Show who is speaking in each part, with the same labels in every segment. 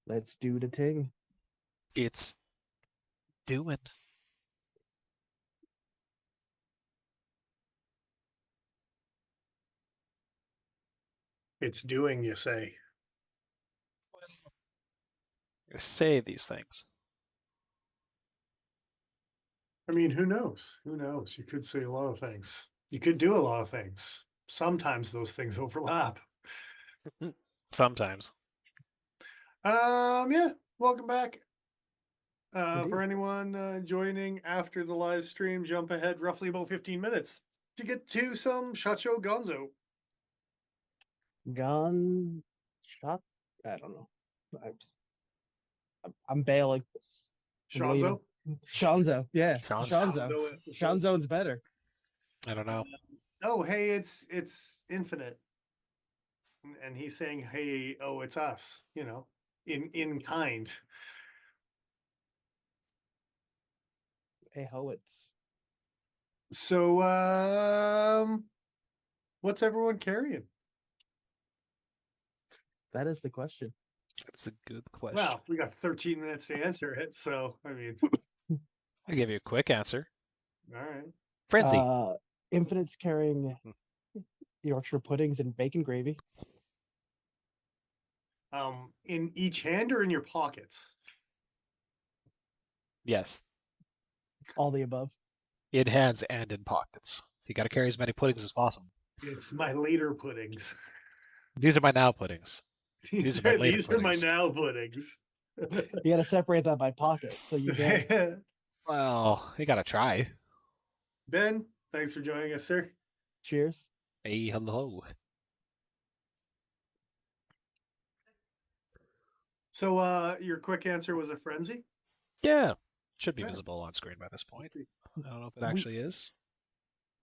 Speaker 1: Let's do the thing.
Speaker 2: It's doing.
Speaker 3: It's doing, you say.
Speaker 2: Say these things.
Speaker 3: I mean, who knows? Who knows? You could say a lot of things. You could do a lot of things. Sometimes those things overlap.
Speaker 2: Sometimes.
Speaker 3: Yeah. Welcome back.
Speaker 1: Indeed.
Speaker 3: For anyone joining after the live stream, jump ahead roughly about 15 minutes to get to some ShotShow Gonzo.
Speaker 1: Gun shot. I don't know. I'm bailing. I'm leaving.
Speaker 3: Shanzo?
Speaker 1: Shanzo. Yeah.
Speaker 2: Sounds.
Speaker 1: Shanzo.
Speaker 3: episode.
Speaker 1: Shanzo's better.
Speaker 2: I don't know.
Speaker 3: Oh, hey, it's infinite. And he's saying, hey, oh, it's us, in kind.
Speaker 1: Hey ho, it's
Speaker 3: So what's everyone carrying?
Speaker 1: that is the question.
Speaker 2: That's a good question.
Speaker 3: Well, we got 13 minutes to answer it, so I mean,
Speaker 2: I'll give you a quick answer.
Speaker 3: all right.
Speaker 2: Frenzy.
Speaker 1: Infinite's carrying Yorkshire puddings and bacon gravy.
Speaker 3: In each hand or in your pockets?
Speaker 2: Yes.
Speaker 1: All the above.
Speaker 2: In hands and in pockets. So you got to carry as many puddings as possible.
Speaker 3: It's my later puddings.
Speaker 2: These are my now puddings. These are my later
Speaker 3: These are my
Speaker 2: puddings.
Speaker 3: now puddings.
Speaker 1: You got to separate that by pocket, so you get.
Speaker 2: Well, you got to try.
Speaker 3: Ben, thanks for joining us, sir.
Speaker 1: Cheers.
Speaker 2: Hey, hello.
Speaker 3: So your quick answer was a frenzy?
Speaker 2: Yeah. Should be
Speaker 3: Yeah.
Speaker 2: visible on screen by this point. I don't know if it actually is.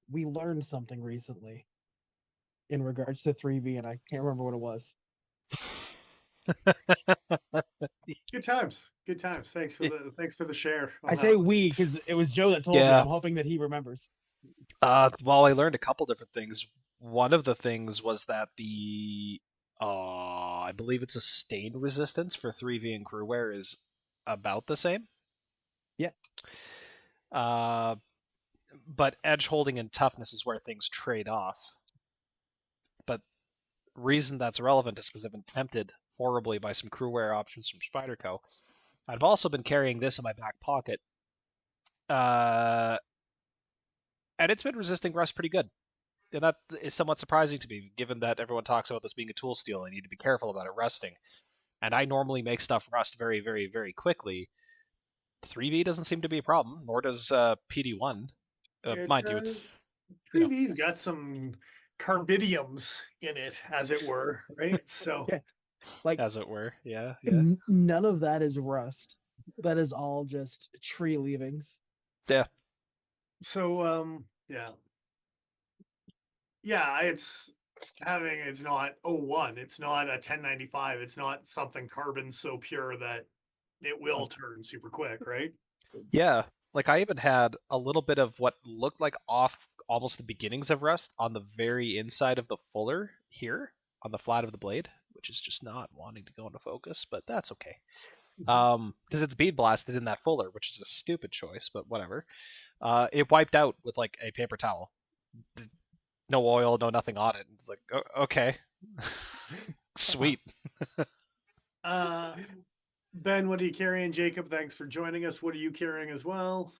Speaker 1: We learned something recently in regards to 3V, and I can't remember what it was.
Speaker 3: Good times. Good times. Thanks for the share.
Speaker 1: I say we because it was Joe that told me.
Speaker 2: Yeah.
Speaker 1: I'm hoping that he remembers.
Speaker 2: Well, I learned a couple different things. One of the things was that I believe it's a stain resistance for 3V and crewware is about the same.
Speaker 1: Yeah.
Speaker 2: But edge holding and toughness is where things trade off. But reason that's relevant is because I've been tempted horribly by some crewware options from Spyderco. I've also been carrying this in my back pocket, and it's been resisting rust pretty good. And that is somewhat surprising to me, given that everyone talks about this being a tool steel. I need to be careful about it rusting. And I normally make stuff rust very, very, very quickly. 3V doesn't seem to be a problem, nor does PD1. Mind you, it's
Speaker 3: 3V's got some carbidiums in it, as it were, right? So
Speaker 1: Yeah. Like
Speaker 2: as it were, yeah.
Speaker 1: none of that is rust. That is all just tree leavings.
Speaker 2: Yeah.
Speaker 3: So yeah. Yeah, it's not 01, it's not a 1095, it's not something carbon so pure that it will turn super quick, right?
Speaker 2: Yeah. Like I even had a little bit of what looked like off almost the beginnings of rust on the very inside of the fuller here on the flat of the blade, which is just not wanting to go into focus, but that's okay. Because it's bead blasted in that fuller, which is a stupid choice, but whatever. It wiped out with like a paper towel. No oil, no nothing on it. It's like, okay. Sweet.
Speaker 3: Ben, what are you carrying? Jacob, thanks for joining us. What are you carrying as well?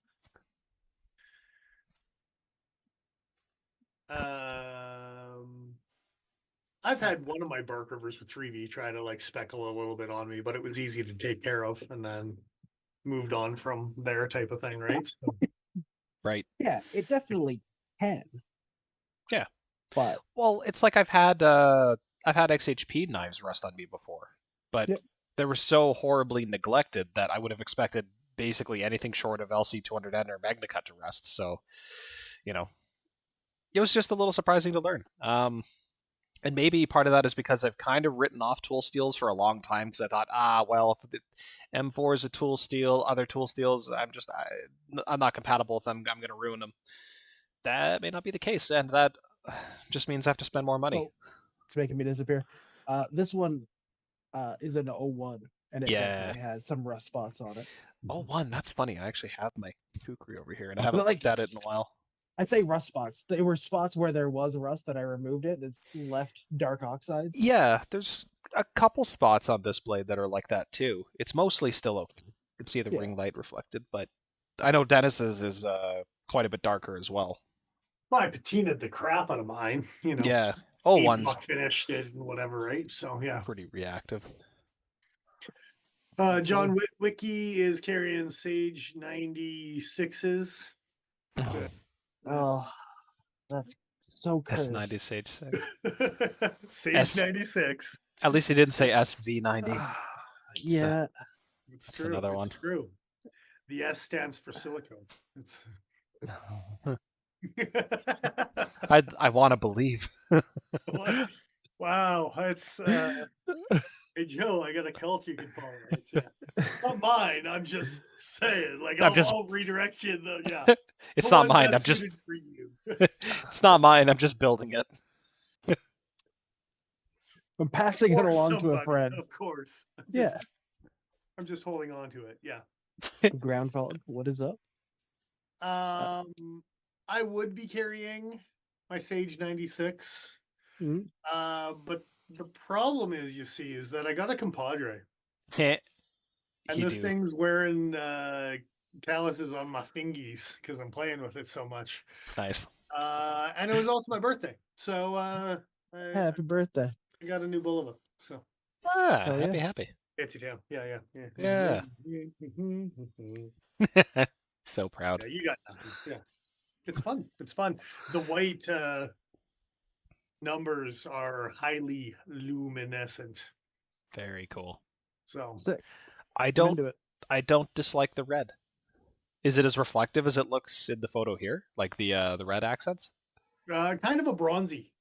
Speaker 3: I've had one of my bark rivers with 3V try to like speckle a little bit on me, but it was easy to take care of and then moved on from there type of thing, right? So,
Speaker 2: Right.
Speaker 1: Yeah, it definitely can.
Speaker 2: Yeah.
Speaker 1: But
Speaker 2: Well, it's like I've had XHP knives rust on me before, but
Speaker 1: Yep.
Speaker 2: they were so horribly neglected that I would have expected basically anything short of LC200N or MagnaCut to rust. So, you know, it was just a little surprising to learn. And maybe part of that is because I've kind of written off tool steels for a long time because I thought, well, if the M4 is a tool steel, other tool steels, I'm not compatible with them. I'm going to ruin them. That may not be the case, and that just means I have to spend more money.
Speaker 1: oh, it's making me disappear. This one is an 01. and it
Speaker 2: Yeah.
Speaker 1: definitely has some rust spots on it.
Speaker 2: Oh, one. That's funny. I actually have my kukri over here, and I
Speaker 1: But,
Speaker 2: haven't
Speaker 1: like,
Speaker 2: looked at it in a while.
Speaker 1: I'd say rust spots. They were spots where there was rust that I removed it. It's left dark oxides.
Speaker 2: Yeah, there's a couple spots on this blade that are like that too. It's mostly still okay. You can see the
Speaker 1: Yeah.
Speaker 2: ring light reflected, but I know Dennis's is quite a bit darker as well.
Speaker 3: Well, I patinaed the crap out of mine, you know.
Speaker 2: Yeah. Oh,
Speaker 3: Eight
Speaker 2: one's
Speaker 3: buck finished it and whatever, right? So yeah.
Speaker 2: pretty reactive.
Speaker 3: John Wiki is carrying Sage 96s.
Speaker 1: Oh, that's so cursed.
Speaker 2: S90 Sage 6.
Speaker 3: Sage
Speaker 2: S-
Speaker 3: 96.
Speaker 2: At least he didn't say SV90.
Speaker 1: Yeah.
Speaker 3: It's
Speaker 2: That's
Speaker 3: true.
Speaker 2: another
Speaker 3: it's
Speaker 2: one.
Speaker 3: true. The S stands for silicone. It's
Speaker 2: I want to believe.
Speaker 3: wow. It's hey Joe, I got a cult you can follow. It's not mine. I'm just saying. Like I'll redirect you. Yeah.
Speaker 2: It's
Speaker 3: The
Speaker 2: not
Speaker 3: one
Speaker 2: mine. I'm
Speaker 3: best
Speaker 2: just.
Speaker 3: suited for you.
Speaker 2: It's not mine. I'm just building it.
Speaker 1: I'm passing it
Speaker 3: Or
Speaker 1: along to a
Speaker 3: somebody,
Speaker 1: friend.
Speaker 3: Of course.
Speaker 1: Yeah.
Speaker 3: I'm just holding on to it. Yeah.
Speaker 1: Ground fault. What is up?
Speaker 3: I would be carrying my Sage 96.
Speaker 1: Mhm.
Speaker 3: But the problem is, you see, is that I got a compadre.
Speaker 2: And
Speaker 3: And this thing's wearing calluses on my fingies because I'm playing with it so much.
Speaker 2: Nice.
Speaker 3: And it was also my birthday. So
Speaker 1: Happy birthday.
Speaker 3: I got a new Bulova. So
Speaker 1: Hell yeah.
Speaker 2: Happy.
Speaker 3: it's a town. Yeah.
Speaker 2: Yeah. So proud.
Speaker 3: Yeah, you got nothing. Yeah. It's fun. It's fun. The white numbers are highly luminescent.
Speaker 2: Very cool.
Speaker 3: So
Speaker 1: Sick.
Speaker 2: I
Speaker 1: I'm
Speaker 2: don't
Speaker 1: into it.
Speaker 2: dislike the red. Is it as reflective as it looks in the photo here? Like the red accents?
Speaker 3: kind of a bronzy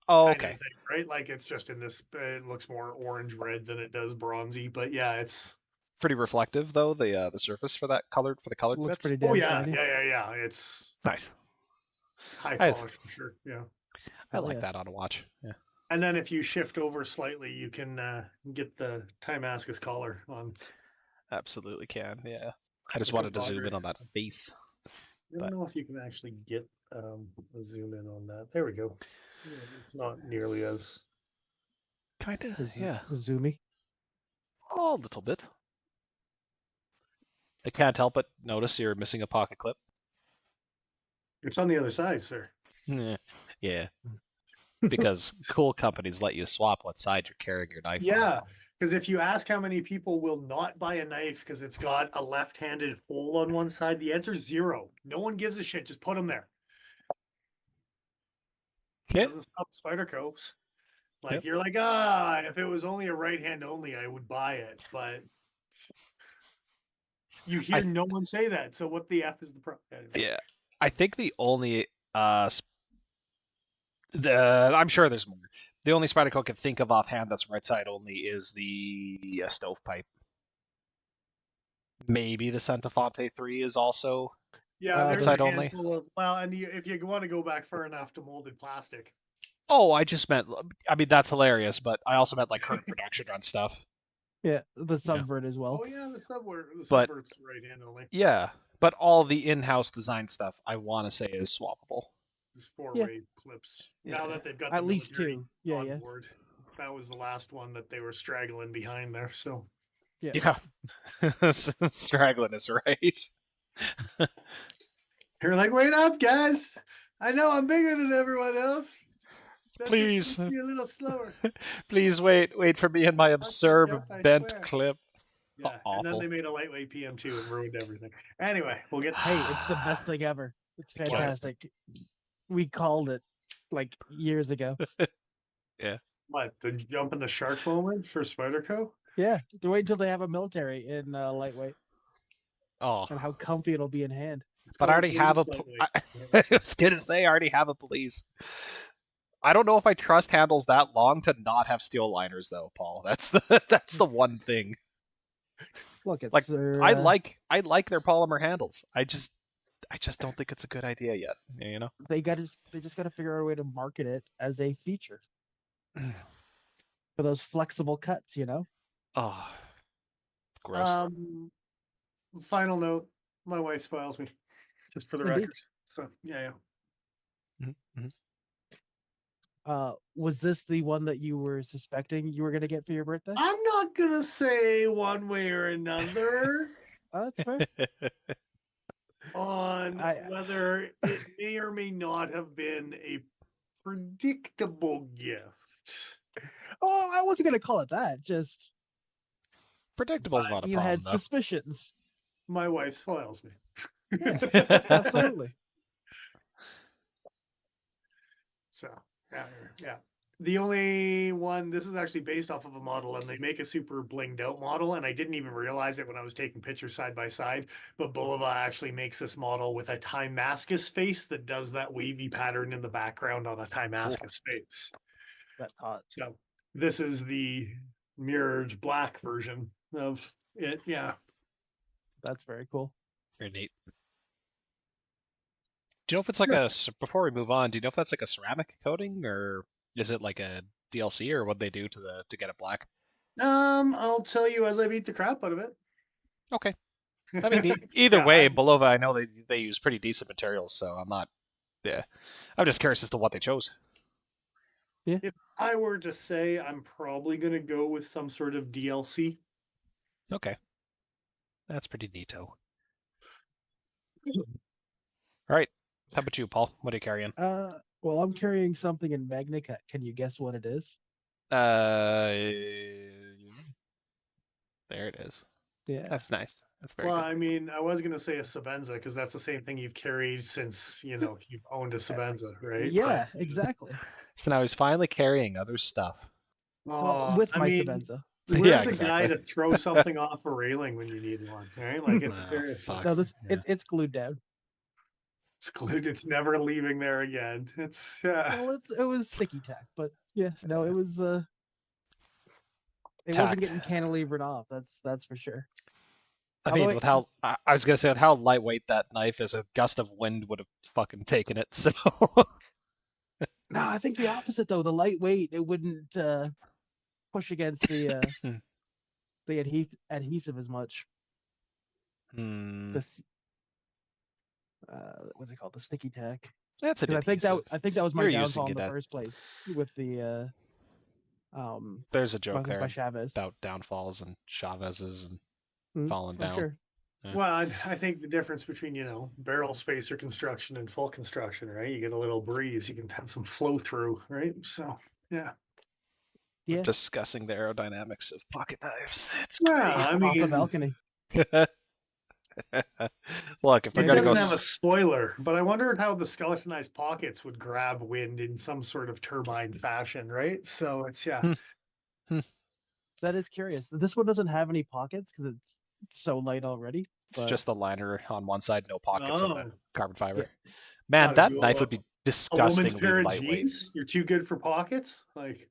Speaker 2: Oh,
Speaker 3: kind
Speaker 2: okay.
Speaker 3: of thing, right? Like it's just in this, it looks more orange red than it does bronzy, but yeah, it's
Speaker 2: Pretty reflective though, the surface for the colored
Speaker 1: Looks
Speaker 2: bits.
Speaker 1: pretty damn
Speaker 3: oh yeah,
Speaker 1: shiny.
Speaker 3: yeah. It's
Speaker 2: Nice.
Speaker 3: high
Speaker 2: I-
Speaker 3: polish for sure. Yeah.
Speaker 2: I
Speaker 1: Hell
Speaker 2: like
Speaker 1: yeah.
Speaker 2: that on a watch. Yeah.
Speaker 3: And then if you shift over slightly, you can get the Timascus collar on.
Speaker 2: Absolutely can. Yeah. I just
Speaker 3: The
Speaker 2: wanted to zoom
Speaker 3: compadre.
Speaker 2: in on that face.
Speaker 3: I don't know if you can actually get a zoom in on that. There we go. Yeah, it's not nearly as
Speaker 2: Kinda.
Speaker 1: Is
Speaker 2: Yeah.
Speaker 1: Zoomy.
Speaker 2: Oh, a little bit. I can't help but notice you're missing a pocket clip.
Speaker 3: it's on the other side, sir.
Speaker 2: Yeah. Because cool companies let you swap what side you're carrying your knife on.
Speaker 3: Yeah, because if you ask how many people will not buy a knife because it's got a left-handed hole on one side, the answer is 0. No one gives a shit. Just put them there.
Speaker 2: Yeah.
Speaker 3: Doesn't stop Spyderco's. Like
Speaker 2: Yep.
Speaker 3: you're like, if it was only a right hand only, I would buy it. But you hear no one say that. So what the F is the problem?
Speaker 2: Yeah. I think the only I'm sure there's more. The only Spyderco I can think of offhand that's right side only is the stovepipe. Maybe the Santafonte 3 is also
Speaker 3: Yeah, there's
Speaker 2: side
Speaker 3: a
Speaker 2: only.
Speaker 3: handful of, well, and if you want to go back far enough to molded plastic.
Speaker 2: Oh, I just meant. I mean, that's hilarious, but I also meant like current production run stuff.
Speaker 1: Yeah, the subvert as well.
Speaker 3: Oh yeah, the subvert's
Speaker 2: But-
Speaker 3: right hand only.
Speaker 2: Yeah, but all the in-house design stuff I want to say is swappable.
Speaker 3: There's 4-way clips. Now
Speaker 2: Yeah.
Speaker 3: that they've got
Speaker 1: At
Speaker 3: the
Speaker 1: least
Speaker 3: military
Speaker 1: 2. Yeah,
Speaker 3: on
Speaker 1: yeah.
Speaker 3: board. That was the last one that they were straggling behind there. So
Speaker 2: Yeah, straggling is right.
Speaker 3: you're like, wait up, guys! I know I'm bigger than everyone else. That
Speaker 2: Please.
Speaker 3: just makes me a little slower.
Speaker 2: Please wait for me and my absurd
Speaker 3: up, I
Speaker 2: bent
Speaker 3: swear.
Speaker 2: clip.
Speaker 3: Yeah, and then
Speaker 2: Awful.
Speaker 3: they made a lightweight PM2 and ruined everything. Anyway, we'll get.
Speaker 1: Hey, it's the best thing ever. It's fantastic. We called it like years ago.
Speaker 3: What, the jump in the shark moment for Spyderco?
Speaker 1: Yeah, to wait until they have a military in lightweight
Speaker 2: Oh,
Speaker 1: and how comfy it'll be in hand.
Speaker 3: It's
Speaker 2: but I
Speaker 3: called
Speaker 2: already have a.
Speaker 3: police
Speaker 2: I
Speaker 3: lightweight.
Speaker 2: was gonna say I already have a police. I don't know if I trust handles that long to not have steel liners though, Paul. That's the one thing.
Speaker 1: Look, it's
Speaker 2: Like,
Speaker 1: their,
Speaker 2: I like their polymer handles. I just don't think it's a good idea yet. You know.
Speaker 1: they just got to figure out a way to market it as a feature for those flexible cuts. You know,
Speaker 2: Oh, Gross.
Speaker 3: Final note: my wife spoils me, just for the
Speaker 1: Indeed.
Speaker 3: record. So yeah.
Speaker 1: Was this the one that you were suspecting you were gonna get for your birthday?
Speaker 3: I'm not gonna say one way or another
Speaker 1: That's fair.
Speaker 3: on whether it may or may not have been a predictable gift.
Speaker 1: Oh, I wasn't gonna call it that. Just
Speaker 2: Predictable's not a
Speaker 1: you
Speaker 2: problem,
Speaker 1: had
Speaker 2: though.
Speaker 1: suspicions.
Speaker 3: My wife spoils me.
Speaker 1: Yeah, absolutely.
Speaker 3: So yeah. The only one, this is actually based off of a model, and they make a super blinged out model, and I didn't even realize it when I was taking pictures side by side. But Bulova actually makes this model with a Timascus face that does that wavy pattern in the background on a Timascus face.
Speaker 1: That's hot.
Speaker 3: So this is the mirrored black version of it. Yeah.
Speaker 1: That's very cool.
Speaker 2: Very neat. Do you know if it's like a, before we move on, do you know if that's like a ceramic coating, or is it like a DLC, or what they do to get it black?
Speaker 3: I'll tell you as I beat the crap out of it.
Speaker 2: Okay. I mean, either
Speaker 3: Yeah,
Speaker 2: way, Bulova, I know they use pretty decent materials, so I'm not. Yeah, I'm just curious as to what they chose.
Speaker 3: If I were to say, I'm probably going to go with some sort of DLC.
Speaker 2: Okay, that's pretty neato. All right, how about you, Paul? What are you carrying?
Speaker 1: Well, I'm carrying something in Magnica. Can you guess what it is?
Speaker 2: There it is.
Speaker 1: Yeah.
Speaker 2: That's nice. That's very
Speaker 3: Well,
Speaker 2: good.
Speaker 3: I mean, I was going to say a Sabenza because that's the same thing you've carried since, you've owned a Sabenza, right?
Speaker 1: Yeah, exactly.
Speaker 2: So now he's finally carrying other stuff.
Speaker 1: Well, with
Speaker 3: I
Speaker 1: my
Speaker 3: mean,
Speaker 1: Sabenza.
Speaker 3: where's
Speaker 2: Yeah,
Speaker 3: the guy
Speaker 2: exactly.
Speaker 3: to throw something off a railing when you need one, right? Like, it's
Speaker 2: Oh,
Speaker 3: seriously.
Speaker 2: fuck.
Speaker 1: No, this
Speaker 3: Yeah.
Speaker 1: it's glued down.
Speaker 3: It's glued. It's never leaving there again. It's
Speaker 1: Well, it was sticky tack, but yeah, no, it was it
Speaker 2: Tacked.
Speaker 1: wasn't getting cantilevered off. That's for sure.
Speaker 2: I
Speaker 1: Although
Speaker 2: mean, with how I was gonna say with how lightweight that knife is, a gust of wind would have fucking taken it. So
Speaker 1: No, I think the opposite though. The lightweight, it wouldn't push against the adhesive as much. This what's it called? The sticky tack.
Speaker 2: That's an
Speaker 1: I think that
Speaker 2: adhesive.
Speaker 1: was my
Speaker 2: You're
Speaker 1: downfall
Speaker 2: using
Speaker 1: in
Speaker 2: it
Speaker 1: the
Speaker 2: as-
Speaker 1: first place with the
Speaker 2: There's a joke there
Speaker 1: by Chavez.
Speaker 2: about downfalls and Chavez's and falling
Speaker 1: I'm
Speaker 2: down.
Speaker 1: sure.
Speaker 2: Yeah.
Speaker 3: Well, I think the difference between, barrel spacer construction and full construction, right? You get a little breeze, you can have some flow through, right? So, yeah.
Speaker 1: Yeah.
Speaker 2: Discussing the aerodynamics of pocket knives. It's
Speaker 3: Yeah, I
Speaker 1: Off the
Speaker 3: mean,
Speaker 1: balcony.
Speaker 2: great. Look, if they're
Speaker 3: it
Speaker 2: gonna go,
Speaker 3: doesn't have a spoiler, but I wondered how the skeletonized pockets would grab wind in some sort of turbine fashion, right? So it's, yeah.
Speaker 1: That is curious. This one doesn't have any pockets because it's so light already.
Speaker 2: it's
Speaker 1: But
Speaker 2: just the liner on one side, no pockets on the
Speaker 3: Oh.
Speaker 2: carbon fiber.
Speaker 1: Yeah.
Speaker 2: Man,
Speaker 3: Gotta
Speaker 2: that
Speaker 3: do
Speaker 2: knife would be
Speaker 3: a woman's
Speaker 2: disgustingly
Speaker 3: pair of
Speaker 2: lightweight.
Speaker 3: jeans. You're too good for pockets. Like,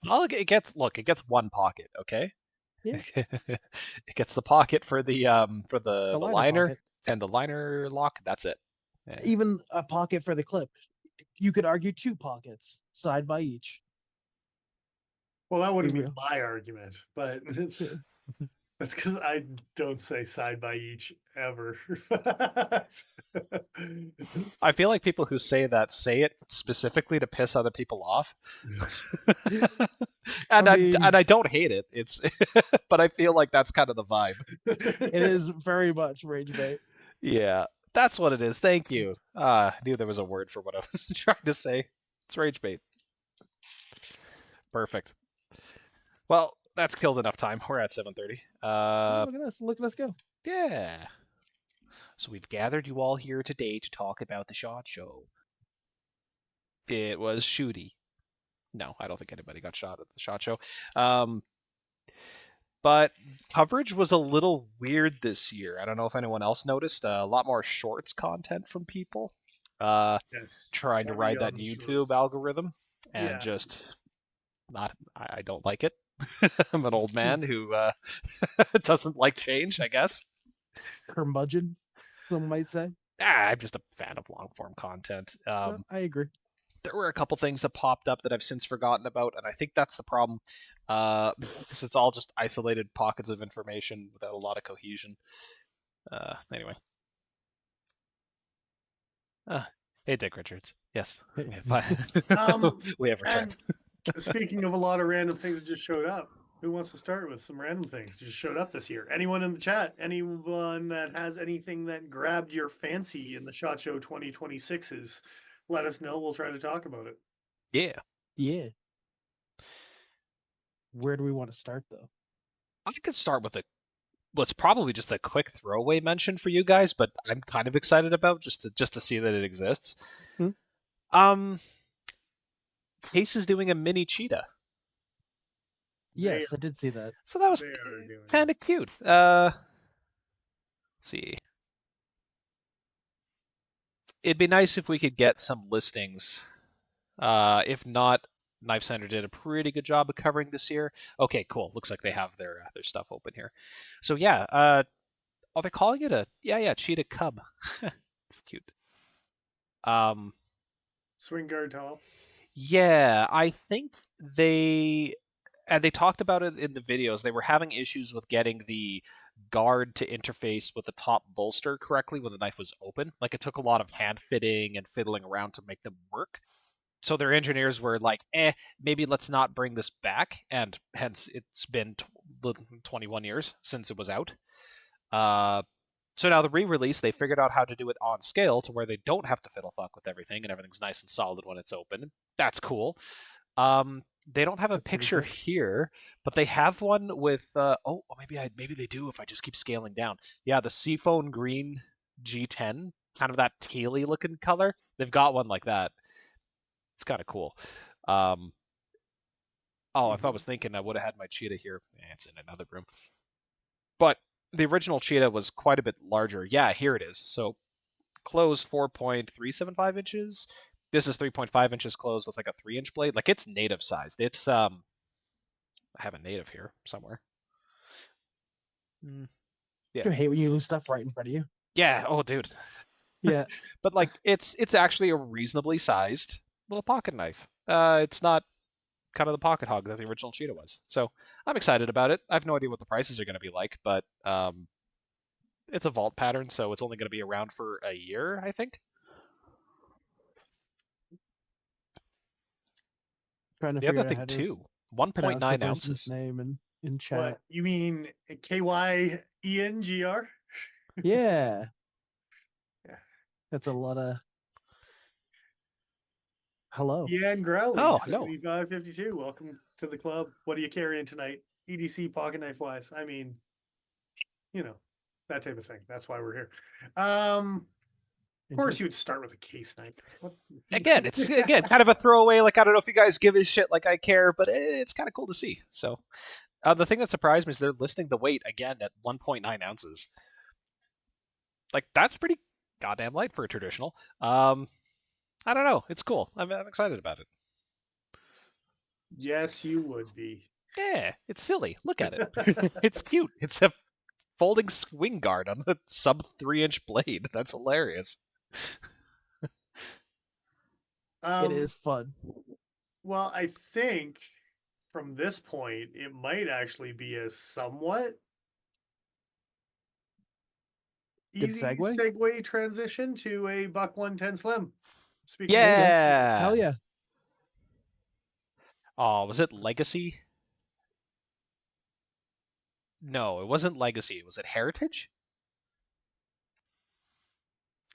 Speaker 2: It gets one pocket, okay?
Speaker 1: Yeah.
Speaker 2: It gets the pocket for the liner
Speaker 1: pocket.
Speaker 2: and the liner lock. That's it. Yeah.
Speaker 1: Even a pocket for the clip. You could argue 2 pockets side by each.
Speaker 3: well, that wouldn't
Speaker 1: Be
Speaker 3: be
Speaker 1: real.
Speaker 3: my argument, but it's that's because I don't say side by each ever.
Speaker 2: I feel like people who say that say it specifically to piss other people off. And I don't hate it. It's but I feel like that's kind of the vibe.
Speaker 1: It is very much rage bait.
Speaker 2: Yeah, that's what it is. Thank you. I knew there was a word for what I was trying to say. It's rage bait. Perfect. Well, that's killed enough time. We're at 7:30.
Speaker 1: Look at us. Look at us go.
Speaker 2: Yeah. So we've gathered you all here today to talk about the SHOT Show. It was shooty. No, I don't think anybody got shot at the SHOT Show. But coverage was a little weird this year. I don't know if anyone else noticed. A lot more shorts content from people.
Speaker 3: Yes.
Speaker 2: Trying to ride that YouTube algorithm and
Speaker 3: Yeah.
Speaker 2: just not. I don't like it. I'm an old man who doesn't like change, I guess.
Speaker 1: Curmudgeon, some might say.
Speaker 2: I'm just a fan of long form content.
Speaker 1: I agree.
Speaker 2: there were a couple things that popped up that I've since forgotten about, and I think that's the problem, because it's all just isolated pockets of information without a lot of cohesion. Anyway. Hey, Dick Richards. Yes. We have returned.
Speaker 3: And speaking of a lot of random things that just showed up, who wants to start with some random things that just showed up this year? Anyone in the chat? Anyone that has anything that grabbed your fancy in the SHOT Show 2026s? Let us know. We'll try to talk about it.
Speaker 2: Yeah.
Speaker 1: Yeah. Where do we want to start, though?
Speaker 2: I could start with what's probably just a quick throwaway mention for you guys, but I'm kind of excited about just to see that it exists. Case is doing a mini cheetah.
Speaker 1: Yes, I did see that.
Speaker 2: So that was
Speaker 3: They are doing
Speaker 2: kind of cute. Let's see. It'd be nice if we could get some listings. If not, Knife Center did a pretty good job of covering this year. Okay, cool. Looks like they have their stuff open here. So yeah, oh, they're calling it a cheetah cub. It's cute.
Speaker 3: Swing guard tall.
Speaker 2: Yeah, I think they talked about it in the videos. They were having issues with getting the guard to interface with the top bolster correctly when the knife was open. Like it took a lot of hand fitting and fiddling around to make them work. So their engineers were like, maybe let's not bring this back. And hence it's been 21 years since it was out. So now the re-release, they figured out how to do it on scale to where they don't have to fiddle fuck with everything and everything's nice and solid when it's open. That's cool. They don't have a picture here, but they have one with maybe they do if I just keep scaling down. Yeah, the Seaphone Green G10, kind of that tealy looking color. They've got one like that. It's kind of cool. If I was thinking, I would have had my cheetah here. It's in another room. But the original cheetah was quite a bit larger. Yeah, here it is. So closed 4.375 inches. This is 3.5 inches closed with like a 3-inch blade. Like it's native sized. It's I have a native here somewhere.
Speaker 1: Yeah. I hate when you lose stuff right in front of you.
Speaker 2: Yeah. Oh, dude.
Speaker 1: Yeah.
Speaker 2: But like it's actually a reasonably sized little pocket knife. It's not kind of the pocket hog that the original cheetah was. So I'm excited about it. I have no idea what the prices are going to be like, but it's a vault pattern, so it's only going to be around for a year, I think.
Speaker 1: Trying to
Speaker 2: the other
Speaker 1: figure
Speaker 2: thing
Speaker 1: out
Speaker 2: too,
Speaker 1: pronounce
Speaker 2: 1.9
Speaker 1: the person's
Speaker 2: ounces.
Speaker 1: name in chat.
Speaker 3: What you mean, KYENGR?
Speaker 1: Yeah.
Speaker 3: Yeah.
Speaker 1: That's a lot of. Hello.
Speaker 3: Ian Growley,
Speaker 2: Oh, hello.
Speaker 3: 7552. Welcome to the club. What are you carrying tonight? EDC pocket knife wise. I mean, that type of thing. That's why we're here. Of course, you would start with a case knife.
Speaker 2: Again, it's kind of a throwaway. Like I don't know if you guys give a shit like I care, but it's kind of cool to see. So the thing that surprised me is they're listing the weight again at 1.9 ounces. Like that's pretty goddamn light for a traditional. I don't know. It's cool. I'm excited about it.
Speaker 3: Yes, you would be.
Speaker 2: Yeah, it's silly. Look at it. It's cute. It's a folding swing guard on the sub 3-inch blade. That's hilarious.
Speaker 1: It is fun.
Speaker 3: Well, I think from this point, it might actually be a somewhat easy segue transition to a Buck 110 Slim.
Speaker 2: Speaking of
Speaker 1: hell yeah.
Speaker 2: Oh, was it Legacy? No, it wasn't Legacy. Was it Heritage?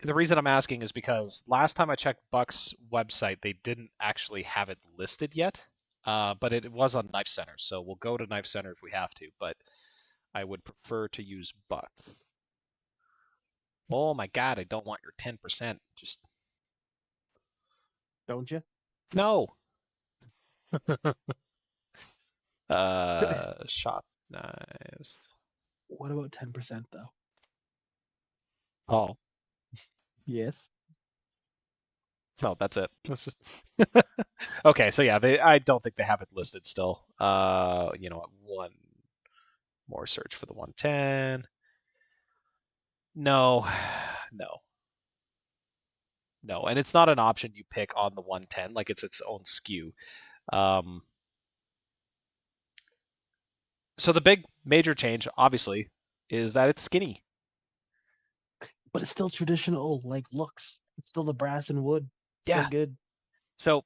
Speaker 2: The reason I'm asking is because last time I checked Buck's website, they didn't actually have it listed yet, but it was on Knife Center, so we'll go to Knife Center if we have to, but I would prefer to use Buck. Oh my god, I don't want your 10%. Just...
Speaker 1: Don't you?
Speaker 2: No! Shot knives.
Speaker 1: What about 10% though?
Speaker 2: Oh.
Speaker 1: Yes.
Speaker 2: No, that's it. That's just okay. So yeah, I don't think they have it listed still. You know what? One more search for the 110. No, no. No, and it's not an option you pick on the 110. Like it's its own SKU. So the big major change, obviously, is that it's skinny.
Speaker 1: But it's still traditional, like looks. It's still the brass and wood. It's
Speaker 2: Yeah.
Speaker 1: still good.
Speaker 2: So,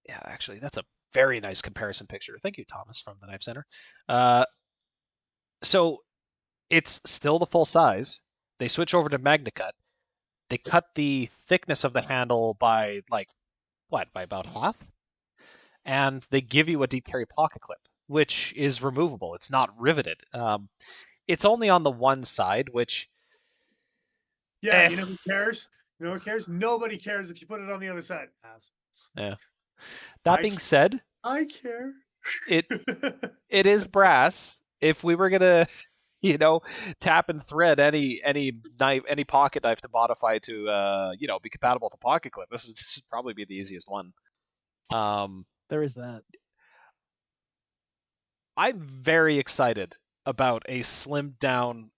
Speaker 2: yeah, actually, that's a very nice comparison picture. Thank you, Thomas, from the Knife Center. So it's still the full size. They switch over to MagnaCut. They cut the thickness of the handle by by about half, and they give you a deep carry pocket clip, which is removable. It's not riveted. It's only on the one side, which
Speaker 3: Yeah, you know who cares? You know who cares? Nobody cares if you put it on the other side.
Speaker 2: yeah. That being said,
Speaker 3: I care.
Speaker 2: it is brass. If we were gonna, tap and thread any knife, any pocket knife to modify to be compatible with a pocket clip, this would probably be the easiest one.
Speaker 1: There is that.
Speaker 2: I'm very excited about a slimmed down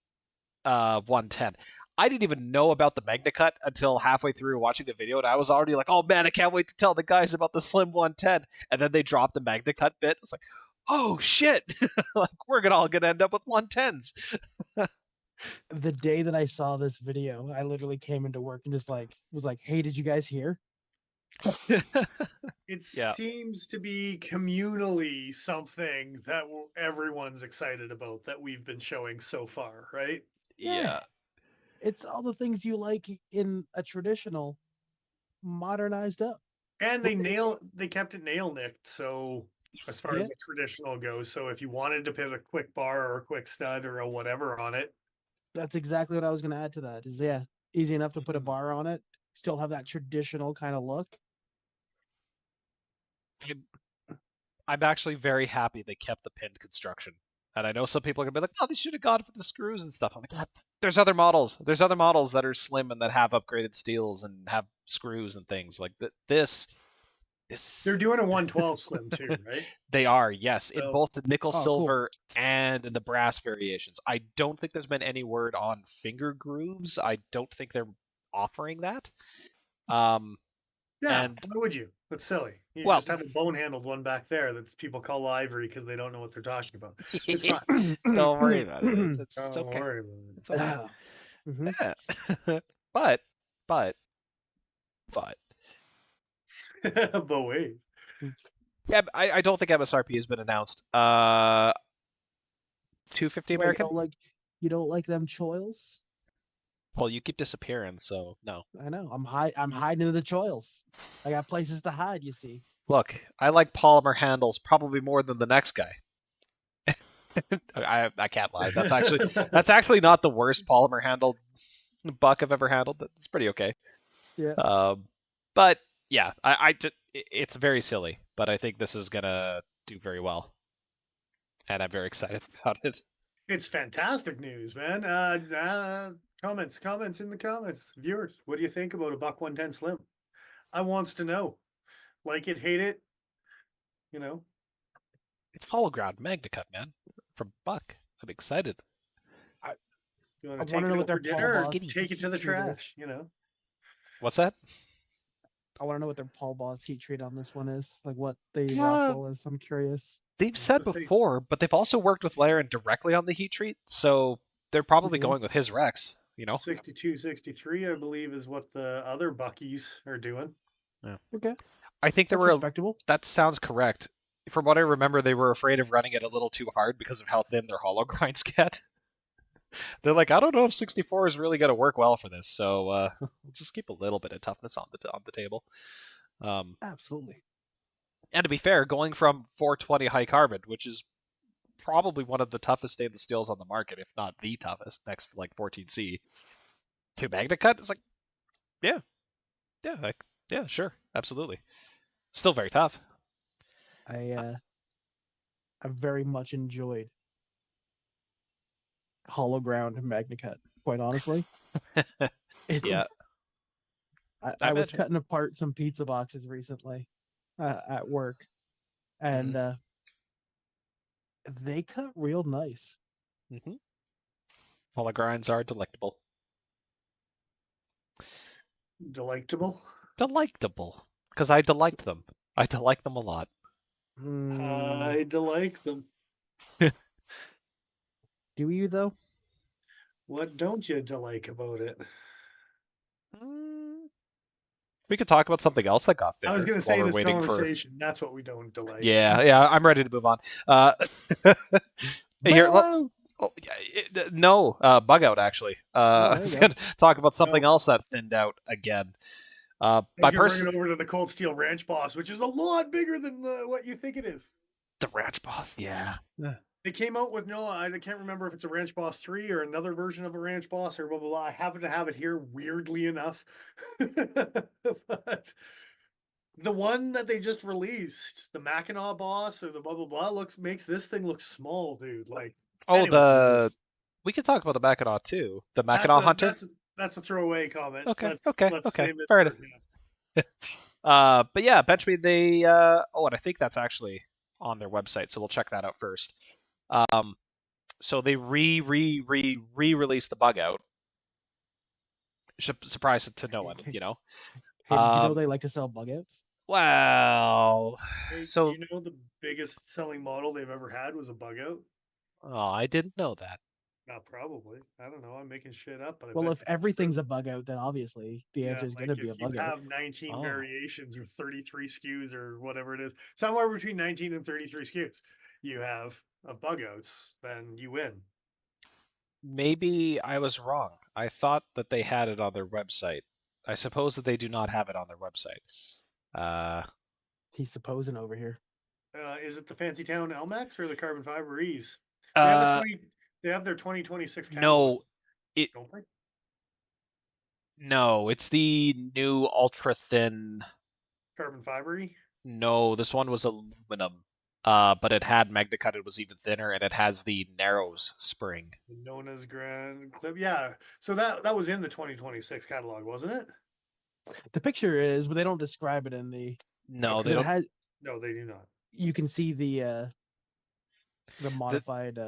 Speaker 2: 110. I didn't even know about the MagnaCut until halfway through watching the video, and I was already like, "Oh man, I can't wait to tell the guys about the slim 110." And then they dropped the MagnaCut bit. It's like, "Oh shit! Like we're all gonna end up with 110s."
Speaker 1: The day that I saw this video, I literally came into work and just was like, "Hey, did you guys hear?"
Speaker 3: It
Speaker 2: Yeah.
Speaker 3: seems to be communally something that everyone's excited about that we've been showing so far, right?
Speaker 2: Yeah.
Speaker 1: It's all the things you like in a traditional, modernized up.
Speaker 3: And they kept it nail nicked. So as far
Speaker 1: Yeah.
Speaker 3: as the traditional goes, so if you wanted to put a quick bar or a quick stud or a whatever on it,
Speaker 1: That's exactly what I was going to add to that. Is easy enough to put a
Speaker 2: Mhm.
Speaker 1: bar on it, still have that traditional kind of look.
Speaker 2: I'm actually very happy they kept the pinned construction. And I know some people are gonna be like, "Oh, they should have gone for the screws and stuff." I'm like, there's other models. There's other models that are slim and that have upgraded steels and have screws and things like that. This
Speaker 3: they're doing a 112 slim too, right?
Speaker 2: they are, yes, in
Speaker 3: So
Speaker 2: both the nickel
Speaker 1: Oh, cool.
Speaker 2: silver and in the brass variations. I don't think there's been any word on finger grooves. I don't think they're offering that.
Speaker 3: yeah,
Speaker 2: And
Speaker 3: why would you? That's silly. You
Speaker 2: well,
Speaker 3: just have a bone handled one back there that people call ivory because they don't know what they're talking about. It's fine.
Speaker 2: don't worry about it. It's
Speaker 3: Don't
Speaker 2: okay.
Speaker 3: worry about
Speaker 2: It's okay.
Speaker 1: Mhm.
Speaker 2: Yeah. but but
Speaker 3: but wait.
Speaker 2: yeah, I don't think MSRP has been announced. 250
Speaker 1: Wait,
Speaker 2: American.
Speaker 1: you don't like them choils?
Speaker 2: Well, you keep disappearing, so no.
Speaker 1: I know. I'm hiding in the choils. I got places to hide. You see.
Speaker 2: Look, I like polymer handles probably more than the next guy. I can't lie. That's actually not the worst polymer handled buck I've ever handled. It's pretty okay.
Speaker 1: Yeah.
Speaker 2: But yeah, it's very silly, but I think this is gonna do very well, and I'm very excited about it.
Speaker 3: It's fantastic news, man. Comments in the comments. Viewers, what do you think about a buck 110 slim? I wants to know. Like it, hate it, you know.
Speaker 2: It's hollow ground MagnaCut, man, from Buck. I'm excited.
Speaker 3: You
Speaker 1: I
Speaker 3: want to
Speaker 1: want
Speaker 3: take
Speaker 1: to
Speaker 3: it
Speaker 1: know what
Speaker 3: over
Speaker 1: their
Speaker 3: dinner
Speaker 1: Paul
Speaker 3: or
Speaker 1: Boss
Speaker 3: take it to the
Speaker 1: heat treat is.
Speaker 3: trash, you know.
Speaker 2: What's that?
Speaker 1: I want to know what their Paul Boss heat treat on this one is. Like what the
Speaker 2: Yeah.
Speaker 1: rock is. I'm curious.
Speaker 2: They've said before, but they've also worked with Laren directly on the heat treat, so they're probably going with his Rex,
Speaker 3: 62, 63, I believe, is what the other Buckies are doing.
Speaker 2: Yeah.
Speaker 1: Okay.
Speaker 2: I think
Speaker 1: That's respectable.
Speaker 2: that sounds correct. From what I remember, they were afraid of running it a little too hard because of how thin their hollow grinds get. They're like, I don't know if 64 is really going to work well for this, so we'll just keep a little bit of toughness on the table.
Speaker 1: Absolutely.
Speaker 2: And to be fair, going from 420 high carbon, which is probably one of the toughest stainless steels on the market, if not the toughest, next to like 14C, to MagnaCut, it's like, yeah, sure, absolutely, still very tough.
Speaker 1: I very much enjoyed hollow ground MagnaCut. Quite honestly,
Speaker 2: Yeah,
Speaker 1: I was cutting apart some pizza boxes recently at work, and they cut real nice.
Speaker 2: Hollow grinds are delectable.
Speaker 3: Delectable.
Speaker 2: Delectable. Because I deliked them. I like them a lot.
Speaker 3: I like them.
Speaker 1: Do you though?
Speaker 3: What don't you like about it?
Speaker 2: Mm, we could talk about something else that got
Speaker 3: I was
Speaker 2: thinner
Speaker 3: going to
Speaker 2: while
Speaker 3: say in
Speaker 2: we're
Speaker 3: this
Speaker 2: waiting for.
Speaker 3: conversation, that's what we don't like.
Speaker 2: Yeah, I'm ready to move on. Here,
Speaker 1: Bello!
Speaker 2: oh, no, bug out actually.
Speaker 1: Oh,
Speaker 2: I
Speaker 1: there
Speaker 2: was
Speaker 1: you go.
Speaker 2: gonna talk about something
Speaker 3: No.
Speaker 2: else that thinned out again.
Speaker 3: I
Speaker 2: My
Speaker 3: was going to bring
Speaker 2: person,
Speaker 3: it over to the Cold Steel Ranch Boss, which is a lot bigger than what you think it is.
Speaker 2: the ranch boss. Yeah.
Speaker 3: They came out with I can't remember if it's a Ranch Boss 3 or another version of a Ranch Boss or blah blah blah. I happen to have it here, weirdly enough. But the one that they just released, the Mackinac Boss or the blah blah blah, makes this thing look small, dude. Like
Speaker 2: Oh,
Speaker 3: anyways,
Speaker 2: we could talk about the Mackinac too. The
Speaker 3: that's
Speaker 2: Mackinac
Speaker 3: a
Speaker 2: Hunter.
Speaker 3: that's a throwaway comment.
Speaker 2: Okay,
Speaker 3: Let's
Speaker 2: okay,
Speaker 3: let's
Speaker 2: okay.
Speaker 3: save it
Speaker 2: Fair enough.
Speaker 3: for
Speaker 2: But yeah, Benchmade, they oh, and I think that's actually on their website, so we'll check that out first. So they re-released the bug out. Surprise to no one, you know.
Speaker 1: Hey, did you know
Speaker 2: Um,
Speaker 1: they like to sell bug outs?
Speaker 2: well,
Speaker 3: Hey, do
Speaker 2: so
Speaker 3: you know the biggest selling model they've ever had was a bug out?
Speaker 2: I didn't know that.
Speaker 3: Not probably. I don't know. I'm making shit up, but I
Speaker 1: Well,
Speaker 3: bet
Speaker 1: if
Speaker 3: you it's true.
Speaker 1: everything's a bug out, then obviously the
Speaker 3: Yeah,
Speaker 1: answer is going
Speaker 3: like
Speaker 1: to be a
Speaker 3: if you
Speaker 1: bug out.
Speaker 3: have 19
Speaker 2: Oh,
Speaker 3: variations or 33 SKUs or whatever it is, somewhere between 19 and 33 SKUs you have of bug outs, then you win.
Speaker 2: maybe I was wrong. I thought that they had it on their website. I suppose that they do not have it on their website. Uh,
Speaker 1: He's supposing over here.
Speaker 3: Is it the Fancy Town Elmex or the Carbon Fiber Ease? They have a
Speaker 2: uh,
Speaker 3: 20. They have their 2026 catalog,
Speaker 2: no, it
Speaker 3: don't they?
Speaker 2: no, it's the new ultra thin.
Speaker 3: Carbon Fiber.
Speaker 2: No, this one was aluminum. But it had MagnaCut. It was even thinner, and it has the Narrows spring.
Speaker 3: Known as Grand Clip. Yeah. So that was in the 2026 catalog, wasn't it?
Speaker 1: The picture is, but they don't describe it in the
Speaker 2: No,
Speaker 1: because
Speaker 2: they
Speaker 1: it
Speaker 2: don't.
Speaker 1: has.
Speaker 3: No, they do not.
Speaker 1: You can see the
Speaker 2: Th-
Speaker 1: modified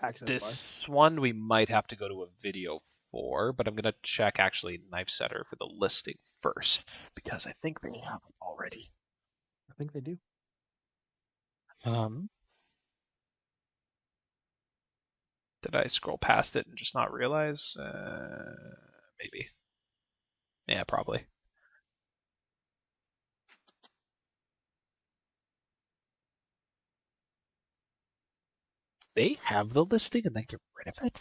Speaker 1: access bar.
Speaker 2: this one we might have to go to a video for, but I'm gonna check actually Knife Setter for the listing first because I think they have it already.
Speaker 1: I think they do.
Speaker 2: Um, did I scroll past it and just not realize? Maybe. Yeah, probably. They have the listing and then get rid of it.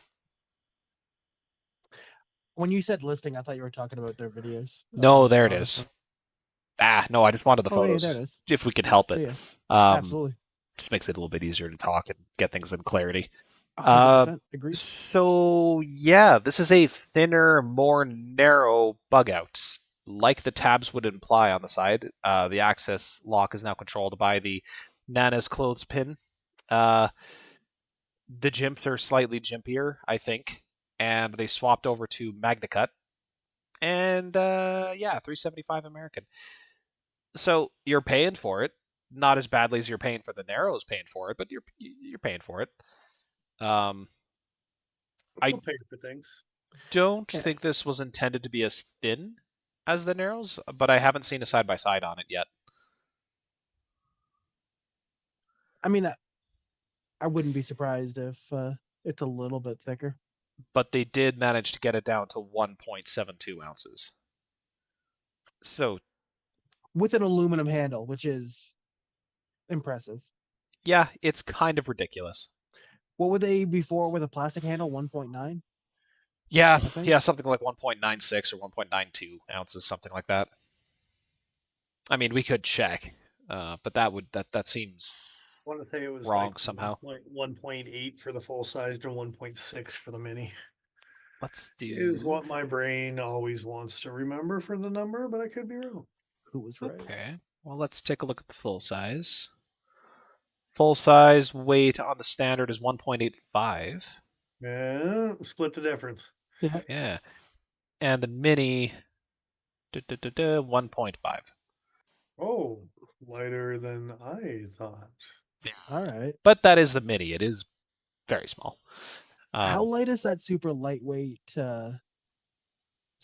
Speaker 1: When you said listing, I thought you were talking about their videos.
Speaker 2: No, there it is. No, I just wanted the
Speaker 1: Oh, yeah,
Speaker 2: photos.
Speaker 1: there it is.
Speaker 2: If we could help it.
Speaker 1: Yeah,
Speaker 2: Um,
Speaker 1: absolutely.
Speaker 2: just makes it a little bit easier to talk and get things in clarity.
Speaker 1: 100% agreed.
Speaker 2: So yeah, this is a thinner, more narrow bug out. Like the tabs would imply on the side, the access lock is now controlled by the Nana's clothes pin. The jimps are slightly jimpier, I think, and they swapped over to MagnaCut. And yeah, 375 American. So you're paying for it, not as badly as you're paying for the Narrows paying for it, but you're paying for it. I
Speaker 3: I'll pay for things.
Speaker 2: don't
Speaker 1: Yeah.
Speaker 2: think this was intended to be as thin as the Narrows, but I haven't seen a side by side on it yet.
Speaker 1: I mean, I wouldn't be surprised if it's a little bit thicker.
Speaker 2: But they did manage to get it down to 1.72 ounces. So
Speaker 1: With an aluminum handle, which is impressive.
Speaker 2: yeah, it's kind of ridiculous.
Speaker 1: What were they before with a plastic handle? 1.9?
Speaker 2: Yeah,
Speaker 1: think.
Speaker 2: yeah, something like 1.96 or 1.92 ounces, something like that. I mean, we could check, but that seems
Speaker 3: I want to say it was
Speaker 2: wrong
Speaker 3: like
Speaker 2: somehow.
Speaker 3: 1.8 for the full sized and 1.6 for the mini.
Speaker 2: Let's
Speaker 3: Is
Speaker 2: do.
Speaker 3: what my brain always wants to remember for the number, but I could be wrong.
Speaker 1: Who was right?
Speaker 2: Okay. Well, let's take a look at the full size. Full size weight on the standard is 1.85.
Speaker 3: Yeah, split the difference.
Speaker 1: Yeah.
Speaker 2: Yeah. And the mini 1.5.
Speaker 3: Oh, lighter than I thought.
Speaker 1: All right.
Speaker 2: But that is the mini. It is very small.
Speaker 1: How light is that super lightweight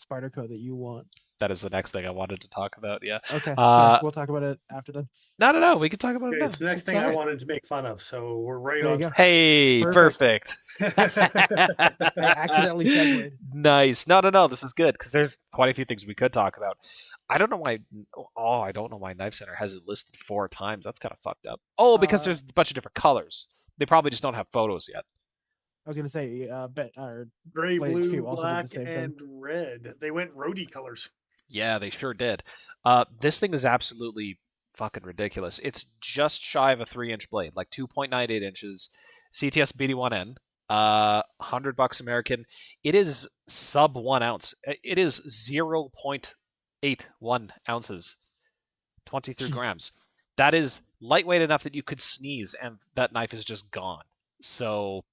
Speaker 1: Spyderco that you want?
Speaker 2: That is the next thing I wanted to talk about. Yeah.
Speaker 1: Okay,
Speaker 2: Uh,
Speaker 1: sure. We'll talk about it after then.
Speaker 2: No. We can talk about it
Speaker 3: Okay,
Speaker 2: now.
Speaker 3: it's the next thing I wanted to make fun of, so we're right
Speaker 1: There you
Speaker 3: on
Speaker 1: go.
Speaker 3: track.
Speaker 2: Hey, perfect.
Speaker 1: I accidentally segued.
Speaker 2: Nice. No. This is good because there's quite a few things we could talk about. I don't know why. Oh, I don't know why Knife Center has it listed 4 times. That's kind of fucked up. Oh, because there's a bunch of different colors. They probably just don't have photos yet.
Speaker 1: I was gonna say,
Speaker 3: Gray,
Speaker 1: Blade
Speaker 3: blue,
Speaker 1: HQ also did
Speaker 3: black,
Speaker 1: the same
Speaker 3: and
Speaker 1: thing.
Speaker 3: red. They went roadie colors.
Speaker 2: Yeah, they sure did. This thing is absolutely fucking ridiculous. It's just shy of a 3-inch blade, like 2.98 inches, CTS BD1N, $100 American. It is sub 1 ounce. It is 0.81 ounces, 23
Speaker 1: Jesus.
Speaker 2: grams. That is lightweight enough that you could sneeze and that knife is just gone. So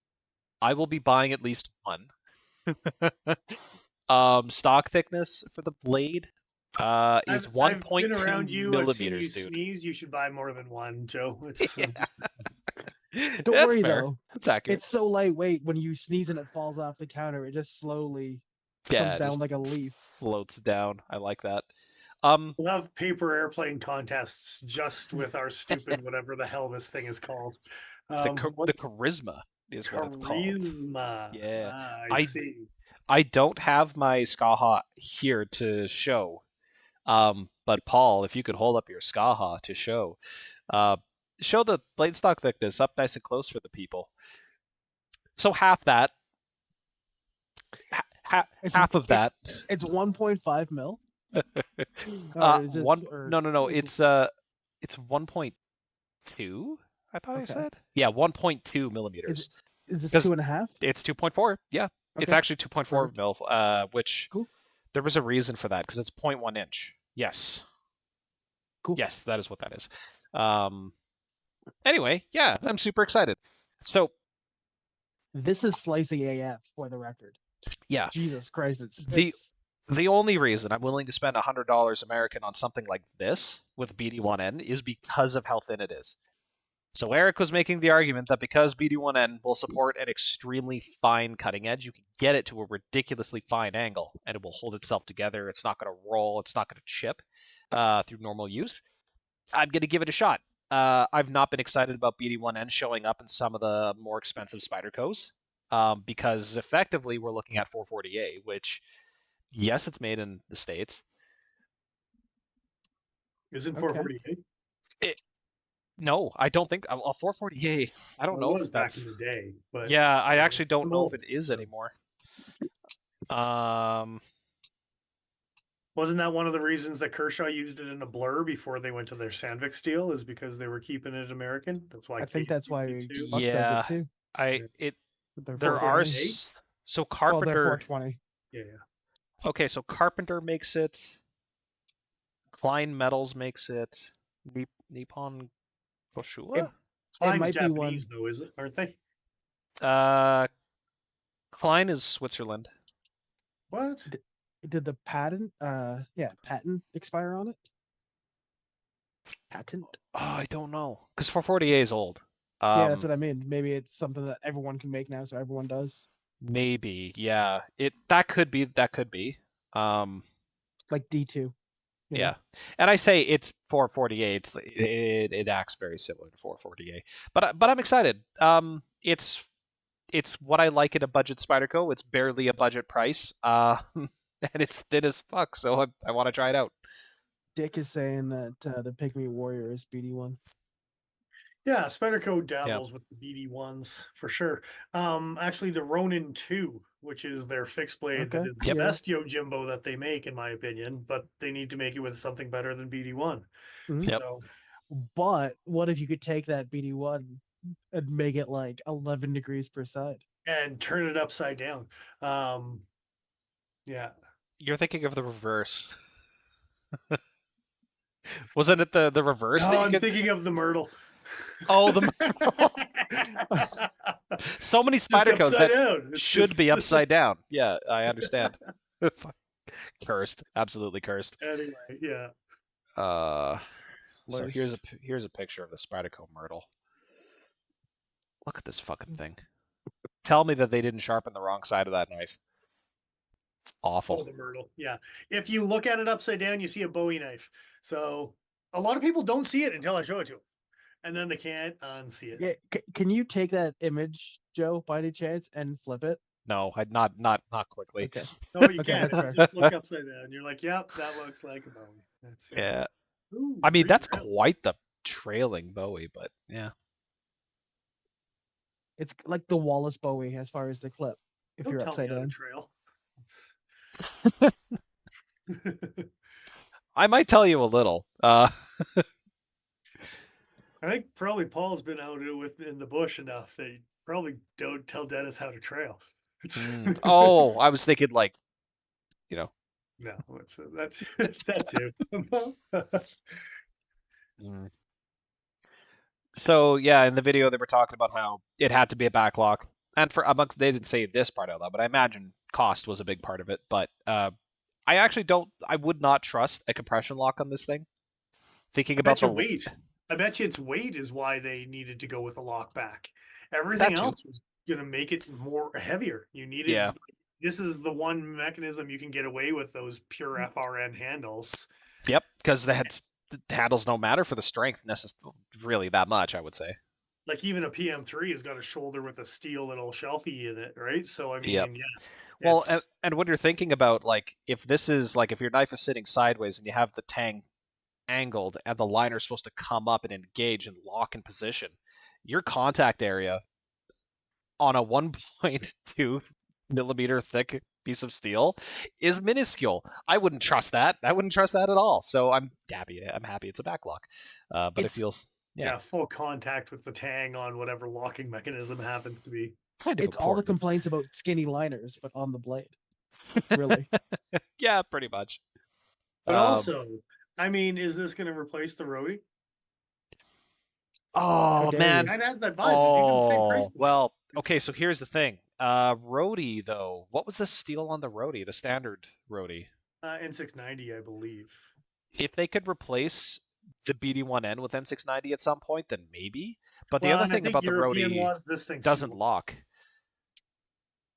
Speaker 2: I will be buying at least one. Stock thickness for the blade is
Speaker 3: I've been
Speaker 2: 1.2
Speaker 3: around you. I've seen you
Speaker 2: millimeters, dude.
Speaker 3: sneeze. You should buy more than one, Joe. It's
Speaker 2: Yeah.
Speaker 1: Don't
Speaker 2: That's
Speaker 1: worry
Speaker 2: fair.
Speaker 1: though.
Speaker 2: That's accurate.
Speaker 1: It's so lightweight when you sneeze and it falls off the counter. It just slowly
Speaker 2: Yeah,
Speaker 1: comes
Speaker 2: it
Speaker 1: down
Speaker 2: just
Speaker 1: like a leaf.
Speaker 2: floats down. I like that.
Speaker 3: We'll have paper airplane contests just with our stupid whatever the hell this thing is called.
Speaker 2: The charisma is what it's called.
Speaker 3: Charisma.
Speaker 2: Yeah.
Speaker 3: I see.
Speaker 2: I don't have my Skaha here to show. But Paul, if you could hold up your Skaha to show the blade stock thickness up nice and close for the people. So half that, half of that.
Speaker 1: It's 1.5 mil.
Speaker 2: No. It's 1.2. I thought I said. Yeah, 1.2 millimeters.
Speaker 1: Is this
Speaker 2: 'Cause
Speaker 1: 2.5?
Speaker 2: It's 2.4. Yeah, it's
Speaker 1: Okay.
Speaker 2: actually 2.4
Speaker 1: Perfect.
Speaker 2: mil. Which
Speaker 1: Cool.
Speaker 2: there was a reason for that because it's 0.1 inch. Yes.
Speaker 1: Cool.
Speaker 2: Yes, that is what that is. Anyway, yeah, I'm super excited. So
Speaker 1: This is slicing AF for the record.
Speaker 2: yeah,
Speaker 1: Jesus Christ, it's
Speaker 2: the only reason I'm willing to spend $100 American on something like this with BD1N is because of how thin it is. So Eric was making the argument that because BD1N will support an extremely fine cutting edge, you can get it to a ridiculously fine angle, and it will hold itself together. It's not going to roll. It's not going to chip through normal use. I'm going to give it a shot. I've not been excited about BD1N showing up in some of the more expensive Spydercos because effectively we're looking at 440A, which, yes, it's made in the States.
Speaker 3: Isn't
Speaker 1: Okay.
Speaker 3: 448?
Speaker 2: No, I don't think. 440A, I don't know
Speaker 3: It was
Speaker 2: if that's.
Speaker 3: back in the day, but
Speaker 2: Yeah, I actually don't
Speaker 3: I'm
Speaker 2: know
Speaker 3: old,
Speaker 2: if it is
Speaker 3: so.
Speaker 2: anymore.
Speaker 3: Wasn't that one of the reasons that Kershaw used it in a blur before they went to their Sandvik steel? Is because they were keeping it American. That's why
Speaker 1: I think that's why
Speaker 3: used it too.
Speaker 1: Buck
Speaker 2: Yeah,
Speaker 1: does it too. They're
Speaker 2: there are
Speaker 1: 440.
Speaker 2: so
Speaker 1: Well, they're
Speaker 2: Carpenter.
Speaker 1: 420.
Speaker 3: Yeah.
Speaker 2: Okay, so Carpenter makes it. Klein Metals makes it. Nippon Koshua.
Speaker 3: Klein's
Speaker 1: might be
Speaker 3: Japanese though, is it? Aren't they?
Speaker 2: Klein is Switzerland.
Speaker 3: What?
Speaker 1: Did the patent expire on it? Patent?
Speaker 2: Oh, I don't know because 440A is old.
Speaker 1: Yeah, that's what I mean. Maybe it's something that everyone can make now, so everyone does.
Speaker 2: Maybe, yeah. That could be.
Speaker 1: Like D2.
Speaker 2: Yeah, and I say it's 448. It acts very similar to 440A, but I'm excited. It's what I like in a budget Spyderco. It's barely a budget price, and it's thin as fuck. So I want to try it out.
Speaker 1: Dick is saying that the Pygmy Warrior is BD1.
Speaker 3: Yeah, Spyderco dabbles with the BD ones for sure. Actually, the Ronin 2, which is their fixed blade, that is the best Yojimbo that they make, in my opinion. But they need to make it with something better than BD1. So,
Speaker 1: but what if you could take that BD1 and make it like 11 degrees per side
Speaker 3: and turn it upside down? Yeah.
Speaker 2: You're thinking of the reverse. Wasn't it the reverse?
Speaker 3: No, I'm thinking of the Myrtle.
Speaker 2: Oh, the so many Spydercos that should be upside down. Yeah, I understand. Cursed, absolutely cursed.
Speaker 3: Anyway, yeah.
Speaker 2: So here's a picture of the Spyderco Myrtle. Look at this fucking thing. Tell me that they didn't sharpen the wrong side of that knife. Awful.
Speaker 3: Oh, the Myrtle. Yeah. If you look at it upside down, you see a Bowie knife. So a lot of people don't see it until I show it to them. And then they can't unsee it.
Speaker 1: Yeah, can you take that image, Joe, by any chance, and flip it?
Speaker 2: No, I'd not quickly.
Speaker 1: Okay.
Speaker 3: No, you
Speaker 1: Okay,
Speaker 3: can't.
Speaker 1: that's fair.
Speaker 3: Just look upside down. You're like, yep, that looks like a Bowie. That's it.
Speaker 2: Yeah.
Speaker 3: Ooh,
Speaker 2: I mean,
Speaker 3: green
Speaker 2: that's
Speaker 3: rail.
Speaker 2: quite the trailing Bowie, but yeah.
Speaker 1: It's like the Wallace Bowie as far as the clip. If
Speaker 3: Don't
Speaker 1: you're
Speaker 3: tell me
Speaker 1: upside
Speaker 3: how to
Speaker 1: down.
Speaker 3: trail.
Speaker 2: I might tell you a little.
Speaker 3: I think probably Paul's been out with in the bush enough that you probably don't tell Dennis how to trail.
Speaker 2: Oh, I was thinking like, you know.
Speaker 3: No, that's that's you.
Speaker 2: Mm. So yeah, in the video they were talking about how it had to be a backlock, and for amongst they didn't say this part out loud, but I imagine cost was a big part of it. But I actually don't. I would not trust a compression lock on this thing. Thinking
Speaker 3: I
Speaker 2: about
Speaker 3: bet you
Speaker 2: the
Speaker 3: weight. I bet you its weight is why they needed to go with the lock back. Everything
Speaker 2: that too.
Speaker 3: else was going to make it more heavier. You needed.
Speaker 2: Yeah.
Speaker 3: This is the one mechanism you can get away with those pure FRN handles.
Speaker 2: Yep, because the handles don't matter for the strength really that much. I would say.
Speaker 3: Like even a PM3 has got a shoulder with a steel little shelfie in it, right? So I mean,
Speaker 2: Yep.
Speaker 3: yeah.
Speaker 2: Well, and when you're thinking about like if this is like if your knife is sitting sideways and you have the tang angled and the liner's supposed to come up and engage and lock in position, your contact area on a 1.2 millimeter thick piece of steel is minuscule. I wouldn't trust that. I wouldn't trust that at all. So I'm happy. I'm happy it's a backlock, but it feels
Speaker 3: yeah, full contact with the tang on whatever locking mechanism happens to be.
Speaker 2: kind of
Speaker 1: It's all the
Speaker 2: important.
Speaker 1: complaints about skinny liners, but on the blade. Really.
Speaker 2: Yeah, pretty much.
Speaker 3: But also, I mean, is this going to replace the roadie?
Speaker 2: Oh
Speaker 1: dare
Speaker 2: man.
Speaker 1: you.
Speaker 3: Kind of has that vibe. It's even the same price
Speaker 2: Oh
Speaker 3: point.
Speaker 2: well. Okay,
Speaker 3: It's-
Speaker 2: so here's the thing. Roadie though. What was the steel on the roadie? The standard roadie.
Speaker 3: N690, I believe.
Speaker 2: If they could replace the BD1N with N690 at some point, then maybe. But the
Speaker 3: Well,
Speaker 2: other
Speaker 3: and I
Speaker 2: thing
Speaker 3: think
Speaker 2: about the
Speaker 3: European
Speaker 2: roadie
Speaker 3: laws, this thing's
Speaker 2: doesn't
Speaker 3: too long.
Speaker 2: lock.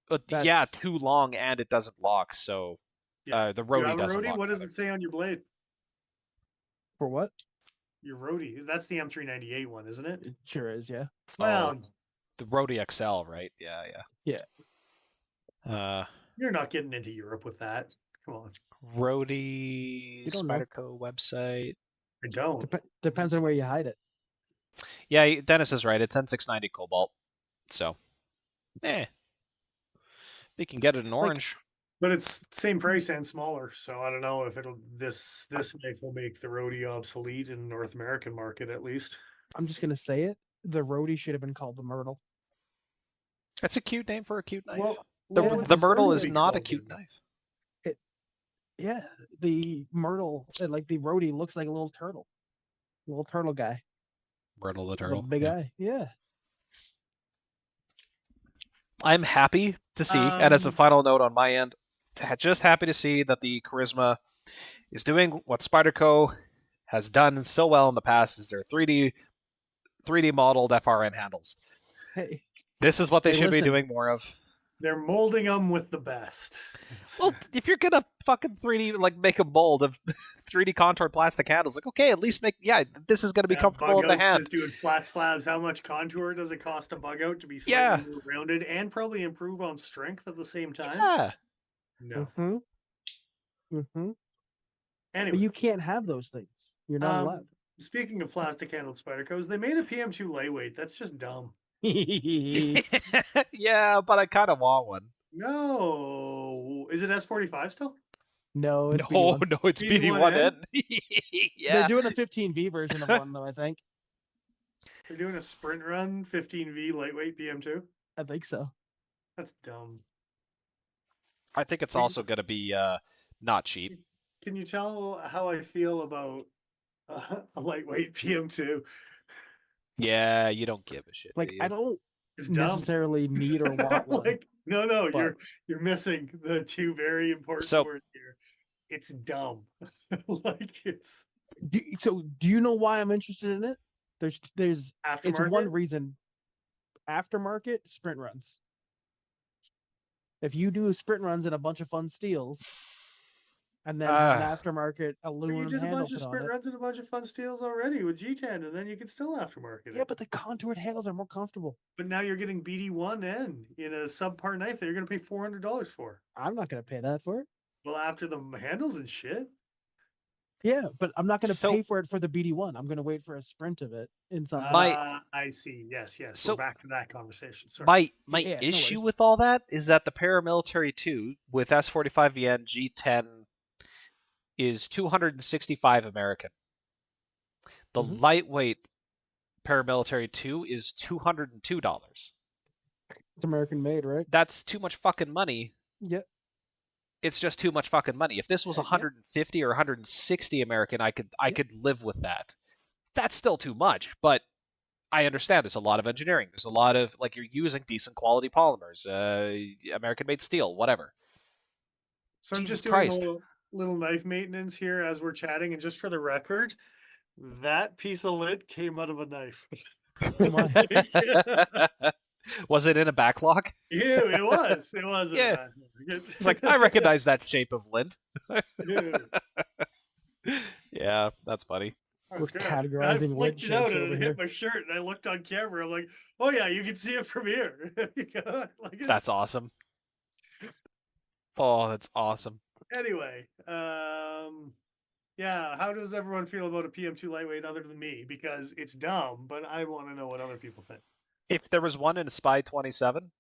Speaker 2: But yeah,
Speaker 1: That's-
Speaker 2: too long and it doesn't lock. So
Speaker 3: Yeah.
Speaker 2: the
Speaker 3: You
Speaker 2: roadie
Speaker 3: have a
Speaker 2: doesn't
Speaker 3: roadie?
Speaker 2: lock.
Speaker 3: What does
Speaker 2: either.
Speaker 3: it say on your blade?
Speaker 1: For what?
Speaker 3: Your roadie. That's the M398 one, isn't it?
Speaker 1: It sure is, yeah.
Speaker 3: Well,
Speaker 2: The roadie XL, right? Yeah,
Speaker 1: Yeah.
Speaker 3: you're not getting into Europe with that. Come on.
Speaker 2: Roadie
Speaker 1: You don't know.
Speaker 2: Spyderco website.
Speaker 3: I don't.
Speaker 1: Depends on where you hide it.
Speaker 2: Yeah, Dennis is right. It's N690 Cobalt. So, they can get it in orange.
Speaker 3: But it's same price and smaller, so I don't know if it'll this knife will make the roadie obsolete in North American market at least.
Speaker 1: I'm just gonna say it. The roadie should have been called the Myrtle.
Speaker 2: That's a cute name for a cute knife.
Speaker 3: Well,
Speaker 2: the
Speaker 1: yeah,
Speaker 2: the Myrtle is
Speaker 3: certainly
Speaker 2: not a
Speaker 3: called
Speaker 2: cute
Speaker 3: it.
Speaker 2: knife.
Speaker 1: Yeah, the Myrtle, like the roadie, looks like a little turtle guy.
Speaker 2: Myrtle the
Speaker 1: With a
Speaker 2: turtle.
Speaker 1: big
Speaker 2: yeah.
Speaker 1: eye. Yeah.
Speaker 2: I'm happy to see, and as a final note on my end, just happy to see that the Charisma is doing what Spyderco has done so well in the past is their 3D modeled FRN handles.
Speaker 1: Hey.
Speaker 2: This is what they
Speaker 1: Hey,
Speaker 2: should be
Speaker 1: listen.
Speaker 2: doing more of.
Speaker 3: They're molding them with the best.
Speaker 2: Well, if you're gonna fucking 3D like make a mold of 3D contour plastic handles, like okay, at least this is gonna be comfortable in the
Speaker 3: Bug outs,
Speaker 2: hand.
Speaker 3: just doing flat slabs. How much contour does it cost to bug out to be slightly
Speaker 2: Yeah.
Speaker 3: more rounded and probably improve on strength at the same time?
Speaker 2: Yeah.
Speaker 3: No.
Speaker 1: Mm-hmm.
Speaker 3: Anyway,
Speaker 1: But you can't have those things. You're not allowed.
Speaker 3: speaking of plastic handled Spydercos, they made a PM2 lightweight. That's just dumb.
Speaker 2: Yeah, but I kind of want one.
Speaker 3: No, is it S45 still?
Speaker 1: No, it's
Speaker 2: No,
Speaker 1: BD1.
Speaker 2: no, it's BD1N. Yeah.
Speaker 1: They're doing a 15V version of one though, I think.
Speaker 3: They're doing a sprint run 15V lightweight PM2.
Speaker 1: I think so.
Speaker 3: That's dumb.
Speaker 2: I think it's also going to be not cheap.
Speaker 3: Can you tell how I feel about a lightweight PM2?
Speaker 2: Yeah, you don't give a shit.
Speaker 1: Like
Speaker 2: do
Speaker 1: I
Speaker 2: you?
Speaker 1: don't
Speaker 3: It's dumb.
Speaker 1: necessarily need or want one.
Speaker 3: Like, no,
Speaker 1: but-
Speaker 3: you're missing the two very important
Speaker 2: So-
Speaker 3: words here. It's dumb. Like it's
Speaker 1: So do you know why I'm interested in it? There's it's
Speaker 3: aftermarket.
Speaker 1: one reason. Aftermarket sprint runs. If you do sprint runs and a bunch of fun steals, and then have an aftermarket
Speaker 3: But you
Speaker 1: aluminum
Speaker 3: did a
Speaker 1: handle
Speaker 3: bunch of
Speaker 1: put on
Speaker 3: sprint
Speaker 1: it.
Speaker 3: runs and a bunch of fun steals already with G10, and then you can still aftermarket
Speaker 1: Yeah,
Speaker 3: it.
Speaker 1: but the contoured handles are more comfortable.
Speaker 3: But now you're getting BD1N in a subpar knife that you're going to pay $400 for.
Speaker 1: I'm not going to pay that for it.
Speaker 3: Well, after the handles and shit.
Speaker 1: Yeah, but I'm not going to
Speaker 2: So-
Speaker 1: pay for it for the BD1. I'm going to wait for a sprint of it in some.
Speaker 3: I see. Yes.
Speaker 2: So-
Speaker 3: We're back to that conversation. Sorry.
Speaker 2: My
Speaker 1: Yeah, no
Speaker 2: issue
Speaker 1: worries.
Speaker 2: with all that is that the paramilitary 2 with S45VN G10 is 265 American. The
Speaker 1: Mhm.
Speaker 2: lightweight paramilitary 2 is $202.
Speaker 1: It's American made, right?
Speaker 2: That's too much fucking money.
Speaker 1: Yeah.
Speaker 2: It's just too much fucking money. If this was
Speaker 1: Yeah.
Speaker 2: 150 or 160 American, I could live with that. That's still too much, but I understand there's a lot of engineering. There's a lot of you're using decent quality polymers, American made steel, whatever.
Speaker 3: So I'm
Speaker 2: Jesus
Speaker 3: just doing
Speaker 2: Christ.
Speaker 3: a little knife maintenance here as we're chatting. And just for the record, that piece of lid came out of a knife.
Speaker 1: Oh my.
Speaker 2: Was it in a backlog?
Speaker 3: Yeah, it was. It was.
Speaker 2: Yeah.
Speaker 3: It's
Speaker 2: It's like I recognize that shape of lint.
Speaker 3: Yeah.
Speaker 2: Yeah, that's funny.
Speaker 3: That
Speaker 1: We're
Speaker 3: was good.
Speaker 1: categorizing
Speaker 3: I
Speaker 1: lid
Speaker 3: flicked it out
Speaker 1: shapes
Speaker 3: and
Speaker 1: over
Speaker 3: it
Speaker 1: here.
Speaker 3: hit my shirt, and I looked on camera. I'm like, "Oh yeah, you can see it from here."
Speaker 2: That's awesome. Oh, that's awesome.
Speaker 3: Anyway. Yeah. How does everyone feel about a PM2 lightweight other than me? Because it's dumb, but I want to know what other people think.
Speaker 2: If there was one in a Spy 27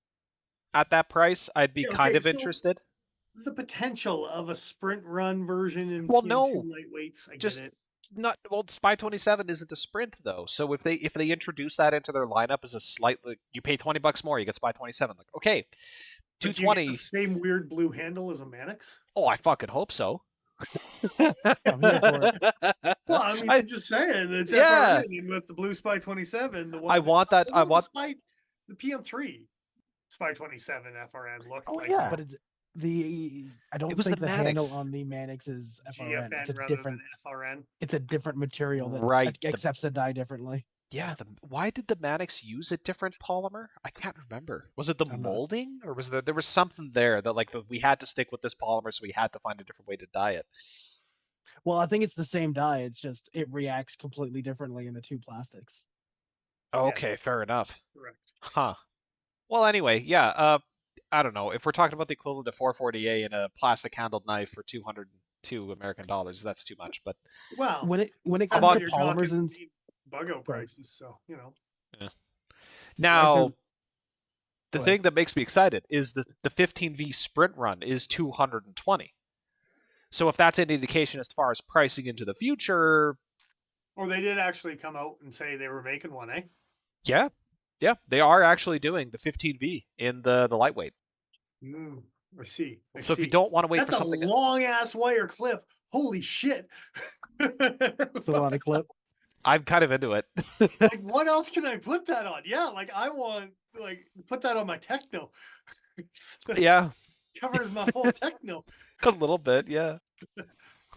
Speaker 2: at that price, I'd be
Speaker 3: Yeah,
Speaker 2: kind
Speaker 3: okay,
Speaker 2: of
Speaker 3: so-
Speaker 2: interested.
Speaker 3: The potential of a sprint run version in
Speaker 2: Well,
Speaker 3: PM2
Speaker 2: no.
Speaker 3: lightweights. I
Speaker 2: Just-
Speaker 3: get it.
Speaker 2: Not well. Spy 27 isn't a sprint though. So if they introduce that into their lineup as a slightly, you pay $20 more, you get Spy 27. Like okay,
Speaker 3: But do you get
Speaker 2: 220.
Speaker 3: the same weird blue handle as a Mannix?
Speaker 2: Oh, I fucking hope so.
Speaker 1: I'm here for it.
Speaker 3: Well, I mean, I'm just saying it's
Speaker 2: Yeah.
Speaker 3: FRN with the blue Spy 27. The one
Speaker 2: I want that. I want.
Speaker 3: the PM3 Spy 27 FRN looked
Speaker 1: Oh
Speaker 3: like
Speaker 1: yeah,
Speaker 3: that.
Speaker 1: but it's I don't
Speaker 2: It was
Speaker 1: think
Speaker 2: the
Speaker 1: the handle
Speaker 2: Mannix.
Speaker 1: on the Mannix is FRN.
Speaker 3: GFN
Speaker 1: It's a
Speaker 3: rather
Speaker 1: different.
Speaker 3: than FRN.
Speaker 1: It's a different material that
Speaker 2: Right,
Speaker 1: accepts the dye differently.
Speaker 2: Yeah. Why did the Mannix use a different polymer? I can't remember. Was it the
Speaker 1: I'm not-
Speaker 2: molding, or was there was something there that we had to stick with this polymer, so we had to find a different way to dye it.
Speaker 1: Well, I think it's the same dye. It's just it reacts completely differently in the two plastics.
Speaker 2: Okay, fair enough.
Speaker 3: Correct.
Speaker 2: Huh. Well, anyway, yeah. I don't know if we're talking about the equivalent of 440A in a plastic handled knife for $202 American dollars. That's too much, but
Speaker 3: Well,
Speaker 1: When it
Speaker 3: that's
Speaker 1: comes
Speaker 3: when
Speaker 1: to
Speaker 3: you're
Speaker 1: polymers
Speaker 3: talking
Speaker 1: and
Speaker 3: bug-out prices, so you know.
Speaker 2: now the
Speaker 1: Go
Speaker 2: thing that makes me excited is the 15V sprint run is 220. So if that's an indication as far as pricing into the future,
Speaker 3: Or they did actually come out and say they were making one, eh?
Speaker 2: yeah, they are actually doing the 15V in the lightweight.
Speaker 3: I see.
Speaker 2: So if you don't want to wait
Speaker 3: That's
Speaker 2: for something,
Speaker 3: a long ass wire clip. Holy shit!
Speaker 1: it's a lot of clip.
Speaker 2: I'm kind of into it.
Speaker 3: Like, what else can I put that on? Yeah, like I want put that on my techno.
Speaker 2: Yeah,
Speaker 3: Covers my whole techno.
Speaker 2: a little bit. Yeah.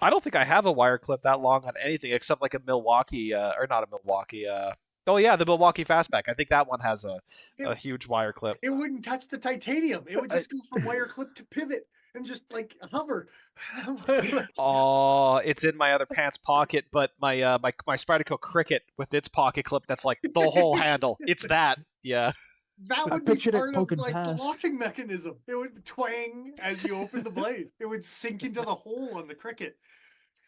Speaker 2: I don't think I have a wire clip that long on anything except like a Milwaukee, or not a Milwaukee. Oh yeah, the Milwaukee Fastback. I think that one has a huge wire clip.
Speaker 3: It wouldn't touch the titanium. It would just go from wire clip to pivot and just like hover.
Speaker 2: Oh, it's in my other pants pocket, but my my Spyderco Cricket with its pocket clip, that's like the whole handle. It's that. Yeah.
Speaker 3: That
Speaker 1: I
Speaker 3: would be
Speaker 1: pictured it
Speaker 3: part of
Speaker 1: poking
Speaker 3: like
Speaker 1: past.
Speaker 3: the locking mechanism. It would twang as you open the blade. It would sink into the hole on the Cricket.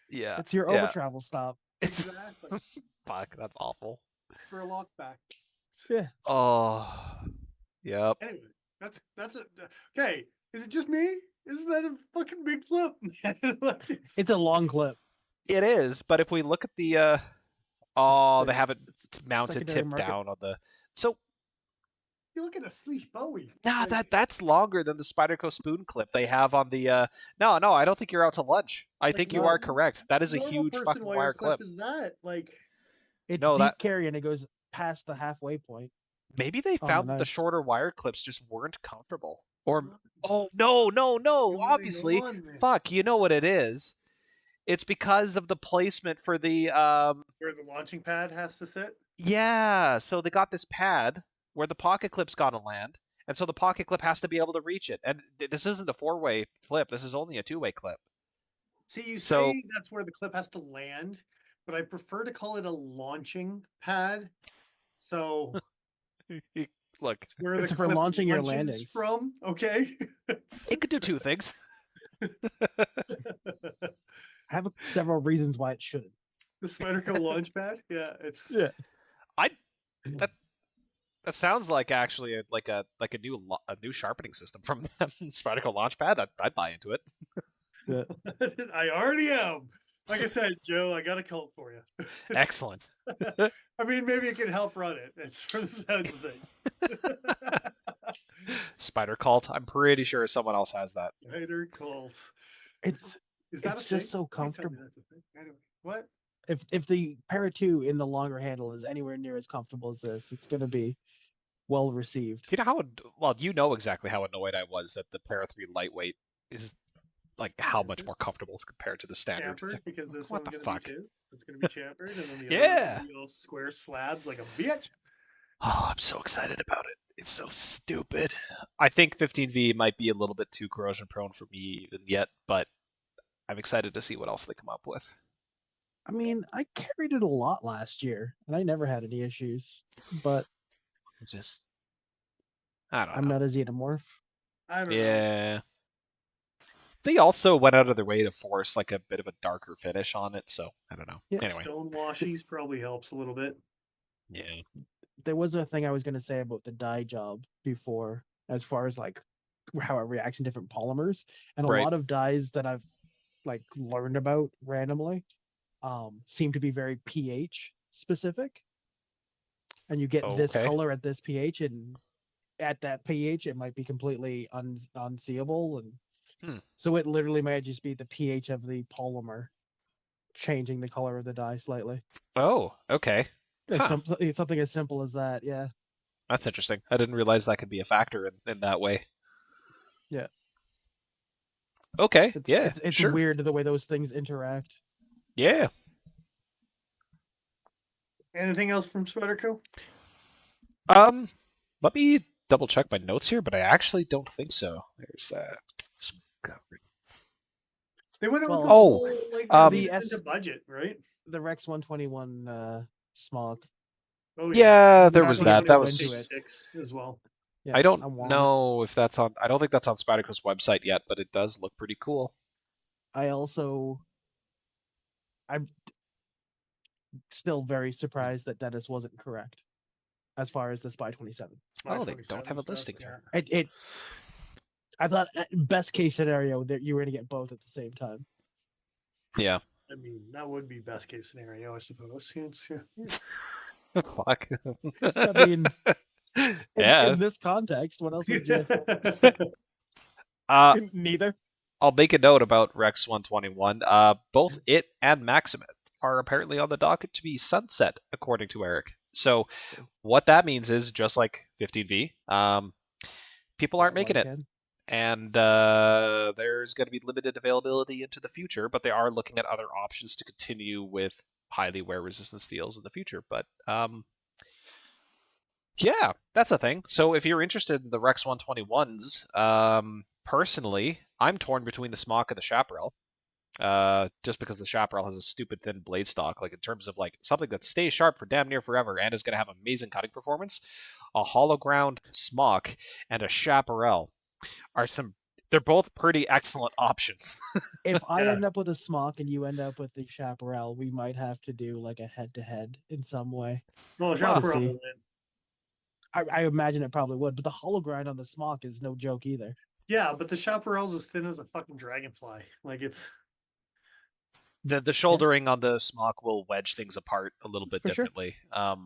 Speaker 2: Yeah.
Speaker 1: It's your
Speaker 2: yeah.
Speaker 1: over travel stop.
Speaker 3: Exactly.
Speaker 2: Fuck, that's awful.
Speaker 3: For a lockback.
Speaker 1: Yeah.
Speaker 2: Oh. Yep.
Speaker 3: Anyway, that's it. Okay, is it just me? Isn't that a fucking big flip? Like,
Speaker 1: It's a long clip.
Speaker 2: It is, but if we look at the they have it mounted
Speaker 1: secondary
Speaker 2: tip
Speaker 1: market.
Speaker 2: down on the so
Speaker 3: you look at a Sleesh Bowie.
Speaker 2: nah,
Speaker 3: Like,
Speaker 2: that's longer than the Spyderco spoon clip they have on the no, I don't think you're out to lunch. I think you
Speaker 3: no,
Speaker 2: are correct. That is a
Speaker 3: normal
Speaker 2: huge
Speaker 3: person
Speaker 2: fucking wire clip.
Speaker 3: is that? Like,
Speaker 1: It's
Speaker 2: No,
Speaker 1: deep
Speaker 2: that-
Speaker 1: carry and it goes past the halfway point.
Speaker 2: Maybe they
Speaker 1: Oh,
Speaker 2: found that the
Speaker 1: nice.
Speaker 2: shorter wire clips just weren't comfortable. Or oh no, obviously. Fuck, you know what it is. It's because of the placement for the
Speaker 3: where the launching pad has to sit.
Speaker 2: yeah, so they got this pad where the pocket clip's got to land, And so the pocket clip has to be able to reach it. And this isn't a 4-way clip. This is only a 2-way clip.
Speaker 3: See, you
Speaker 2: So-
Speaker 3: say that's where the clip has to land, but I prefer to call it a launching pad. So
Speaker 2: Look,
Speaker 3: it's where the
Speaker 1: It's for
Speaker 3: clip
Speaker 1: launching your
Speaker 3: launches
Speaker 1: landings.
Speaker 3: from. Okay.
Speaker 2: it could do two things.
Speaker 1: I have several reasons why it shouldn't.
Speaker 3: The Spyderco launch pad. Yeah, it's
Speaker 1: Yeah.
Speaker 2: That sounds like actually a new sharpening system from them. Spyderco Launchpad. I'd buy into it.
Speaker 3: I already am. Like I said, Joe, I got a cult for you.
Speaker 2: Excellent.
Speaker 3: I mean, maybe it can help run it. It's for the sounds of things.
Speaker 2: Spider Cult. I'm pretty sure someone else has that.
Speaker 3: Spider cult.
Speaker 1: It's
Speaker 3: Is that
Speaker 1: It's
Speaker 3: a
Speaker 1: just
Speaker 3: thing?
Speaker 1: so
Speaker 3: Please tell me
Speaker 1: comfortable.
Speaker 3: that's a thing. Anyway, what?
Speaker 1: if the Para 2 in the longer handle is anywhere near as comfortable as this, it's going to be well received.
Speaker 2: You know how you know exactly how annoyed I was that the Para 3 lightweight is like how much more comfortable compared to the standard. It's
Speaker 3: Chamfered,
Speaker 2: like,
Speaker 3: because this
Speaker 2: what
Speaker 3: one's
Speaker 2: the
Speaker 3: gonna
Speaker 2: fuck?
Speaker 3: be his. It's gonna be chamfered, and then the other
Speaker 2: Yeah.
Speaker 3: one's gonna be all square slabs like a bitch.
Speaker 2: Oh, I'm so excited about it. It's so stupid. I think 15V might be a little bit too corrosion prone for me even yet, but I'm excited to see what else they come up with.
Speaker 1: I mean, I carried it a lot last year, and I never had any issues. But
Speaker 2: Just, I don't
Speaker 1: I'm
Speaker 2: know.
Speaker 1: not a xenomorph.
Speaker 3: I don't know.
Speaker 2: Yeah. They also went out of their way to force like a bit of a darker finish on it, so I don't know.
Speaker 1: Yeah.
Speaker 2: Anyway,
Speaker 3: Stone washies probably helps a little bit.
Speaker 2: yeah.
Speaker 1: There was a thing I was going to say about the dye job before, as far as like how it reacts in different polymers, and a
Speaker 2: Right.
Speaker 1: lot of dyes that I've like learned about randomly seem to be very pH specific, and you get this
Speaker 2: Okay.
Speaker 1: color at this pH, and at that pH it might be completely unseeable, and so it literally might just be the pH of the polymer changing the color of the dye slightly.
Speaker 2: Oh, okay.
Speaker 1: It's it's something as simple as that. Yeah.
Speaker 2: That's interesting. I didn't realize that could be a factor in that way.
Speaker 1: Yeah.
Speaker 2: Okay.
Speaker 1: It's
Speaker 2: sure.
Speaker 1: weird the way those things interact.
Speaker 2: Yeah.
Speaker 3: Anything else from Spyderco?
Speaker 2: Let me double check my notes here, but I actually don't think so. There's that.
Speaker 3: They went out with the
Speaker 1: Well,
Speaker 3: whole like
Speaker 1: the
Speaker 3: into budget, right?
Speaker 1: The Rex 121 smog.
Speaker 3: Oh
Speaker 2: Yeah, there
Speaker 1: Not
Speaker 2: was
Speaker 1: to
Speaker 2: that.
Speaker 1: get
Speaker 2: That
Speaker 1: too
Speaker 2: was.
Speaker 1: into it.
Speaker 3: 6 as well.
Speaker 1: Yeah,
Speaker 2: I don't
Speaker 1: want
Speaker 2: know if that's on. I don't think that's on Spyderco's website yet, but it does look pretty cool.
Speaker 1: I'm still very surprised that Dennis wasn't correct as far as the Spy 27.
Speaker 2: Oh, they don't have a listing here.
Speaker 1: I thought best case scenario that you were going to get both at the same time.
Speaker 2: Yeah.
Speaker 3: I mean, that would be best case scenario, I suppose.
Speaker 2: Fuck.
Speaker 1: I mean,
Speaker 2: yeah.
Speaker 1: in this context, what else would you? Neither.
Speaker 2: I'll make a note about Rex 121. Both it and Maximith are apparently on the docket to be sunset, according to Eric. So, what that means is just like 15V, people aren't making it, and there's going to be limited availability into the future. But they are looking at other options to continue with highly wear-resistant steels in the future. But yeah, that's a thing. So, if you're interested in the Rex 121s, personally, I'm torn between the Smock and the Chaparral. Just because the Chaparral has a stupid thin blade stock, like in terms of like something that stays sharp for damn near forever and is going to have amazing cutting performance. A hollow ground Smock and a Chaparral are they're both pretty excellent options.
Speaker 1: If I end up with a Smock and you end up with the Chaparral, we might have to do like a head-to-head in some way.
Speaker 3: Well, Chaparral will win.
Speaker 1: I imagine it probably would, but the hollow grind on the Smock is no joke either.
Speaker 3: Yeah, but the Chaparral's as thin as a fucking dragonfly. Like it's
Speaker 2: the shouldering on the Smock will wedge things apart a little bit differently. Sure.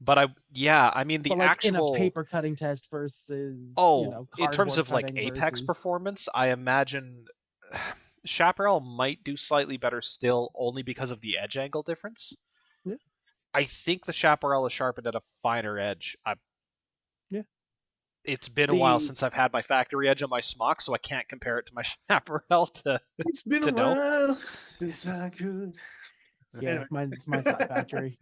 Speaker 2: But I mean the
Speaker 1: like
Speaker 2: actual
Speaker 1: in a paper cutting test versus
Speaker 2: in terms of like apex performance, I imagine Chaparral might do slightly better still, only because of the edge angle difference.
Speaker 1: Yeah.
Speaker 2: I think the Chaparral is sharpened at a finer edge. It's been a while since I've had my factory edge on my Smock, so I can't compare it to my Chaparral to.
Speaker 3: It's been a while since I could.
Speaker 1: Yeah, mine's not factory.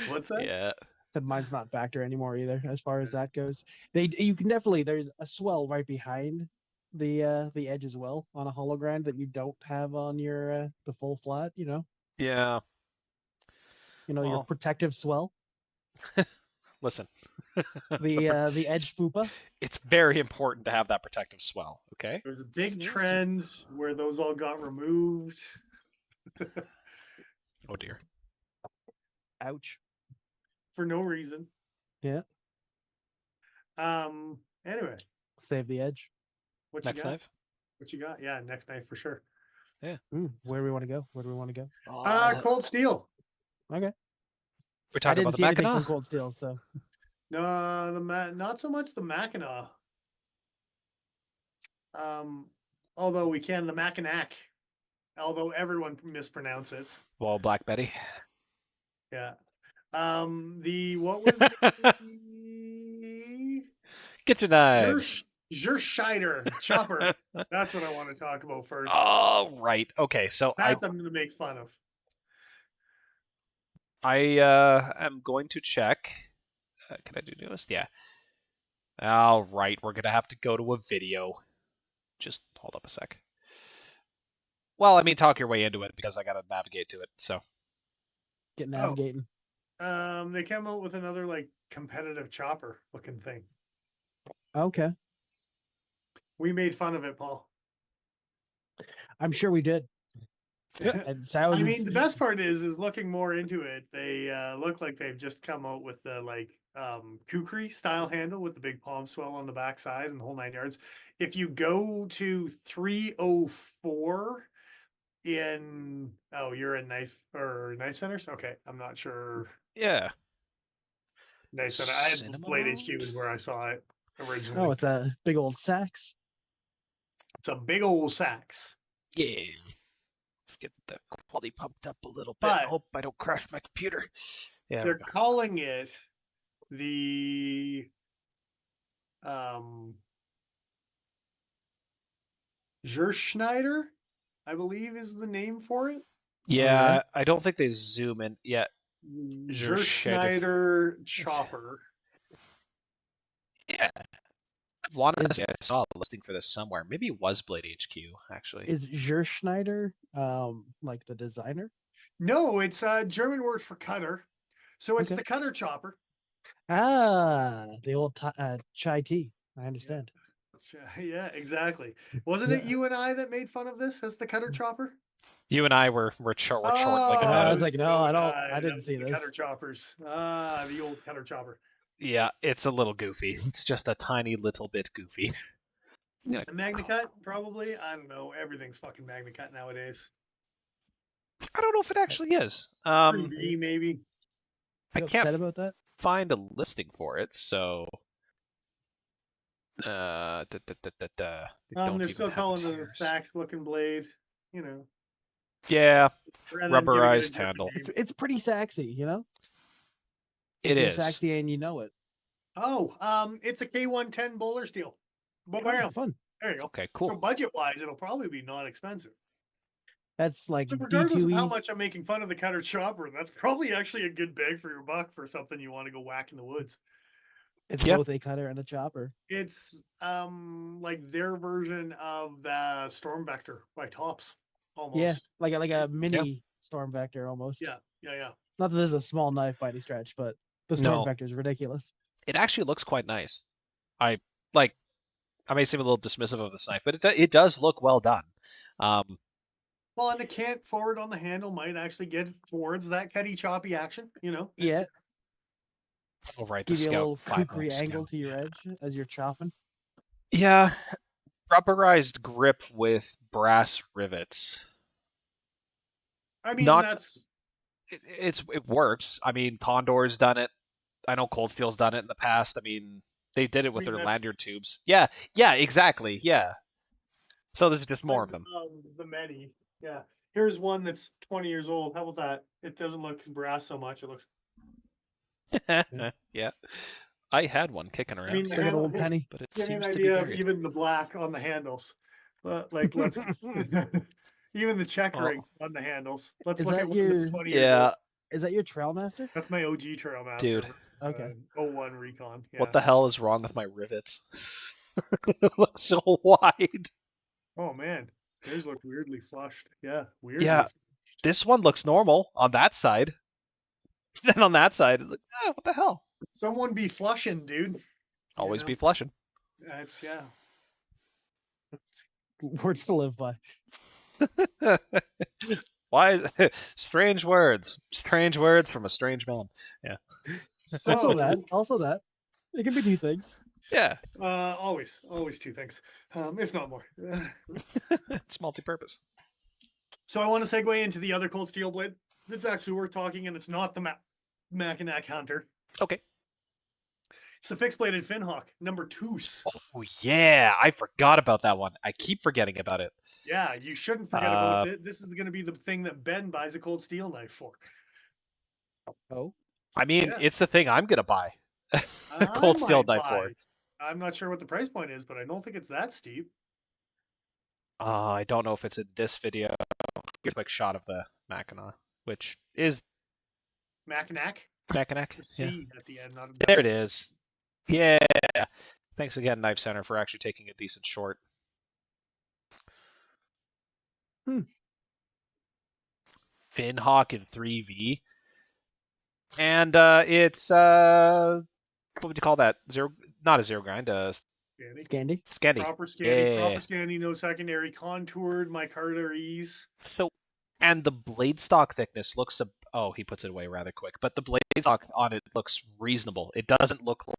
Speaker 3: What's that?
Speaker 2: Yeah.
Speaker 1: That mine's not factor anymore either, as far as that goes. You can definitely there's a swell right behind the edge as well on a hologram that you don't have on your the full flat.
Speaker 2: Yeah.
Speaker 1: Your
Speaker 2: Well,
Speaker 1: protective swell.
Speaker 2: listen.
Speaker 1: The edge fupa.
Speaker 2: It's very important to have that protective swell. Okay.
Speaker 3: There was a big trend where those all got removed.
Speaker 2: Oh dear.
Speaker 1: Ouch.
Speaker 3: For no reason.
Speaker 1: Yeah.
Speaker 3: Anyway.
Speaker 1: Save the edge.
Speaker 3: What
Speaker 2: Next
Speaker 3: you got?
Speaker 2: knife?
Speaker 3: What you got? Yeah, next knife for sure.
Speaker 2: Yeah.
Speaker 1: Where do we want to go? Where do we want to go?
Speaker 3: Cold steel.
Speaker 1: Okay.
Speaker 2: We're talking about the
Speaker 1: anything from
Speaker 2: Mackinac.
Speaker 1: Cold Steel, so
Speaker 3: No, not so much the Mackinac. Although we can the Mackinac. Although everyone mispronounces it.
Speaker 2: Well, Black Betty.
Speaker 3: Yeah. What was the
Speaker 2: Get your knives.
Speaker 3: Schneider chopper. That's what I want to talk about first.
Speaker 2: Oh, right. Okay, so
Speaker 3: I'm going to make fun of.
Speaker 2: I am going to check. Can I do newest? Yeah. All right, we're gonna have to go to a video. Just hold up a sec. Well, I mean, talk your way into it because I gotta navigate to it. So
Speaker 1: get navigating.
Speaker 3: They came out with another like competitive chopper looking thing.
Speaker 1: Okay.
Speaker 3: We made fun of it, Paul.
Speaker 1: I'm sure we did. It sounds.
Speaker 3: I mean, the best part is looking more into it. They look like they've just come out with the kukri style handle with the big palm swell on the backside and the whole 9 yards. If you go to 304 you're in knife centers. Okay, I'm not sure.
Speaker 2: yeah.
Speaker 3: Knife center. I had Blade HQ is where I saw it originally.
Speaker 1: Oh, it's a big old sax.
Speaker 3: It's a big old sax.
Speaker 2: Yeah. Let's get the quality pumped up a little bit. I hope I don't crash my computer. Yeah.
Speaker 3: They're calling it the Schneider, I believe is the name for it.
Speaker 2: Yeah, I don't think they zoom in yet.
Speaker 3: Schneider chopper.
Speaker 2: Yeah. I saw a listing for this somewhere. Maybe it was Blade HQ, actually.
Speaker 1: Is Schneider like the designer?
Speaker 3: No, it's a German word for cutter. So it's the cutter chopper.
Speaker 1: The old chai tea. I understand.
Speaker 3: Yeah, exactly. Wasn't it you and I that made fun of this as the cutter chopper?
Speaker 2: You and I were short like
Speaker 1: I was
Speaker 2: that.
Speaker 1: like, no, I didn't see this.
Speaker 3: Cutter choppers. The old cutter chopper.
Speaker 2: Yeah, it's a little goofy. It's just a tiny little bit goofy.
Speaker 3: A MagnaCut, probably. I don't know. Everything's fucking MagnaCut nowadays.
Speaker 2: I don't know if it actually is.
Speaker 3: 3V maybe.
Speaker 2: I can't
Speaker 1: about that.
Speaker 2: Find a listing for it, so
Speaker 3: They're still calling it a sax looking blade,
Speaker 2: Yeah, rubberized handle.
Speaker 1: It's pretty sexy,
Speaker 2: It is
Speaker 1: sexy, and you know it.
Speaker 3: Oh, it's a K110 bowler steel. But
Speaker 1: fun.
Speaker 3: There you go.
Speaker 2: Okay, cool.
Speaker 3: So budget wise, it'll probably be not expensive.
Speaker 1: That's like
Speaker 3: so regardless of how much I'm making fun of the cutter chopper, that's probably actually a good bang for your buck for something you want to go whack in the woods.
Speaker 1: It's both a cutter and a chopper.
Speaker 3: It's like their version of the Storm Vector by Tops, almost.
Speaker 1: Yeah, like a mini Storm Vector almost.
Speaker 3: Yeah.
Speaker 1: Not that this is a small knife by any stretch, but the Storm Vector is ridiculous.
Speaker 2: It actually looks quite nice. I may seem a little dismissive of this knife, but it does look well done.
Speaker 3: Well, and the cant forward on the handle might actually get towards that cutty choppy action,
Speaker 1: Yeah.
Speaker 2: Oh, right.
Speaker 1: Give you a little kukri angle to your edge as you're chopping.
Speaker 2: Yeah. Rubberized grip with brass rivets.
Speaker 3: I mean,
Speaker 2: it works. I mean, Condor's done it. I know Cold Steel's done it in the past. I mean, they did it with their lanyard tubes. Yeah, exactly. Yeah. So there's just more of them.
Speaker 3: The many. Yeah. Here's one that's 20 years old. How about that? It doesn't look brass so much. It looks.
Speaker 2: Yeah. I had one kicking around.
Speaker 3: I mean,
Speaker 1: an old penny.
Speaker 2: But it
Speaker 3: give me
Speaker 2: seems
Speaker 3: an
Speaker 2: to be
Speaker 3: idea of
Speaker 2: bigger.
Speaker 3: even the black on the handles. But let's even the checkering on the handles. Let's look at one that's 20 years old.
Speaker 1: Is that your Trailmaster?
Speaker 3: That's my OG Trailmaster
Speaker 2: Dude.
Speaker 3: versus
Speaker 1: Okay.
Speaker 3: 01 Recon. Yeah.
Speaker 2: What the hell is wrong with my rivets? It looks so wide.
Speaker 3: Oh man, theirs look weirdly flushed. Yeah, weirdly.
Speaker 2: Yeah, this one looks normal on that side. Then on that side, it's like, what the hell?
Speaker 3: Someone be flushing, dude.
Speaker 2: Always be flushing.
Speaker 3: That's yeah.
Speaker 1: Words to live by.
Speaker 2: Why? Strange words. Strange words from a strange man. Yeah.
Speaker 1: Also that.
Speaker 3: So
Speaker 1: Also that. It can be two things.
Speaker 2: Yeah.
Speaker 3: always two things, if not more.
Speaker 2: It's multi-purpose.
Speaker 3: So I want to segue into the other cold steel blade. It's actually worth talking, and it's not the Mackinac Hunter.
Speaker 2: Okay.
Speaker 3: It's the fixed bladed Finhawk number 2.
Speaker 2: Oh yeah, I forgot about that one. I keep forgetting about it.
Speaker 3: Yeah, you shouldn't forget about it. This is going to be the thing that Ben buys a cold steel knife for.
Speaker 1: Oh.
Speaker 2: I mean,
Speaker 3: Yeah.
Speaker 2: it's the thing I'm gonna buy. Cold steel knife for.
Speaker 3: I'm not sure what the price point is, but I don't think it's that steep.
Speaker 2: I don't know if it's in this video. Here's a quick shot of the Mackinac, which is
Speaker 3: Mackinac.
Speaker 2: Mackinac.
Speaker 3: The C at the end, not a
Speaker 2: There it is. Yeah. Thanks again, Knife Center, for actually taking a decent short. Finhawk in 3V. And it's what would you call that? Not a zero grind,
Speaker 1: Scandy.
Speaker 2: Scandy.
Speaker 3: Proper scanning,
Speaker 2: Yeah.
Speaker 3: proper scanning, no secondary, contoured, micarta ease.
Speaker 2: So, and the blade stock thickness looks oh, he puts it away rather quick, but the blade stock on it looks reasonable. It doesn't look like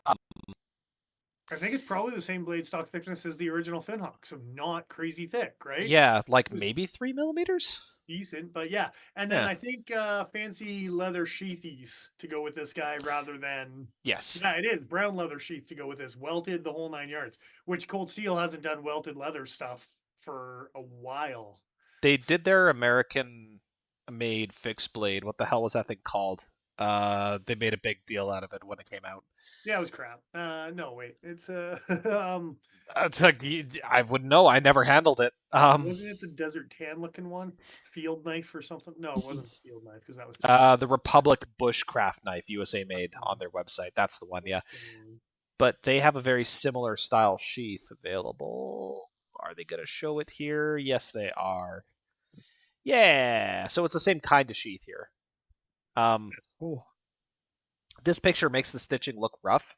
Speaker 3: I think it's probably the same blade stock thickness as the original Finhawk, so not crazy thick, right?
Speaker 2: yeah, like maybe 3mm.
Speaker 3: Decent, but yeah. And then I think fancy leather sheathies to go with this guy rather than
Speaker 2: Yes.
Speaker 3: Yeah, it is brown leather sheath to go with this, welted the whole 9 yards. Which Cold Steel hasn't done welted leather stuff for a while.
Speaker 2: They did their American-made fixed blade. What the hell was that thing called? They made a big deal out of it when it came out.
Speaker 3: Yeah, it was crap. No, wait, it's
Speaker 2: It's like I wouldn't know. I never handled it.
Speaker 3: wasn't it the desert tan looking one? Field knife or something? No, it wasn't field knife because that was
Speaker 2: the Republic Bushcraft knife, USA made, on their website. That's the one, yeah. But they have a very similar style sheath available. Are they going to show it here? Yes, they are. Yeah, so it's the same kind of sheath here. This picture makes the stitching look rough.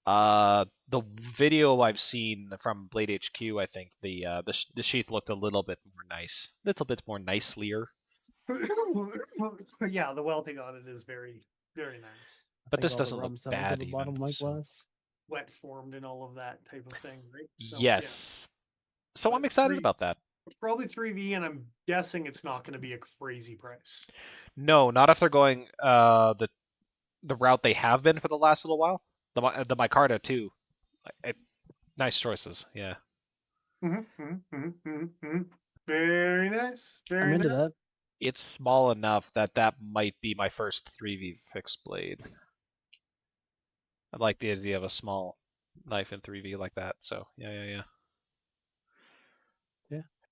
Speaker 2: The video I've seen from Blade HQ, I think the sheath looked a little bit more nice, nicelier.
Speaker 3: Yeah, the welding on it is very, very nice.
Speaker 2: But this doesn't look bad even.
Speaker 1: Bottom like glass.
Speaker 3: Wet formed and all of that type of thing, right? So,
Speaker 2: yes. Yeah. So I'm excited about that.
Speaker 3: It's probably 3V, and I'm guessing it's not going to be a crazy price.
Speaker 2: No, not if they're going the route they have been for the last little while. The micarta too. Nice choices, yeah.
Speaker 3: Very nice.
Speaker 1: I'm into that.
Speaker 2: It's small enough that might be my first 3V fixed blade. I like the idea of a small knife in 3V like that. So yeah.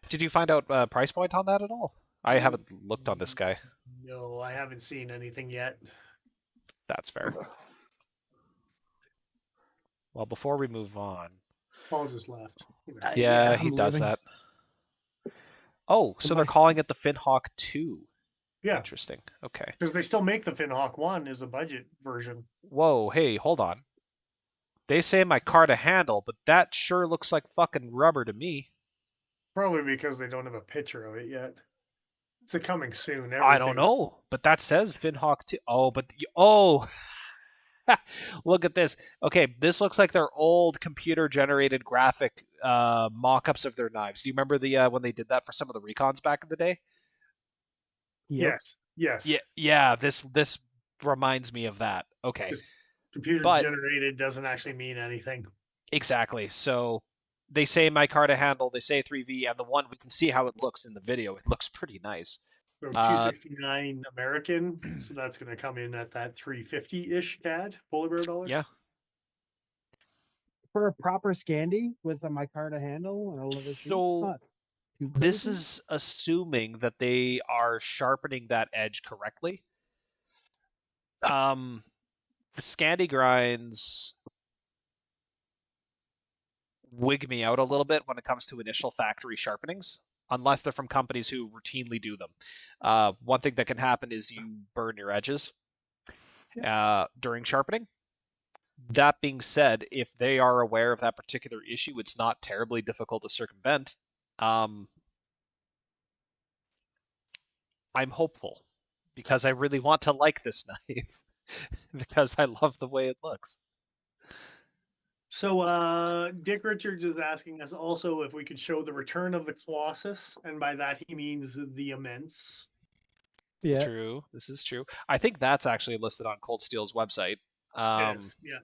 Speaker 2: Did you find out price point on that at all? I haven't looked on this guy.
Speaker 3: No, I haven't seen anything yet.
Speaker 2: That's fair. Well, before we move on,
Speaker 3: Paul just left.
Speaker 2: Yeah, he does that. Oh, so they're calling it the Finhawk 2.
Speaker 3: Yeah.
Speaker 2: Interesting. Okay.
Speaker 3: Because they still make the Finhawk 1 as a budget version.
Speaker 2: Whoa, hey, hold on. They say micarta handle, but that sure looks like fucking rubber to me.
Speaker 3: Probably because they don't have a picture of it yet. It's coming soon.
Speaker 2: I don't know, but that says Finhawk 2. Look at this. Okay, this looks like their old computer-generated graphic mock-ups of their knives. Do you remember the when they did that for some of the recons back in the day?
Speaker 3: Yep. Yes.
Speaker 2: Yeah. This reminds me of that. Okay.
Speaker 3: Computer-generated doesn't actually mean anything.
Speaker 2: Exactly. So they say micarta handle, they say 3V, and the one we can see how it looks in the video. It looks pretty nice.
Speaker 3: So 269 American, so that's going to come in at that 350-ish CAD, Polar Bear dollars.
Speaker 2: Yeah.
Speaker 1: For a proper Scandy with a micarta handle and a leather sheath, it's not
Speaker 2: this is assuming that they are sharpening that edge correctly. The Scandi grinds wig me out a little bit when it comes to initial factory sharpenings, unless they're from companies who routinely do them. One thing that can happen is you burn your edges during sharpening. That being said, if they are aware of that particular issue, it's not terribly difficult to circumvent. I'm hopeful because I really want to like this knife because I love the way it looks.
Speaker 3: So Dick Richards is asking us also if we could show the return of the Colossus, and by that he means the Immense.
Speaker 1: Yeah.
Speaker 2: True. This is true. I think that's actually listed on Cold Steel's website.
Speaker 3: Yes, yeah.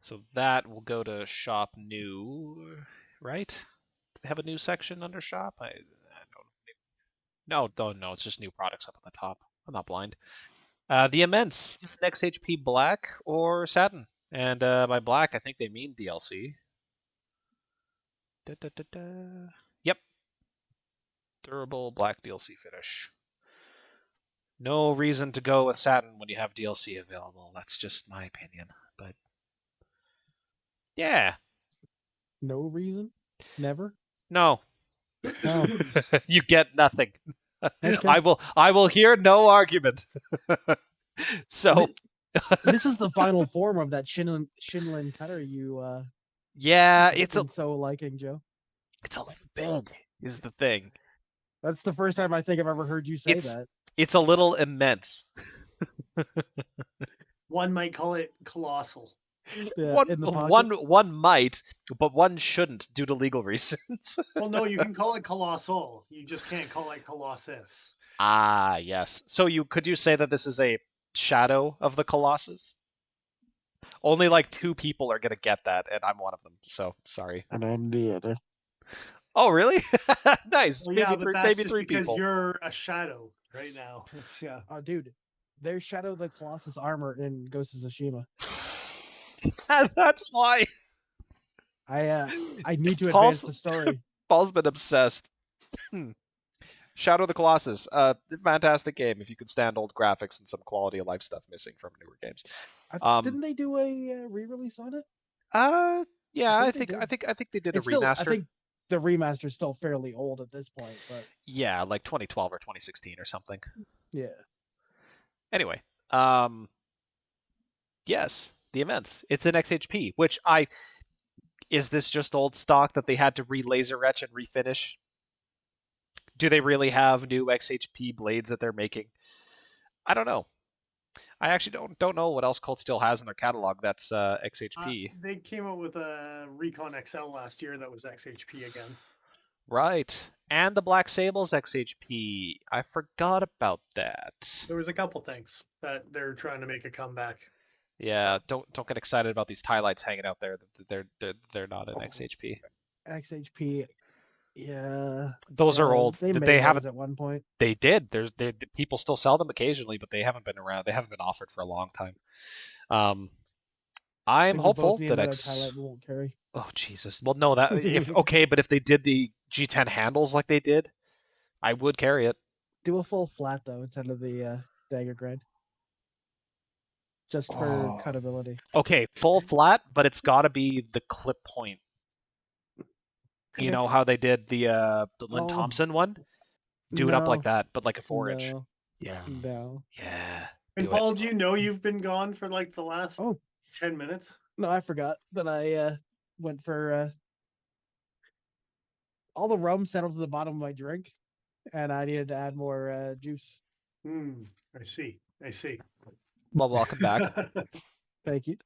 Speaker 2: So that will go to shop new, right? Do they have a new section under shop? I don't. No, it's just new products up at the top. I'm not blind. The Immense is an XHP black or satin, and by black I think they mean DLC. Yep. Durable black DLC finish. No reason to go with satin when you have DLC available. That's just my opinion, but yeah.
Speaker 1: No reason? Never?
Speaker 2: No.
Speaker 1: No.
Speaker 2: You get nothing.
Speaker 1: Okay.
Speaker 2: I will hear no argument. So
Speaker 1: this is the final form of that Shinlin cutter you
Speaker 2: yeah,
Speaker 1: it's been so liking, Joe.
Speaker 2: It's a little big is the thing.
Speaker 1: That's the first time I think I've ever heard you say that.
Speaker 2: It's a little immense.
Speaker 3: One might call it colossal.
Speaker 1: Yeah,
Speaker 2: one might, but one shouldn't due to legal reasons.
Speaker 3: Well, no, you can call it colossal. You just can't call it colossus.
Speaker 2: Ah, yes. So could you say that this is a shadow of the Colossus? Only like 2 people are gonna get that, and I'm one of them. So sorry.
Speaker 1: And I'm the other.
Speaker 2: Oh, really? Nice.
Speaker 3: Well,
Speaker 2: maybe three
Speaker 3: because
Speaker 2: people.
Speaker 3: You're a shadow right now. Yeah.
Speaker 1: Oh, dude, there's Shadow the Colossus armor in Ghost of Tsushima.
Speaker 2: That's why.
Speaker 1: I need to advance the story.
Speaker 2: Paul's been obsessed. Shadow of the Colossus, fantastic game if you can stand old graphics and some quality of life stuff missing from newer games.
Speaker 1: Didn't they do a re-release on it?
Speaker 2: Yeah, I think they did a remaster.
Speaker 1: I think the remaster is still fairly old at this point, but
Speaker 2: yeah, like 2012 or 2016 or something.
Speaker 1: Yeah.
Speaker 2: Anyway, yes, the Immense. It's an XHP, which is this just old stock that they had to re-laser etch and refinish? Do they really have new XHP blades that they're making? I don't know. I actually don't know what else Cold Steel has in their catalog that's XHP.
Speaker 3: They came out with a Recon XL last year that was XHP again.
Speaker 2: Right. And the Black Sable's XHP. I forgot about that.
Speaker 3: There was a couple things that they're trying to make a comeback.
Speaker 2: Yeah, don't get excited about these tie lights hanging out there. They're not an XHP.
Speaker 1: XHP. Yeah.
Speaker 2: Those are old.
Speaker 1: They haven't at one point.
Speaker 2: They did. People still sell them occasionally, but they haven't been around. They haven't been offered for a long time. I'm hopeful that
Speaker 1: won't carry.
Speaker 2: Oh Jesus! Well, no, but if they did the G10 handles like they did, I would carry it.
Speaker 1: Do a full flat though instead of the dagger grind, just for cutability.
Speaker 2: Okay, full flat, but it's got to be the clip point. You know how they did the Lynn Thompson one? Do it up like that, but like a 4-inch. Yeah.
Speaker 1: No.
Speaker 2: Yeah.
Speaker 3: And Paul, do you know you've been gone for like the last 10 minutes?
Speaker 1: No, I forgot that I went for all the rum settled to the bottom of my drink, and I needed to add more juice.
Speaker 3: I see.
Speaker 2: Well, welcome back.
Speaker 1: Thank you.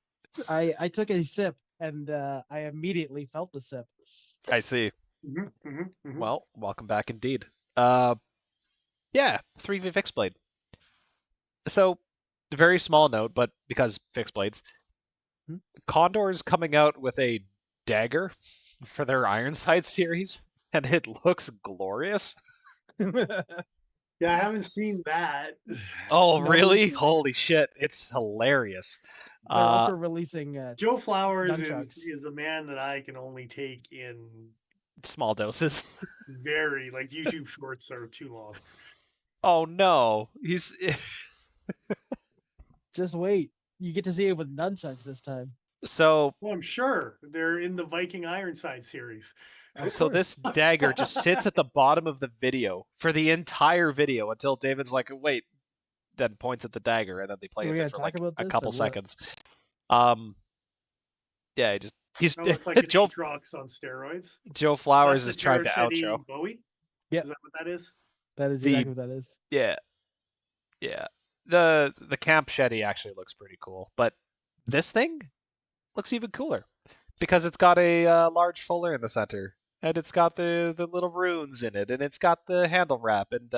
Speaker 1: I took a sip, and I immediately felt the sip.
Speaker 2: I see. Well, welcome back indeed. 3V fixed blade. So, very small note, but because fixed blades, Condor's coming out with a dagger for their Ironside series, and it looks glorious.
Speaker 3: Yeah, I haven't seen that.
Speaker 2: Oh, really? Holy shit! It's hilarious.
Speaker 1: They're also releasing
Speaker 3: Joe Flowers is the man that I can only take in
Speaker 2: Small doses.
Speaker 3: Very, like YouTube shorts are too long.
Speaker 2: Oh no, he's
Speaker 1: Just wait. You get to see it with nunchucks this time.
Speaker 2: so.
Speaker 3: Well, I'm sure they're in the Viking Ironside series.
Speaker 1: Of
Speaker 2: So
Speaker 1: course.
Speaker 2: this dagger just sits at the bottom of the video for the entire video until David's like, "Wait," then points at the dagger, and then they play
Speaker 1: Are we
Speaker 2: with it
Speaker 1: gonna
Speaker 2: for
Speaker 1: talk
Speaker 2: like
Speaker 1: about
Speaker 2: a
Speaker 1: this
Speaker 2: couple
Speaker 1: or what?
Speaker 2: seconds. Yeah, he's
Speaker 3: That looks like an
Speaker 2: Joe
Speaker 3: Aatrox on steroids.
Speaker 2: Joe Flowers
Speaker 3: That's
Speaker 2: is
Speaker 3: the
Speaker 2: trying to
Speaker 3: Terracetti
Speaker 2: outro.
Speaker 3: Bowie.
Speaker 1: Yep.
Speaker 3: Is that what that is?
Speaker 1: That is
Speaker 2: The-
Speaker 1: exactly what that is.
Speaker 2: Yeah, yeah. The Camp Shetty actually looks pretty cool, but this thing looks even cooler because it's got a large fuller in the center, and it's got the little runes in it, and it's got the handle wrap. And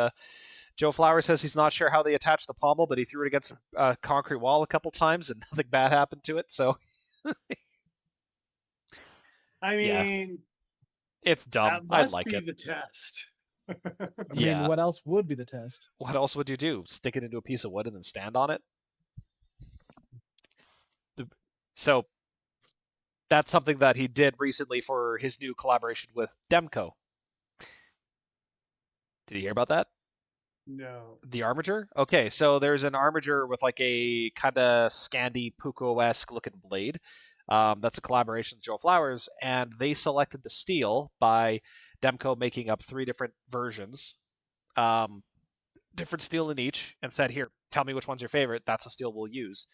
Speaker 2: Joe Flowers says he's not sure how they attached the pommel, but he threw it against a concrete wall a couple times, and nothing bad happened to it. So
Speaker 3: I
Speaker 2: Yeah.
Speaker 3: mean,
Speaker 2: it's dumb.
Speaker 3: that
Speaker 2: I
Speaker 3: must
Speaker 2: like
Speaker 3: be
Speaker 2: it.
Speaker 3: the test.
Speaker 1: I
Speaker 2: Yeah.
Speaker 1: mean, what else would be the test?
Speaker 2: What else would you do? Stick it into a piece of wood and then stand on it? So that's something that he did recently for his new collaboration with Demco. Did you hear about that?
Speaker 3: No.
Speaker 2: The Armiger? Okay, so there's an Armiger with like a kind of Scandi Puko-esque looking blade. That's a collaboration with Joe Flowers, and they selected the steel by Demco making up 3 different versions, different steel in each, and said, "Here, tell me which one's your favorite. That's the steel we'll use."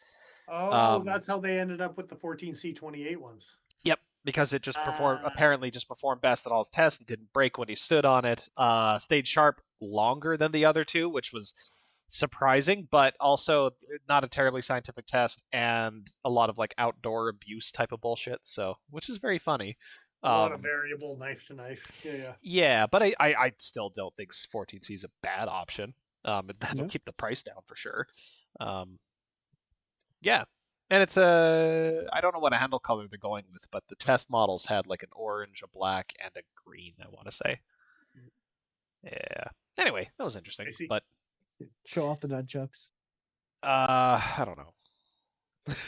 Speaker 3: Oh, that's how they ended up with the 14C28 ones.
Speaker 2: Yep, because it just performed
Speaker 3: Ah.
Speaker 2: apparently just performed best at all its tests. It didn't break when he stood on it. Stayed sharp longer than the other 2, which was surprising, but also not a terribly scientific test and a lot of like outdoor abuse type of bullshit. So, which is very funny.
Speaker 3: A lot of variable knife to knife. Yeah.
Speaker 2: Yeah, but I still don't think 14C is a bad option. That'll
Speaker 1: No.
Speaker 2: keep the price down for sure. Yeah, and it's I don't know what a handle color they're going with, but the test models had like an orange, a black, and a green, I want to say. Yeah. Anyway, that was interesting.
Speaker 3: I see.
Speaker 2: But
Speaker 1: Show off the nunchucks.
Speaker 2: I don't know.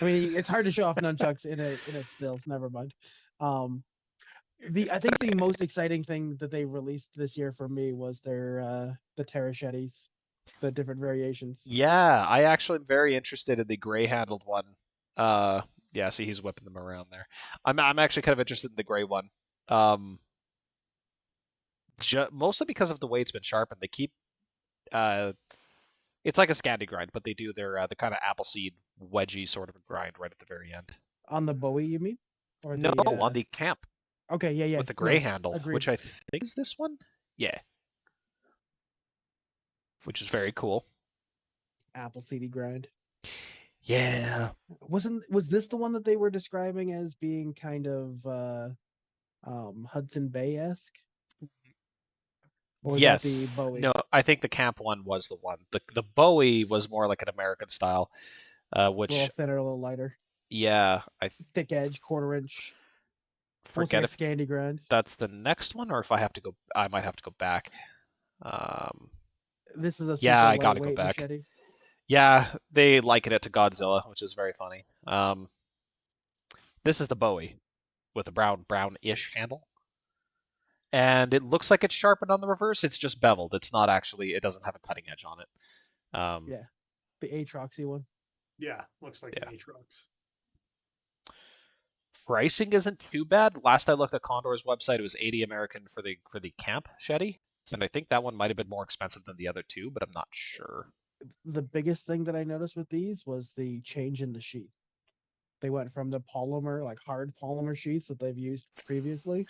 Speaker 1: I mean, it's hard to show off nunchucks in a still. Never mind. I think the most exciting thing that they released this year for me was their the Terrachettis, the different variations.
Speaker 2: Yeah, I actually am very interested in the gray handled one. Yeah, see, he's whipping them around there. I'm actually kind of interested in the gray one. Mostly because of the way it's been sharpened. They keep it's like a Scandi grind, but they do their the kind of appleseed wedgy sort of a grind right at the very end.
Speaker 1: On the Bowie, you mean? Or
Speaker 2: No,
Speaker 1: the,
Speaker 2: on the Camp
Speaker 1: okay, yeah,
Speaker 2: with the gray
Speaker 1: no,
Speaker 2: handle,
Speaker 1: agreed.
Speaker 2: which I think is this one. Yeah, which is very cool.
Speaker 1: Appleseedy grind.
Speaker 2: Yeah,
Speaker 1: Was this the one that they were describing as being kind of Hudson Bay-esque? Or was
Speaker 2: yes.
Speaker 1: that the Bowie?
Speaker 2: No, I think the Camp one was the one. The Bowie was more like an American style, which
Speaker 1: A little thinner, a little lighter.
Speaker 2: yeah, I
Speaker 1: Thick edge, 1/4 inch.
Speaker 2: forget
Speaker 1: if
Speaker 2: if
Speaker 1: Scandi grind.
Speaker 2: that's the next one or if I have to go. I might have to go back.
Speaker 1: This is a super
Speaker 2: Yeah, I gotta go
Speaker 1: lightweight
Speaker 2: back.
Speaker 1: machete.
Speaker 2: Yeah, they liken it to Godzilla, which is very funny. This is the Bowie with a brownish handle. And it looks like it's sharpened on the reverse. It's just beveled. It's not actually. It doesn't have a cutting edge on it.
Speaker 1: Yeah, the Aatroxy one.
Speaker 3: Yeah, looks like
Speaker 2: Yeah.
Speaker 3: an Aatrox.
Speaker 2: Pricing isn't too bad. Last I looked at Condor's website, it was 80 American for the Camp Shetty, and I think that one might have been more expensive than the other 2, but I'm not sure.
Speaker 1: The biggest thing that I noticed with these was the change in the sheath. They went from the polymer, like hard polymer sheaths that they've used previously,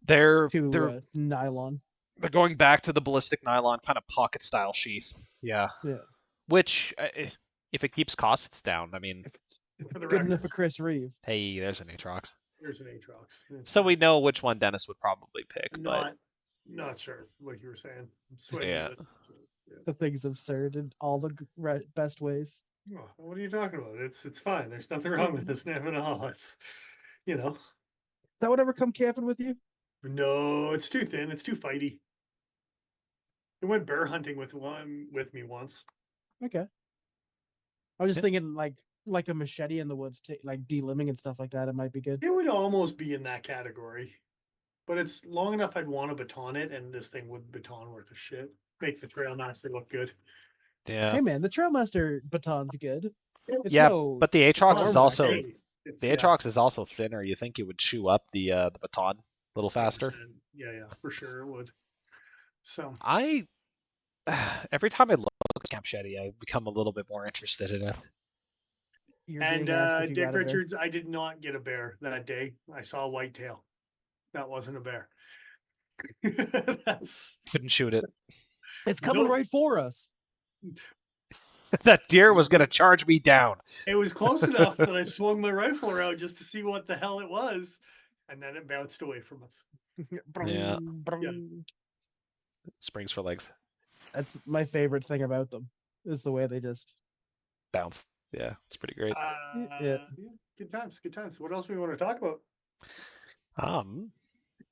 Speaker 2: They're
Speaker 1: to nylon.
Speaker 2: they're going back to the ballistic nylon kind of pocket style sheath. Yeah.
Speaker 1: Yeah.
Speaker 2: Which, if it keeps costs down, I mean,
Speaker 1: If
Speaker 3: For
Speaker 1: it's
Speaker 3: the
Speaker 1: good
Speaker 3: record.
Speaker 1: enough for Chris Reeve.
Speaker 2: hey, there's an Aatrox.
Speaker 3: There's an Aatrox.
Speaker 2: So we know which one Dennis would probably pick, but
Speaker 3: Not sure what you were saying. I'm switching
Speaker 2: Yeah.
Speaker 3: it. Yeah.
Speaker 1: The thing's absurd in all the best ways.
Speaker 3: Oh, what are you talking about? It's fine. There's nothing wrong with this snap at all. It's
Speaker 1: Does that would ever come camping with you?
Speaker 3: no, it's too thin. It's too fighty. It went bear hunting with me once.
Speaker 1: Okay. I was just
Speaker 2: Yeah.
Speaker 1: thinking like a machete in the woods, like delimbing and stuff like that. It might be good.
Speaker 3: It would almost be in that category. But it's long enough I'd want to baton it, and this thing would baton worth of shit. Make the Trailmaster look good.
Speaker 2: Yeah.
Speaker 1: Hey man, the Trailmaster baton's good. It's
Speaker 2: Yeah,
Speaker 1: no
Speaker 2: but the Aatrox is
Speaker 1: Stormwreck.
Speaker 2: also
Speaker 3: It's,
Speaker 2: the Aatrox is also thinner. You think it would chew up the baton a little faster?
Speaker 3: 100%. Yeah, for sure it would. So
Speaker 2: I every time I look at Camp Shetty, I become a little bit more interested in it.
Speaker 1: You're
Speaker 3: and
Speaker 1: being asked if you
Speaker 3: Dick
Speaker 1: got a bear.
Speaker 3: Richards, I did not get a bear that day. I saw a whitetail. That wasn't a bear. That's
Speaker 2: Couldn't shoot it.
Speaker 1: It's coming
Speaker 3: Nope.
Speaker 1: right for us.
Speaker 2: That deer was gonna charge me down.
Speaker 3: It was close enough that I swung my rifle around just to see what the hell it was, and then it bounced away from us.
Speaker 2: Yeah.
Speaker 1: Brung.
Speaker 2: Springs for legs.
Speaker 1: That's my favorite thing about them is the way they just
Speaker 2: Bounce. Yeah, it's pretty great.
Speaker 1: Yeah.
Speaker 3: Good times, good times. What else we want to talk about?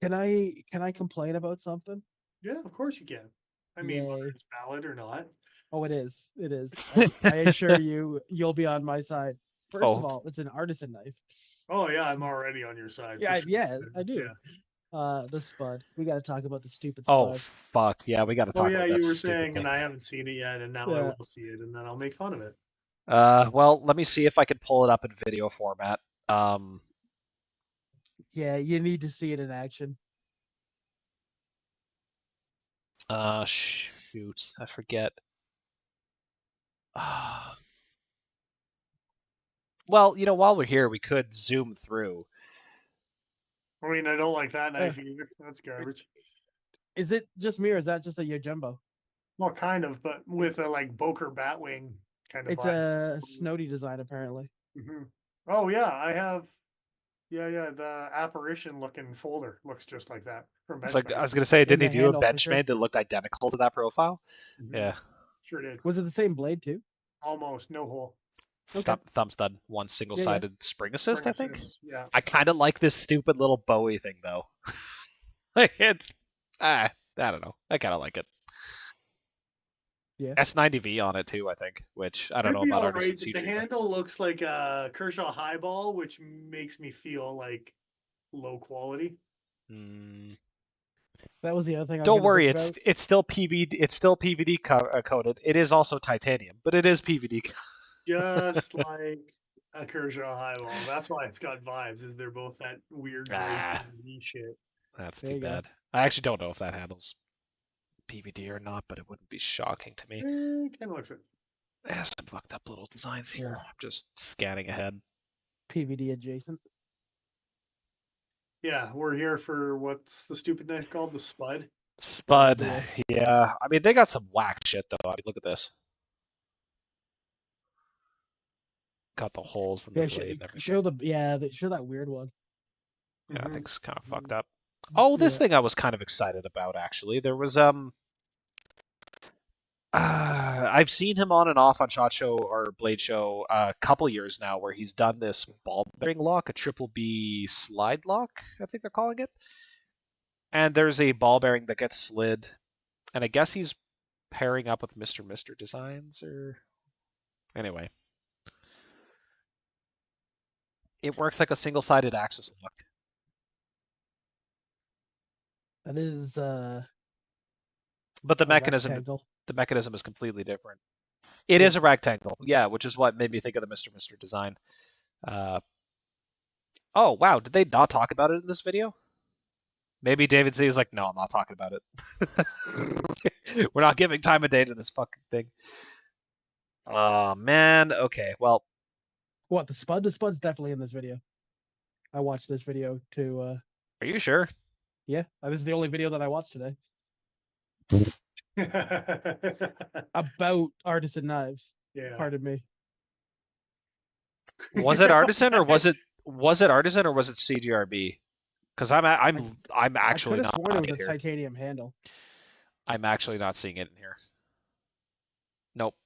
Speaker 1: Can I complain about something?
Speaker 3: Yeah, of course you can. I mean, whether it's valid or not.
Speaker 1: Oh, it is. It is. I assure you, you'll be on my side. First of all, it's an artisan knife.
Speaker 3: Oh yeah, I'm already on your side.
Speaker 1: Yeah,
Speaker 3: for sure.
Speaker 1: yeah, I do.
Speaker 3: Yeah.
Speaker 1: The spud. We got to talk about the stupid spud.
Speaker 2: Oh fuck yeah, we got to talk about that.
Speaker 3: You were
Speaker 2: stupid
Speaker 3: saying,
Speaker 2: thing.
Speaker 3: and I haven't seen it yet, and now I will see it, and then I'll make fun of it.
Speaker 2: Well, let me see if I can pull it up in video format.
Speaker 1: Yeah, you need to see it in action.
Speaker 2: Shoot, I forget. Well, while we're here, we could zoom through.
Speaker 3: I mean, I don't like that knife either. That's garbage.
Speaker 1: Is it just me, or is that just a Yojimbo?
Speaker 3: Well, kind of, but with a like Boker Batwing kind of.
Speaker 1: It's a Snowdy design, apparently.
Speaker 3: Mm-hmm. Oh yeah, I have. Yeah, the apparition looking folder looks just like that from Benchmade.
Speaker 2: Like, I was gonna say, didn't he do a Benchmade that looked identical to that profile?
Speaker 3: Mm-hmm.
Speaker 2: Yeah,
Speaker 3: sure did.
Speaker 1: Was it the same blade too?
Speaker 3: Almost no hole.
Speaker 2: Okay. Thumb stud, one single-sided spring assist. I think.
Speaker 3: Yeah.
Speaker 2: I kind of like this stupid little Bowie thing though. Like it's, I don't know. I kind of like it.
Speaker 1: Yeah.
Speaker 2: S90V on it too, I think. Which I don't know about Artisan CG.
Speaker 3: The handle looks like a Kershaw highball, which makes me feel like low quality.
Speaker 1: That was the other thing.
Speaker 2: Don't worry, it's still PVD. It's still PVD coated. It is also titanium, but it is PVD.
Speaker 3: Just like a Kershaw highball. That's why it's got vibes. Is they're both that weird gray PVD shit.
Speaker 2: That's too bad. I actually don't know if that handles PVD or not, but it wouldn't be shocking to me.
Speaker 3: Kind of looks it.
Speaker 2: There's some fucked up little designs here. I'm just scanning ahead.
Speaker 1: PVD adjacent.
Speaker 3: Yeah, we're here for what's the stupid knife called? The Spud?
Speaker 2: Spud, yeah. I mean, they got some whack shit, though. I mean, look at this. Got the holes in the blade and everything.
Speaker 1: Show that weird one.
Speaker 2: Yeah, I think it's kind of fucked up. Oh, this thing I was kind of excited about, actually. There was, I've seen him on and off on SHOT Show or Blade Show a couple years now, where he's done this ball bearing lock, a triple B slide lock, I think they're calling it. And there's a ball bearing that gets slid, and I guess he's pairing up with Mr. Designs, or anyway, it works like a single-sided axis lock.
Speaker 1: That is,
Speaker 2: but the mechanism is completely different. It is a rectangle, yeah, which is what made me think of the Mr. design. Oh wow, did they not talk about it in this video? Maybe David Z was like, no, I'm not talking about it. We're not giving time of day to this fucking thing. Oh man, okay, well.
Speaker 1: What, the Spud? The Spud's definitely in this video. I watched this video too.
Speaker 2: Are you sure?
Speaker 1: Yeah, this is the only video that I watched today. About artisan knives.
Speaker 3: Yeah.
Speaker 1: Pardon me.
Speaker 2: Was it artisan or was it CGRB? Because I'm actually not.
Speaker 1: I could have sworn it was a titanium handle.
Speaker 2: I'm actually not seeing it in here. Nope.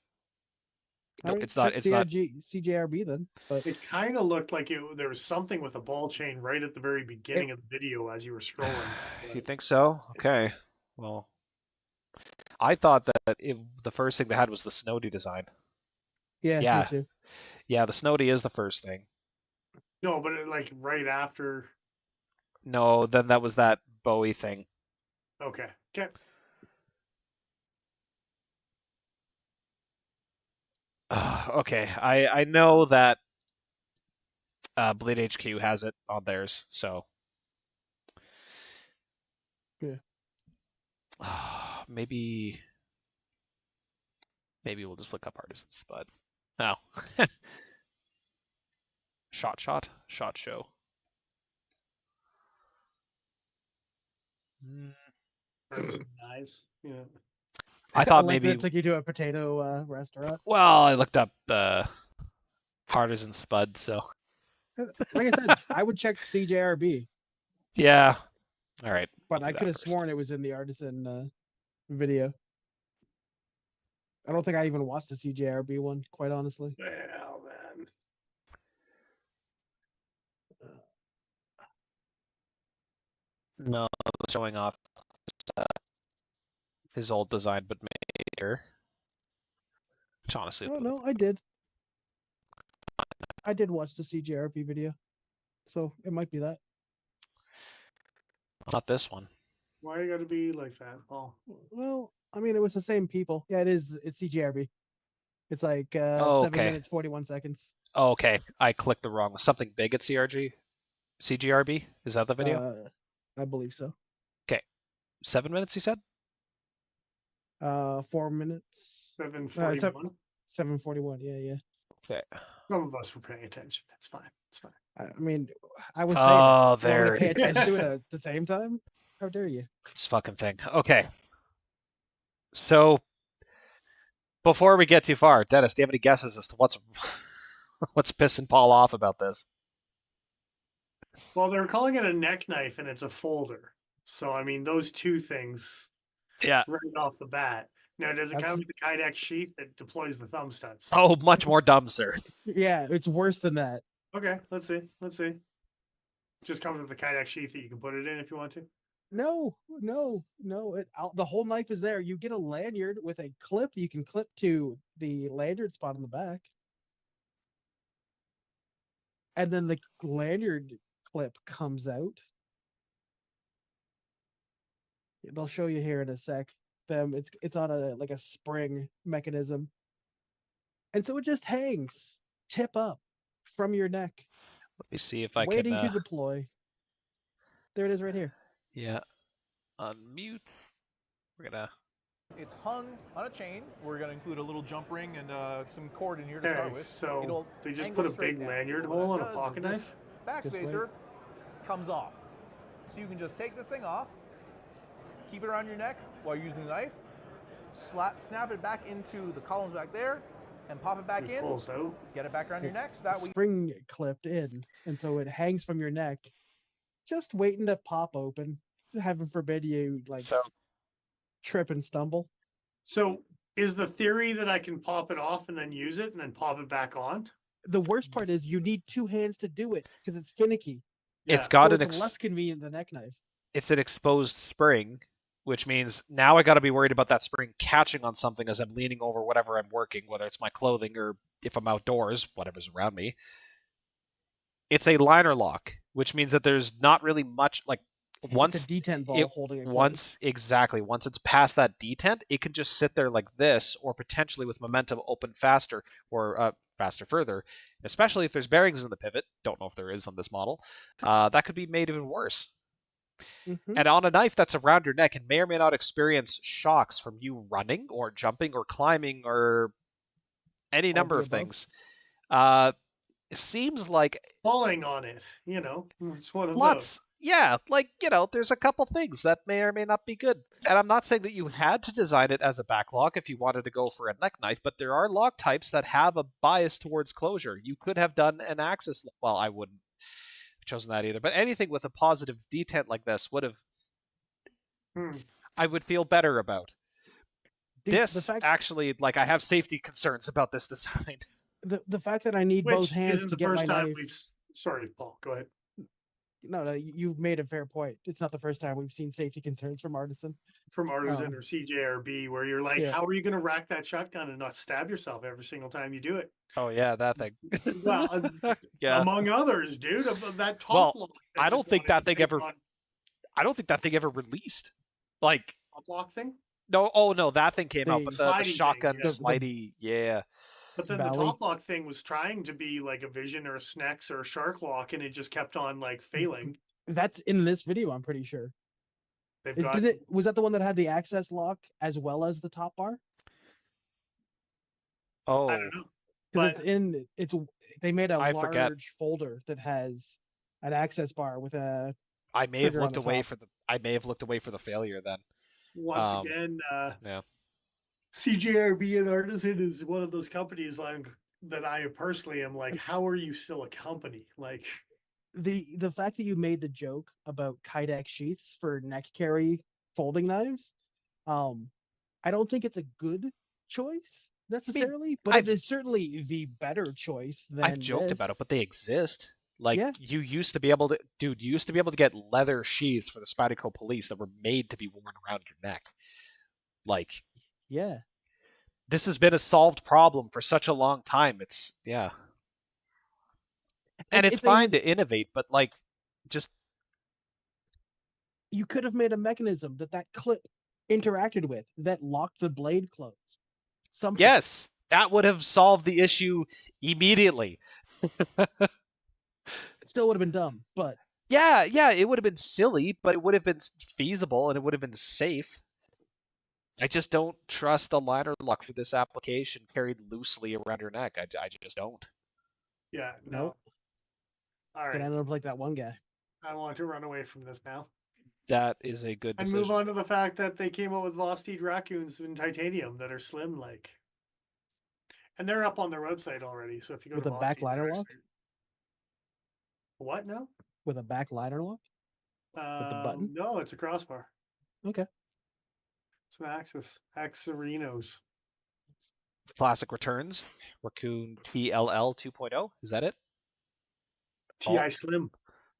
Speaker 2: Nope, it's
Speaker 1: not.
Speaker 2: not.
Speaker 1: CJRB then. But
Speaker 3: it kind of looked like there was something with a ball chain right at the very beginning of the video as you were scrolling.
Speaker 2: You think so? Okay. Well, I thought that the first thing they had was the Snowdy design.
Speaker 1: Yeah. Me too.
Speaker 2: Yeah, the Snowdy is the first thing.
Speaker 3: No, but like right after.
Speaker 2: No, then that was that Bowie thing.
Speaker 3: Okay. Okay.
Speaker 2: Okay, I know that Blade HQ has it on theirs, so
Speaker 1: Yeah.
Speaker 2: maybe we'll just look up Artisan Spud. Oh. ShotShow.
Speaker 3: Nice. Yeah.
Speaker 2: I thought
Speaker 1: like
Speaker 2: maybe.
Speaker 1: that took you to a potato restaurant.
Speaker 2: Well, I looked up Artisan Spud, so
Speaker 1: Like I said, I would check CJRB,
Speaker 2: yeah. All right,
Speaker 1: but I could have sworn it was in the Artisan video. I don't think I even watched the CJRB one, quite honestly.
Speaker 3: Well, man.
Speaker 2: No, showing off his old design, but later. Which honestly,
Speaker 1: Oh no, I did. I did watch the CJRB video, so it might be that.
Speaker 2: not this one.
Speaker 3: Why you gotta be like that, Paul?
Speaker 1: Well, I mean, it was the same people. Yeah, it is. It's CJRB. It's like 7
Speaker 2: okay.
Speaker 1: minutes 41 seconds.
Speaker 2: Oh, okay, I clicked the wrong one. Something big at CGRB? Is that the video?
Speaker 1: I believe so.
Speaker 2: Okay, 7 minutes. You said.
Speaker 1: 4 minutes.
Speaker 3: 7:41.
Speaker 1: 7:41. Yeah.
Speaker 2: Okay.
Speaker 3: Some of us were paying attention. It's fine. It's fine.
Speaker 1: I mean, I was
Speaker 2: Oh,
Speaker 1: saying,
Speaker 2: there
Speaker 1: pay
Speaker 2: it
Speaker 1: attention
Speaker 2: is.
Speaker 1: to it at the same time. How dare you?
Speaker 2: This fucking thing. Okay. So, before we get too far, Dennis, do you have any guesses as to what's pissing Paul off about this?
Speaker 3: Well, they're calling it a neck knife, and it's a folder. So, I mean, those two things,
Speaker 2: Yeah.
Speaker 3: right off the bat. Now, does it come with the Kydex sheath that deploys the thumb studs?
Speaker 2: Oh, much more dumb, sir.
Speaker 1: Yeah, it's worse than that.
Speaker 3: Okay, let's see. Just comes with the Kydex sheath that you can put it in if you want to.
Speaker 1: No. The whole knife is there. You get a lanyard with a clip you can clip to the lanyard spot on the back. And then the lanyard clip comes out. They'll show you here in a sec. It's on a spring mechanism. And so it just hangs tip up from your neck.
Speaker 2: Let me see if I
Speaker 1: waiting
Speaker 2: can.
Speaker 1: to deploy. There it is right here.
Speaker 2: Yeah. Unmute. We're gonna.
Speaker 4: It's hung on a chain. We're going to include a little jump ring and some cord in here to start with.
Speaker 3: So they just put a big lanyard hole on a pocket knife?
Speaker 4: Backspacer comes off. So you can just take this thing off, keep it around your neck while you're using the knife, snap it back into the columns back there, and pop it back in.
Speaker 3: Pulls out.
Speaker 4: Get it back around your neck. So that way
Speaker 1: spring clipped in, and so it hangs from your neck, just waiting to pop open. Heaven forbid you trip and stumble.
Speaker 3: So is the theory that I can pop it off and then use it and then pop it back on?
Speaker 1: The worst part is you need two hands to do it because it's finicky.
Speaker 2: It's got
Speaker 1: it's less convenient than the neck knife.
Speaker 2: It's an exposed spring, which means now I got to be worried about that spring catching on something as I'm leaning over whatever I'm working, whether it's my clothing or if I'm outdoors, whatever's around me. It's a liner lock, which means that there's not really much once
Speaker 1: it's a detent ball holding it
Speaker 2: once it's past that detent, it can just sit there like this, or potentially with momentum open faster or faster further. Especially if there's bearings in the pivot, don't know if there is on this model, that could be made even worse.
Speaker 1: Mm-hmm.
Speaker 2: And on a knife that's around your neck and may or may not experience shocks from you running or jumping or climbing or any number of things. It seems like
Speaker 3: falling on it, it's one of
Speaker 2: those.
Speaker 3: those.
Speaker 2: Yeah, there's a couple things that may or may not be good. And I'm not saying that you had to design it as a back lock if you wanted to go for a neck knife, but there are lock types that have a bias towards closure. You could have done an axis. Well, I wouldn't have chosen that either. But anything with a positive detent like this would have. I would feel better about. Actually, I have safety concerns about this design.
Speaker 1: The fact that I need both hands to get my knife.
Speaker 3: Sorry, Paul. Go ahead.
Speaker 1: no, you've made a fair point. It's not the first time we've seen safety concerns from Artisan.
Speaker 3: Or CJRB, where you're like,
Speaker 1: Yeah.
Speaker 3: how are you going to rack that shotgun and not stab yourself every single time you do it?
Speaker 2: Oh yeah, that thing.
Speaker 3: Well,
Speaker 2: yeah.
Speaker 3: among others, dude, of that top
Speaker 2: Well,
Speaker 3: lock.
Speaker 2: I don't think that thing ever. I don't think that thing ever released. Like
Speaker 3: top lock thing.
Speaker 2: No, oh no, that thing came out, but the
Speaker 3: sliding
Speaker 2: shotgun
Speaker 3: thing, yeah.
Speaker 2: slidey, yeah.
Speaker 3: But then
Speaker 1: Valley.
Speaker 3: the top lock thing was trying to be like a Vision or a Snex or a Shark lock, and it just kept on like failing.
Speaker 1: That's in this video, I'm pretty sure.
Speaker 3: They've
Speaker 1: Was that the one that had the access lock as well as the top bar?
Speaker 2: Oh,
Speaker 3: I don't know.
Speaker 1: Because they made a large
Speaker 2: forget.
Speaker 3: folder
Speaker 1: that has an access bar with a.
Speaker 2: I may have
Speaker 1: trigger on
Speaker 2: looked
Speaker 1: the
Speaker 2: away
Speaker 1: top.
Speaker 2: for the. I may have looked away for the failure then.
Speaker 3: Once again,
Speaker 2: yeah.
Speaker 3: CJRB and Artisan is one of those companies like that I personally am like, how are you still a company? Like
Speaker 1: the fact that you made the joke about Kydex sheaths for neck carry folding knives, I don't think it's a good choice necessarily, but it is certainly the better choice than
Speaker 2: I've joked about it,
Speaker 1: this.
Speaker 2: but they exist. Like
Speaker 1: Yeah.
Speaker 2: you used to be able to, dude. You used to be able to get leather sheaths for the Spyderco police that were made to be worn around your neck. Like,
Speaker 1: Yeah.
Speaker 2: this has been a solved problem for such a long time. It's and it's fine to innovate, but like, just
Speaker 1: you could have made a mechanism that clip interacted with that locked the blade closed. Something.
Speaker 2: Yes, that would have solved the issue immediately.
Speaker 1: It still would have been dumb, but
Speaker 2: yeah, it would have been silly, but it would have been feasible and it would have been safe. I just don't trust the liner lock for this application carried loosely around your neck. I just don't.
Speaker 3: Yeah, no.
Speaker 1: Nope.
Speaker 3: All right.
Speaker 1: But I end up like that one guy.
Speaker 3: I want to run away from this now.
Speaker 2: That is a good decision.
Speaker 3: And move on to the fact that they came out with Vosteed raccoons in titanium that are slim like. And they're up on their website already. So if you go
Speaker 1: with
Speaker 3: to
Speaker 1: a back liner lock?
Speaker 3: What now?
Speaker 1: With a back liner lock? With the button?
Speaker 3: No, it's a crossbar.
Speaker 1: Okay.
Speaker 3: It's an Axis. Axarinos.
Speaker 2: Classic returns. Raccoon TLL 2.0. Is that it?
Speaker 3: TI Slim.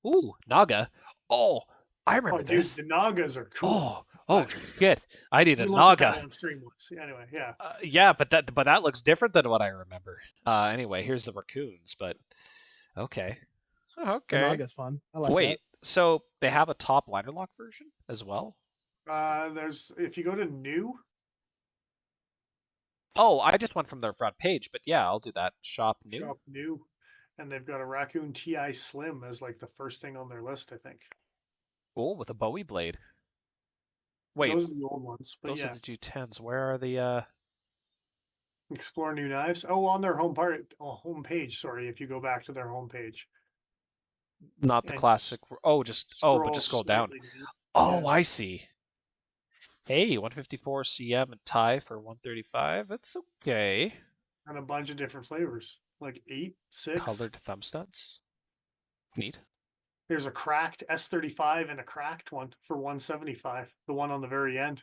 Speaker 2: Ooh, Naga. Oh, I remember this.
Speaker 3: Dude, the Nagas are cool.
Speaker 2: Oh shit! I need a
Speaker 3: We looked
Speaker 2: Naga.
Speaker 3: at that on stream once. Anyway, yeah.
Speaker 2: Yeah, but that looks different than what I remember. Anyway, here's the raccoons, but okay.
Speaker 1: The Naga's fun. I like
Speaker 2: Wait, so they have a top liner lock version as well?
Speaker 3: There's if you go to new.
Speaker 2: Oh, I just went from their front page, but yeah, I'll do that. Shop new.
Speaker 3: Shop new. And they've got a Raccoon TI Slim as like the first thing on their list, I think.
Speaker 2: Oh, with a Bowie blade. Wait,
Speaker 3: those are the old ones. But
Speaker 2: those are the G10s. Where are the
Speaker 3: Explore new knives? Oh, on their home page. Sorry, if you go back to their home page.
Speaker 2: Not the classic. Oh, but just scroll down. Oh, yeah. I see. Hey, 154 CM and tie for 135. That's okay.
Speaker 3: And a bunch of different flavors, like 8, 6.
Speaker 2: Colored thumb studs. Neat.
Speaker 3: There's a cracked S35 and a cracked one for 175. The one on the very end.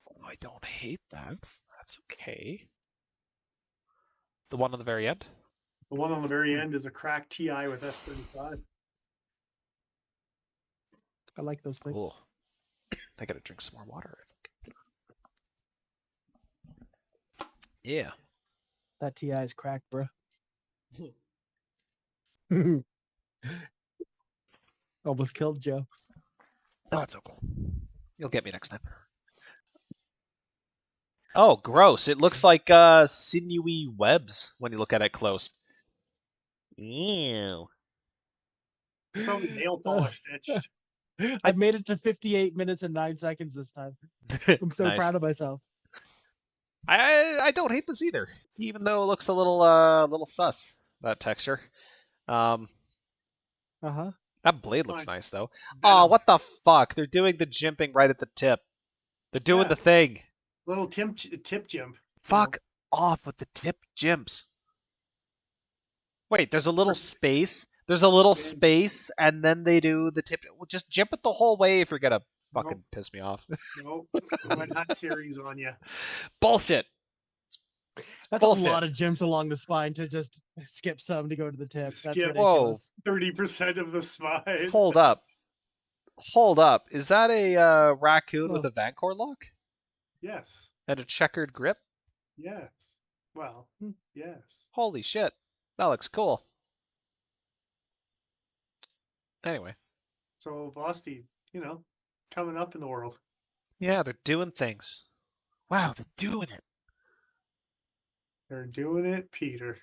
Speaker 2: Oh, I don't hate that. That's okay. The one on the very end?
Speaker 3: The one on the very end is a cracked TI with S35.
Speaker 1: I like those things.
Speaker 2: Cool. I gotta drink some more water, I think. Yeah.
Speaker 1: That TI is cracked, bro. Almost killed Joe.
Speaker 2: Oh, it's okay. You'll get me next time. Oh, gross. It looks like sinewy webs when you look at it close. Ew.
Speaker 3: Probably nail polish etched.
Speaker 1: I've made it to 58 minutes and 9 seconds this time. I'm so
Speaker 2: Nice.
Speaker 1: proud of myself.
Speaker 2: I don't hate this either, even though it looks a little sus, that texture.
Speaker 1: Uh-huh.
Speaker 2: That blade looks nice though. Oh, what the fuck? They're doing the jimping right at the tip. They're doing the thing.
Speaker 3: Little tip jimp.
Speaker 2: Fuck off with the tip jimps. Wait, there's a little space. There's a little space, and then they do the tip. Well, just jimp it the whole way if you're gonna fucking piss me off.
Speaker 3: Nope. Went hot series on you.
Speaker 2: Bullshit.
Speaker 1: That's
Speaker 2: bullshit.
Speaker 1: a lot of gyms along the spine to just skip some to go to the tip. That's
Speaker 3: Skip.
Speaker 1: ridiculous.
Speaker 3: 30% of the spine.
Speaker 2: Hold up. Hold up. Is that a raccoon with
Speaker 1: Oh.
Speaker 2: a Vancor lock
Speaker 3: Yes.
Speaker 2: and a checkered grip?
Speaker 3: Yes. Well, yes.
Speaker 2: Holy shit. That looks cool. Anyway.
Speaker 3: So Vosti, coming up in the world.
Speaker 2: Yeah, they're doing things. Wow, they're doing it.
Speaker 3: They're doing it, Peter.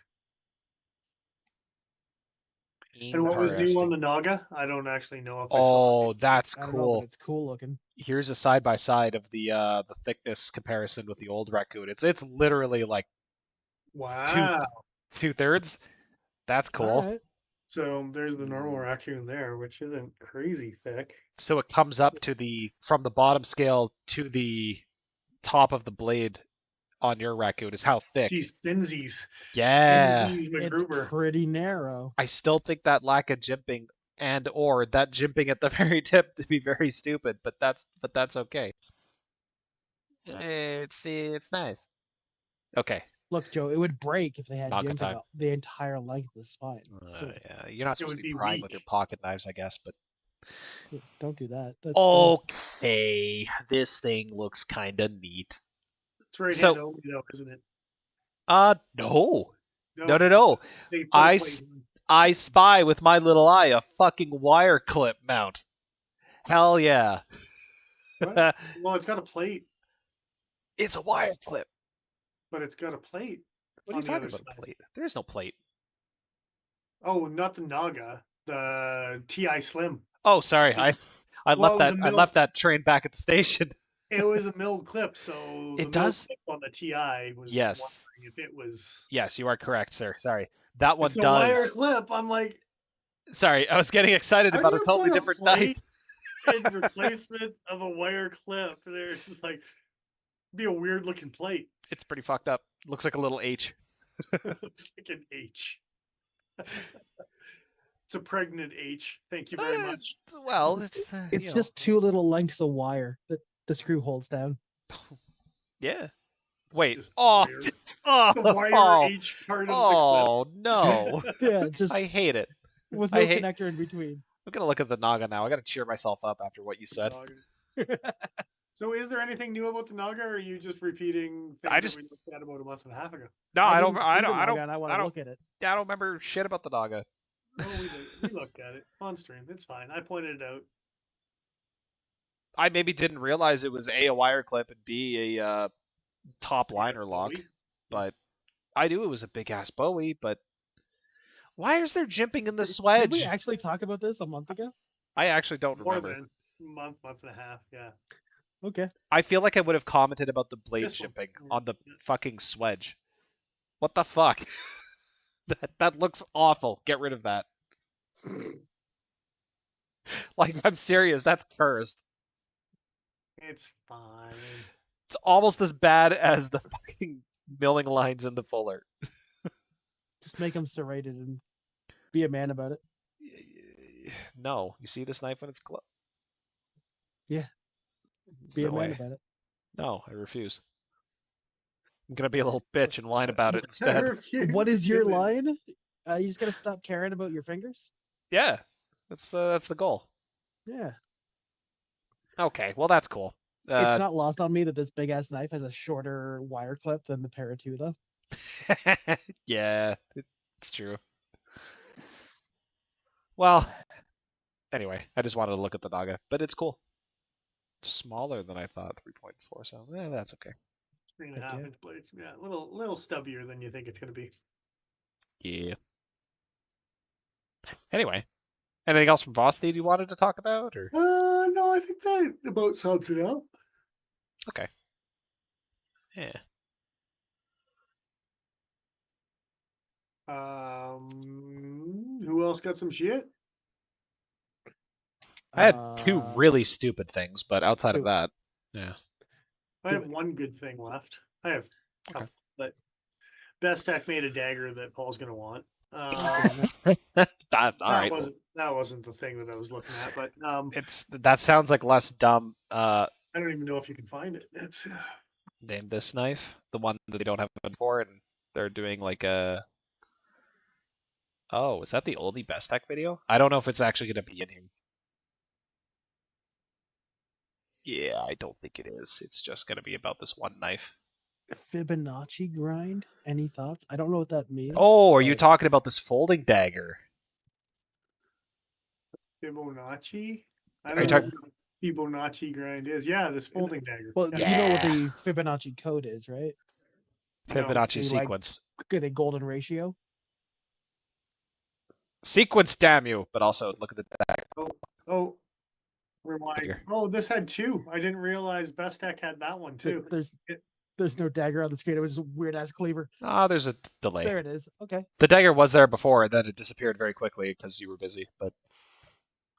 Speaker 3: And what was new
Speaker 2: Interesting.
Speaker 3: on the Naga? I don't actually know if I saw
Speaker 2: Oh,
Speaker 3: it.
Speaker 2: that's
Speaker 1: I don't know,
Speaker 2: cool.
Speaker 1: but it's cool looking.
Speaker 2: Here's a side by side of the thickness comparison with the old raccoon. It's literally like
Speaker 3: Wow.
Speaker 2: 2/3. That's cool.
Speaker 1: All right.
Speaker 3: So there's the normal raccoon there, which isn't crazy thick.
Speaker 2: So it comes up to from the bottom scale to the top of the blade on your raccoon is how thick.
Speaker 3: She's thinsies.
Speaker 2: Yeah.
Speaker 3: Thinsies
Speaker 1: It's
Speaker 3: MacGruber.
Speaker 1: pretty narrow.
Speaker 2: I still think that lack of jimping or that jimping at the very tip to be very stupid, but that's okay. It's nice. Okay.
Speaker 1: Look, Joe, it would break if they had
Speaker 2: Naga
Speaker 1: gymping
Speaker 2: time.
Speaker 1: up the entire length of the spine. So
Speaker 2: Yeah, you're not
Speaker 3: It
Speaker 2: supposed
Speaker 3: would
Speaker 2: to be
Speaker 3: be
Speaker 2: prying
Speaker 3: weak.
Speaker 2: with your pocket knives, I guess, but
Speaker 1: don't do that. That's
Speaker 2: okay. This thing looks kind of neat.
Speaker 3: It's right
Speaker 2: So-
Speaker 3: hand only, though, isn't it?
Speaker 2: No. No.
Speaker 3: They put a
Speaker 2: I
Speaker 3: plate on.
Speaker 2: I spy with my little eye a fucking wire clip mount. Hell yeah.
Speaker 3: What? Well, it's got a plate,
Speaker 2: It's a wire clip.
Speaker 3: but it's got a plate.
Speaker 2: What are
Speaker 3: on
Speaker 2: you
Speaker 3: the
Speaker 2: talking
Speaker 3: other
Speaker 2: about? A
Speaker 3: side.
Speaker 2: plate? There is no plate.
Speaker 3: Oh, not the Naga, the TI Slim.
Speaker 2: Oh, sorry. I
Speaker 3: Well,
Speaker 2: left
Speaker 3: it was
Speaker 2: that
Speaker 3: a
Speaker 2: I left that train back at the station.
Speaker 3: It was a milled clip, so
Speaker 2: It
Speaker 3: the milled
Speaker 2: does?
Speaker 3: clip on the TI was
Speaker 2: Yes.
Speaker 3: wondering if it was.
Speaker 2: Yes, you are correct, sir. Sorry. That one
Speaker 3: It's a wire
Speaker 2: does.
Speaker 3: clip. I'm like,
Speaker 2: Sorry, I was getting excited
Speaker 3: how
Speaker 2: about
Speaker 3: do
Speaker 2: a
Speaker 3: you
Speaker 2: totally
Speaker 3: put a
Speaker 2: different
Speaker 3: plate
Speaker 2: knife.
Speaker 3: in replacement of a wire clip? There's just like be a weird looking plate.
Speaker 2: It's pretty fucked up. Looks like a little H.
Speaker 3: Looks like an H. It's a pregnant H. Thank you very much.
Speaker 2: Well,
Speaker 1: It's
Speaker 2: you know,
Speaker 1: just two little lengths of wire that the screw holds down.
Speaker 2: yeah.
Speaker 3: It's
Speaker 2: Wait.
Speaker 3: just
Speaker 2: Oh,
Speaker 3: wire.
Speaker 2: oh,
Speaker 3: The wire
Speaker 2: oh,
Speaker 3: H part of the
Speaker 2: oh no!
Speaker 1: Yeah, just
Speaker 2: I hate it.
Speaker 1: with
Speaker 2: I
Speaker 1: no
Speaker 2: hate-
Speaker 1: connector in between.
Speaker 2: I'm gonna look at the Naga now. I gotta cheer myself up after what you said.
Speaker 3: clip. So, is there anything new about the Naga, or are you just repeating things
Speaker 2: I
Speaker 3: that
Speaker 2: just-
Speaker 3: we looked at about a month and a half ago?
Speaker 2: No, I don't.
Speaker 1: didn't
Speaker 2: I
Speaker 1: see
Speaker 2: don't.
Speaker 1: the
Speaker 2: I
Speaker 1: Naga
Speaker 2: don't.
Speaker 1: and I
Speaker 2: I
Speaker 1: want to
Speaker 2: don't.
Speaker 1: look at it.
Speaker 2: Yeah, I don't remember shit about the Naga.
Speaker 3: No, we looked at it on stream. It's fine. I pointed it out.
Speaker 2: I maybe didn't realize it was A, a wire clip, and B, a top liner
Speaker 3: Yes,
Speaker 2: lock.
Speaker 3: Bowie.
Speaker 2: But I knew it was a big ass Bowie. But why is there jimping in the
Speaker 1: Did
Speaker 2: swedge?
Speaker 1: we actually talk about this a month ago?
Speaker 2: I actually don't
Speaker 3: More
Speaker 2: remember.
Speaker 3: than month and a half. Yeah.
Speaker 1: Okay.
Speaker 2: I feel like I would have commented about the blade
Speaker 3: This one.
Speaker 2: jimping
Speaker 3: Yeah.
Speaker 2: on the fucking swedge. What the fuck? that looks awful. Get rid of that. Like, I'm serious. That's cursed.
Speaker 3: It's fine.
Speaker 2: It's almost as bad as the fucking milling lines in the Fuller.
Speaker 1: Just make them serrated and be a man about it.
Speaker 2: No, you see this knife when it's close?
Speaker 1: Yeah.
Speaker 2: There's
Speaker 1: Be
Speaker 2: no
Speaker 1: a man
Speaker 2: way.
Speaker 1: about it.
Speaker 2: No, I refuse. I'm gonna be a little bitch and whine about it instead.
Speaker 1: What is your line? You just gotta stop caring about your fingers.
Speaker 2: Yeah, that's the goal.
Speaker 1: Yeah.
Speaker 2: Okay, well that's cool.
Speaker 1: It's not lost on me that this big ass knife has a shorter wire clip than the Para 2, though.
Speaker 2: Yeah, it's true. Well, anyway, I just wanted to look at the Naga, but it's cool. It's smaller than I thought, 3.4, so that's okay.
Speaker 3: 3.5
Speaker 1: Okay.
Speaker 3: inch blades. Yeah, a little stubbier than you think it's gonna be.
Speaker 2: Yeah. Anyway, anything else from Vosti you wanted to talk about, or
Speaker 3: No, I think that about sums it up.
Speaker 2: okay? Yeah.
Speaker 3: Who else got some shit?
Speaker 2: I had two
Speaker 1: Uh,
Speaker 2: really stupid things, but outside of
Speaker 1: two.
Speaker 2: that, yeah.
Speaker 3: I have one good thing left. I have a
Speaker 2: Okay.
Speaker 3: couple, but Best Tech made a dagger that Paul's gonna want.
Speaker 2: All right.
Speaker 3: That wasn't the thing that I was looking at, but
Speaker 2: That sounds like less dumb.
Speaker 3: I don't even know if you can find it. It's
Speaker 2: name this knife, the one that they don't have one for, and they're doing like a. Oh, is that the only Best Tech video? I don't know if it's actually going to be in here. Yeah, I don't think it is. It's just going to be about this one knife.
Speaker 1: Fibonacci grind? Any thoughts? I don't know what that means.
Speaker 2: Oh, are you
Speaker 1: but-
Speaker 2: talking about this folding dagger?
Speaker 3: Fibonacci? I
Speaker 2: Are
Speaker 3: don't
Speaker 2: you
Speaker 3: know
Speaker 2: talking?
Speaker 3: what Fibonacci grind is. Yeah, this folding dagger.
Speaker 1: Well,
Speaker 3: Yeah.
Speaker 1: you know what
Speaker 2: Yeah.
Speaker 1: the Fibonacci code is, right?
Speaker 3: No.
Speaker 2: Fibonacci
Speaker 1: See, like-
Speaker 2: sequence.
Speaker 1: Get a golden ratio.
Speaker 2: Sequence, damn you! But also, look at the dagger.
Speaker 3: Oh, rewind.
Speaker 2: Dagger.
Speaker 3: Oh, this had two. I didn't realize Best Tech had that one too.
Speaker 1: There's no dagger on the screen. It was a weird ass cleaver.
Speaker 2: Ah, there's a delay.
Speaker 1: There it is. Okay.
Speaker 2: The dagger was there before, and then it disappeared very quickly because you were busy. But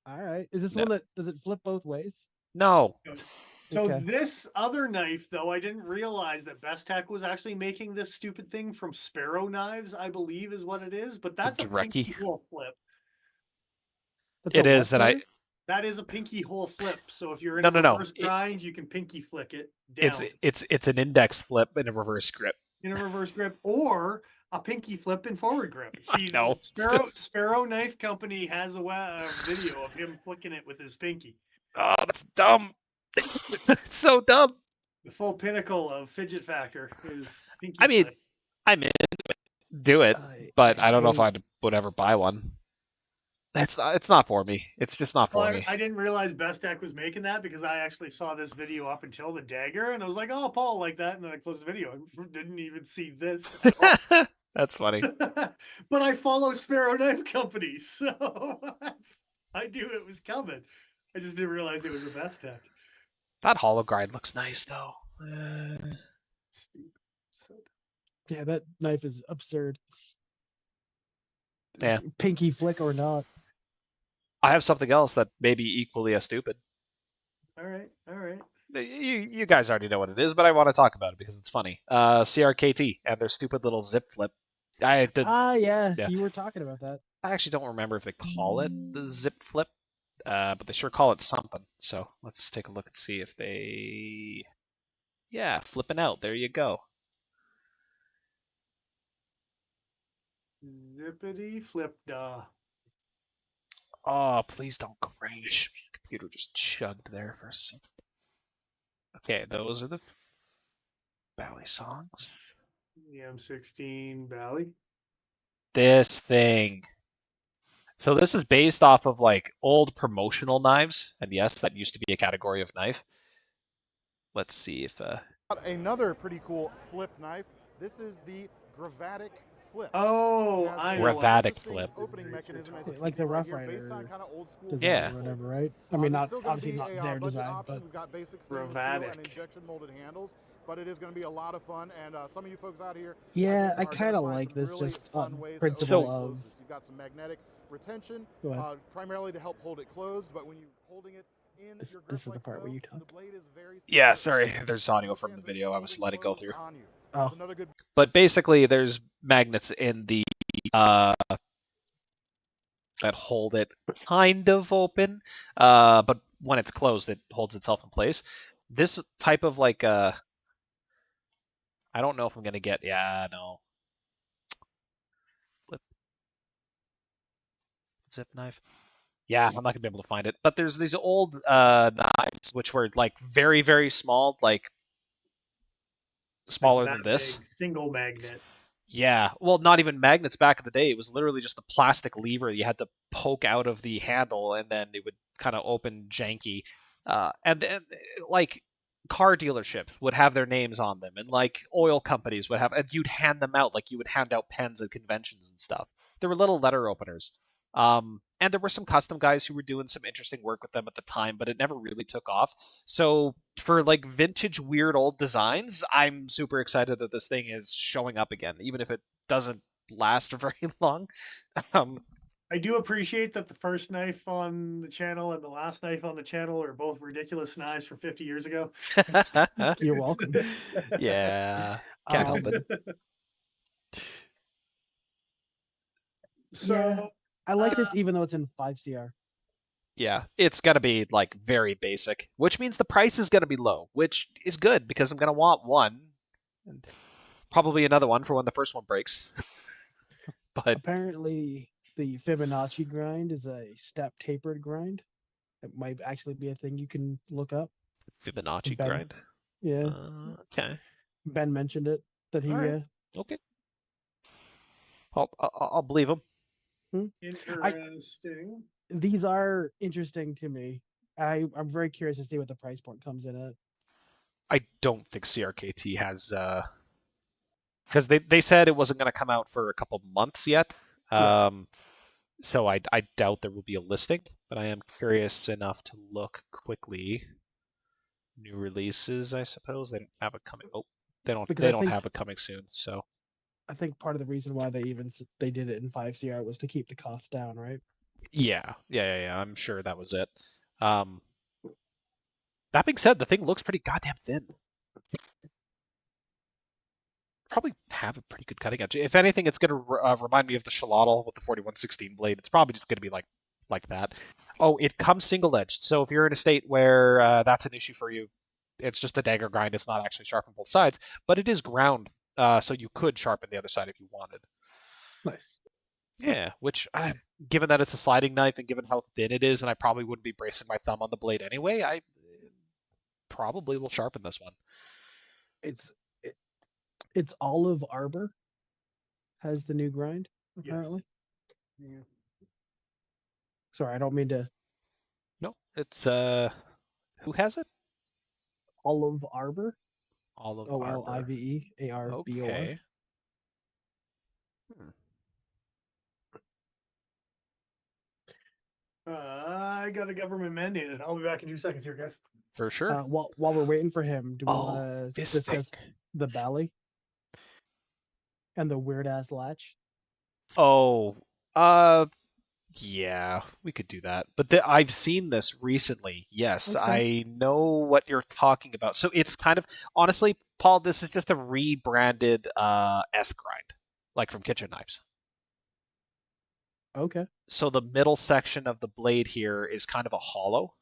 Speaker 1: All right. Is this
Speaker 2: No.
Speaker 1: one that does it flip both ways?
Speaker 2: no,
Speaker 3: So
Speaker 1: Okay.
Speaker 3: this other knife, though, I didn't realize that Best Tech was actually making this stupid thing from Sparrow knives, I believe is what it is. But that's a pinky
Speaker 2: Dreckie.
Speaker 3: hole flip.
Speaker 1: That's
Speaker 2: it
Speaker 1: a
Speaker 2: is
Speaker 1: what,
Speaker 2: that I.
Speaker 1: sorry?
Speaker 3: That is a pinky hole flip. So if you're in
Speaker 2: No,
Speaker 3: a
Speaker 2: no, no.
Speaker 3: reverse grind, you can pinky flick it
Speaker 2: It's
Speaker 3: down
Speaker 2: it's an index flip in a reverse grip.
Speaker 3: in a reverse grip, or a pinky flip in forward grip.
Speaker 2: No.
Speaker 3: Sparrow Knife Company has a video of him flicking it with his pinky.
Speaker 2: Oh, that's dumb. It's so dumb.
Speaker 3: The full pinnacle of fidget factor is pinky
Speaker 2: I mean,
Speaker 3: flip.
Speaker 2: I'm in. Do it, but I don't know if
Speaker 1: hate-
Speaker 2: I would ever buy one. It's not for me. It's just not for
Speaker 3: Well,
Speaker 2: me.
Speaker 3: I didn't realize Best Tech was making that because I actually saw this video up until the dagger, and I was like, "Oh, Paul like that," and then I closed the video and didn't even see this. At all.
Speaker 2: That's funny.
Speaker 3: But I follow Sparrow Knife Company, so I knew it was coming. I just didn't realize it was a Best Tech.
Speaker 2: That hollow grind looks nice though.
Speaker 3: Stupid. So
Speaker 1: Yeah, that knife is absurd.
Speaker 2: Yeah.
Speaker 1: Pinky flick or not.
Speaker 2: I have something else that may be equally as stupid.
Speaker 3: all right.
Speaker 2: You guys already know what it is, but I want to talk about it because it's funny. CRKT and their stupid little zip flip. I
Speaker 1: Yeah,
Speaker 2: Yeah.
Speaker 1: you were talking about that.
Speaker 2: actually don't remember if they call it the zip flip, but they sure call it something. So let's take a look and see if they. Yeah, flipping out. There you go.
Speaker 3: Zippity flip da.
Speaker 2: Oh, please don't crash. My computer just chugged there for a second. Okay, those are the Bally songs.
Speaker 3: The M16 Bally.
Speaker 2: This thing. So this is based off of like old promotional knives, and yes, that used to be a category of knife. Let's see if
Speaker 5: Another pretty cool flip knife. This is the Gravatic flip.
Speaker 3: Oh,
Speaker 5: It has
Speaker 3: I
Speaker 5: a
Speaker 3: know.
Speaker 2: Gravatic
Speaker 5: interesting
Speaker 2: flip.
Speaker 5: Opening mechanism, as you can
Speaker 1: Like
Speaker 5: see
Speaker 1: the
Speaker 5: right
Speaker 1: Rough
Speaker 5: here,
Speaker 1: Rider
Speaker 5: based on kind of old school
Speaker 1: design
Speaker 2: Yeah.
Speaker 1: or whatever, right? I
Speaker 5: This
Speaker 1: mean,
Speaker 5: is
Speaker 1: not
Speaker 5: still gonna
Speaker 1: obviously
Speaker 5: be
Speaker 1: not
Speaker 5: a,
Speaker 1: their
Speaker 5: budget
Speaker 1: design,
Speaker 5: option.
Speaker 1: but
Speaker 5: We've got basic stainless steel and
Speaker 3: Gravatic.
Speaker 5: injection molded handles, but it is going to be a lot of fun. And some of you folks out here,
Speaker 1: yeah, I
Speaker 5: think, are
Speaker 1: kind
Speaker 5: gonna
Speaker 1: of
Speaker 5: find
Speaker 1: like
Speaker 5: some
Speaker 1: this
Speaker 5: really
Speaker 1: just
Speaker 5: fun
Speaker 1: on
Speaker 5: ways to
Speaker 1: principle
Speaker 5: open and
Speaker 1: of.
Speaker 5: close this. You've got some magnetic retention,
Speaker 1: Go ahead.
Speaker 5: primarily to help hold it closed. But when you're holding it in
Speaker 1: This-
Speaker 5: your grip
Speaker 1: this is the
Speaker 5: like
Speaker 1: part where
Speaker 5: so,
Speaker 1: you talk.
Speaker 5: the blade is very
Speaker 2: Yeah,
Speaker 5: supportive.
Speaker 2: sorry, there's audio from the video. I was letting go through.
Speaker 5: On you.
Speaker 1: Oh.
Speaker 5: That's another good
Speaker 2: But basically, there's magnets in the that hold it kind of open, but when it's closed, it holds itself in place. This type of like I don't know if I'm gonna get. Yeah, no. Flip. Zip knife. Yeah, I'm not gonna be able to find it. But there's these old knives which were like very, very small, like smaller than
Speaker 3: That
Speaker 2: this.
Speaker 3: big single magnet.
Speaker 2: Yeah, well, not even magnets back in the day. It was literally just a plastic lever you had to poke out of the handle, and then it would kind of open janky. And then, like, car dealerships would have their names on them, and like oil companies would have. And you'd hand them out like you would hand out pens at conventions and stuff. There were little letter openers. And there were some custom guys who were doing some interesting work with them at the time, but it never really took off. So for like vintage weird old designs, I'm super excited that this thing is showing up again, even if it doesn't last very long.
Speaker 3: I do appreciate that the first knife on the channel and the last knife on the channel are both ridiculous knives from 50 years ago.
Speaker 1: You're welcome.
Speaker 2: Yeah, can't help it.
Speaker 3: So
Speaker 1: Yeah. I like this even though it's in 5CR.
Speaker 2: Yeah, it's gonna be like very basic, which means the price is gonna be low, which is good because I'm gonna want one, and probably another one for when the first one breaks. But
Speaker 1: Apparently, the Fibonacci grind is a step tapered grind. It might actually be a thing you can look up.
Speaker 2: Fibonacci
Speaker 1: Ben,
Speaker 2: grind.
Speaker 1: yeah,
Speaker 2: Okay.
Speaker 1: Ben mentioned it that he.
Speaker 2: All right. Okay. I'll believe him.
Speaker 3: Interesting.
Speaker 1: These are interesting to me. I'm very curious to see what the price point comes in at.
Speaker 2: I don't think CRKT has because they said it wasn't going to come out for a couple months yet. So I doubt there will be a listing, but I am curious enough to look quickly. New releases, I suppose they don't have it coming. Oh, they don't have it coming soon. So
Speaker 1: I think part of the reason why they did it in 5CR was to keep the costs down, right?
Speaker 2: yeah. I'm sure that was it. That being said, the thing looks pretty goddamn thin. Probably have a pretty good cutting edge. If anything, it's going to remind me of the Shalotl with the 4116 blade. It's probably just going to be like that. Oh, it comes single edged. So if you're in a state where that's an issue for you, it's just a dagger grind. It's not actually sharpened both sides, but it is ground. So you could sharpen the other side if you wanted.
Speaker 1: Nice.
Speaker 2: Yeah, which given that it's a sliding knife and given how thin it is, and I probably wouldn't be bracing my thumb on the blade anyway, I probably will sharpen this one.
Speaker 1: It's Olive Arbor has the new grind, apparently.
Speaker 3: Yes. Yeah.
Speaker 1: Sorry, I don't mean to.
Speaker 2: No, it's who has it?
Speaker 1: Olive Arbor.
Speaker 2: Olive
Speaker 1: OLIVEARBOR.
Speaker 2: Okay.
Speaker 3: I got a government mandated. I'll be back in 2 seconds here, guys.
Speaker 2: For sure.
Speaker 1: While we're waiting for him, do we want to discuss the belly and the weird ass latch?
Speaker 2: Oh, yeah, we could do that. But I've seen this recently. Yes,
Speaker 1: Okay.
Speaker 2: I know what you're talking about. So it's kind of honestly, Paul, this is just a rebranded S grind, like from Kitchen Knives.
Speaker 1: Okay.
Speaker 2: So the middle section of the blade here is kind of a hollow.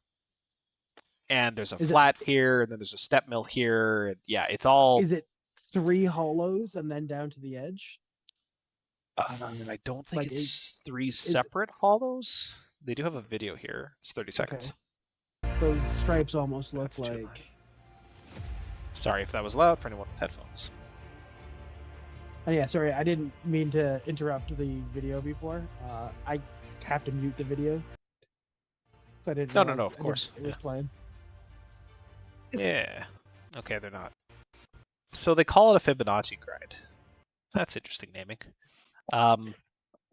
Speaker 2: And there's a flat here, and then there's a step mill here. And yeah, it's all.
Speaker 1: Is it 3 hollows and then down to the edge?
Speaker 2: I don't think it's 3 separate hollows. They do have a video here. It's 30 seconds.
Speaker 1: Okay. Those stripes almost look like.
Speaker 2: Sorry if that was loud for anyone with headphones.
Speaker 1: Yeah, sorry, I didn't mean to interrupt the video before. I have to mute the video. So I didn't.
Speaker 2: No, of course.
Speaker 1: It was playing.
Speaker 2: Yeah. Okay, they're not. So they call it a Fibonacci grind. That's interesting naming.
Speaker 1: Well,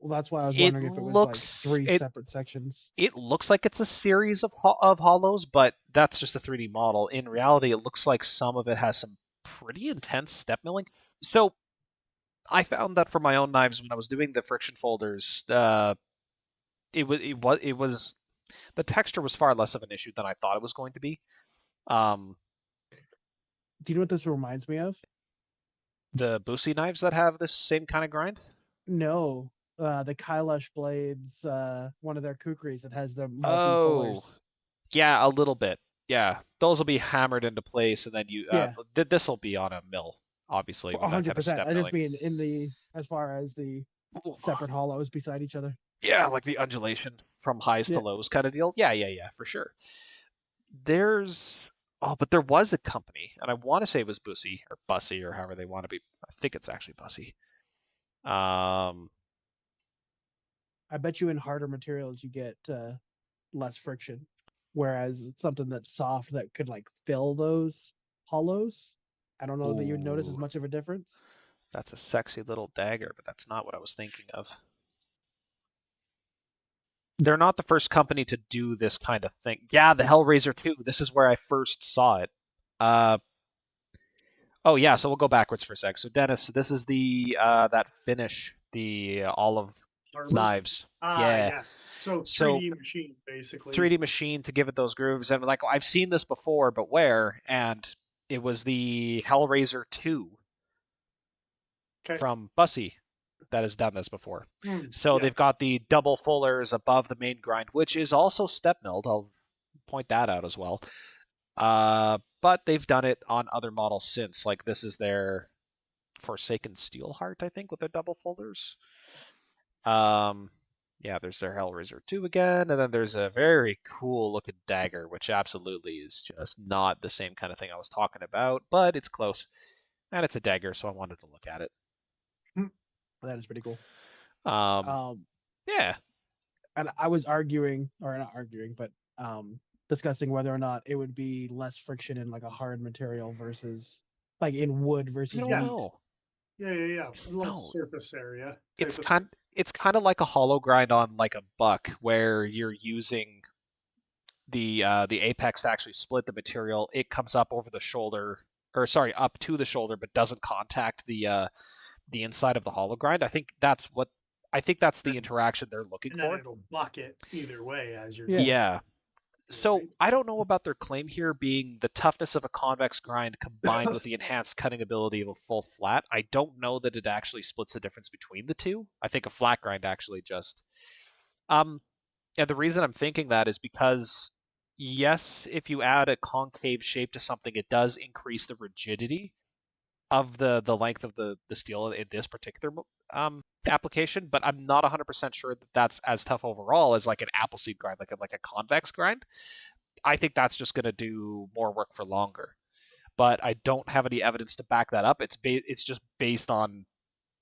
Speaker 1: that's why I was wondering if it was like 3 separate sections.
Speaker 2: It looks like it's a series of hollows, but that's just a 3D model. In reality, it looks like some of it has some pretty intense step milling. So I found that for my own knives when I was doing the friction folders, it was the texture was far less of an issue than I thought it was going to be. Do
Speaker 1: you know what this reminds me of?
Speaker 2: The Boosie knives that have this same kind of grind?
Speaker 1: No. The Kailash blades, one of their kukris that has the multi-fullers.
Speaker 2: Yeah, a little bit. Yeah, those will be hammered into place, and then this will be on a mill, obviously.
Speaker 1: 100%. I just mean in the as far as the separate hollows beside each other.
Speaker 2: Yeah, like the undulation from highs to lows kind of deal. Yeah, for sure. But there was a company, and I want to say it was Bussy or Bussy or however they want to be. I think it's actually Bussy.
Speaker 1: I bet you in harder materials you get less friction, whereas it's something that's soft that could like fill those hollows. I don't know that you would notice as much of a difference.
Speaker 2: That's a sexy little dagger, but that's not what I was thinking of. They're not the first company to do this kind of thing. Yeah, the Hellraiser 2. This is where I first saw it. Oh yeah, so we'll go backwards for a sec. So Dennis, this is the that finish, the olive knives.
Speaker 3: Yes. So 3D machine, basically.
Speaker 2: 3D machine to give it those grooves. And like, I've seen this before, but where? And it was the Hellraiser 2 from Bussy. that has done this before.
Speaker 3: Mm,
Speaker 2: So they've
Speaker 3: yes.
Speaker 2: got the double fullers above the main grind, which is also step milled. I'll point that out as well. But they've done it on other models since. Like this is their Forsaken Steelheart, I think, with their double fullers. Yeah, there's their Hellraiser 2 again, and then there's a very cool looking dagger, which absolutely is just not the same kind of thing I was talking about, but it's close. And it's a dagger, so I wanted to look at it.
Speaker 1: That is pretty cool.
Speaker 2: Yeah.
Speaker 1: And I was arguing, or not arguing, but discussing whether or not it would be less friction in like a hard material versus like in wood versus
Speaker 2: I don't
Speaker 1: meat.
Speaker 2: know.
Speaker 3: Yeah. A little
Speaker 2: No.
Speaker 3: surface area.
Speaker 2: It's kind of like a hollow grind on like a buck, where you're using the apex to actually split the material. It comes up over the shoulder, or sorry, up to the shoulder, but doesn't contact the inside of the hollow grind. I think that's the interaction they're looking
Speaker 3: and then
Speaker 2: for.
Speaker 3: it'll bucket either way as you're
Speaker 1: Yeah.
Speaker 3: going.
Speaker 2: Yeah. So
Speaker 3: Right?
Speaker 2: I don't know about their claim here being the toughness of a convex grind combined with the enhanced cutting ability of a full flat. I don't know that it actually splits the difference between the two. I think a flat grind actually just. And the reason I'm thinking that is because, yes, if you add a concave shape to something, it does increase the rigidity of the length of the steel in this particular application, but I'm not 100% sure that that's as tough overall as like an Appleseed grind, like a convex grind. I think that's just going to do more work for longer, but I don't have any evidence to back that up. It's just based on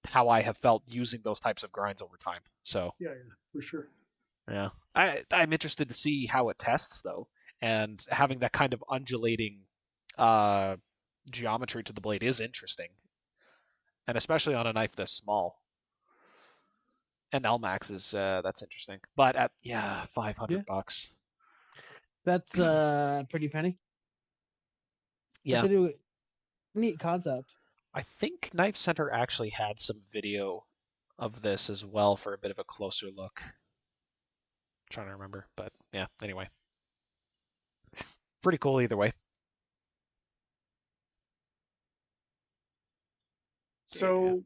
Speaker 2: how I have felt using those types of grinds over time. So
Speaker 3: Yeah, for sure.
Speaker 2: yeah, I'm interested to see how it tests though, and having that kind of undulating geometry to the blade is interesting, and especially on a knife this small. And LMAX is that's interesting, but at $500.
Speaker 1: That's pretty penny.
Speaker 2: Yeah,
Speaker 1: That's a neat concept.
Speaker 2: I think Knife Center actually had some video of this as well for a bit of a closer look. I'm trying to remember, but yeah. Anyway, pretty cool either way.
Speaker 3: So,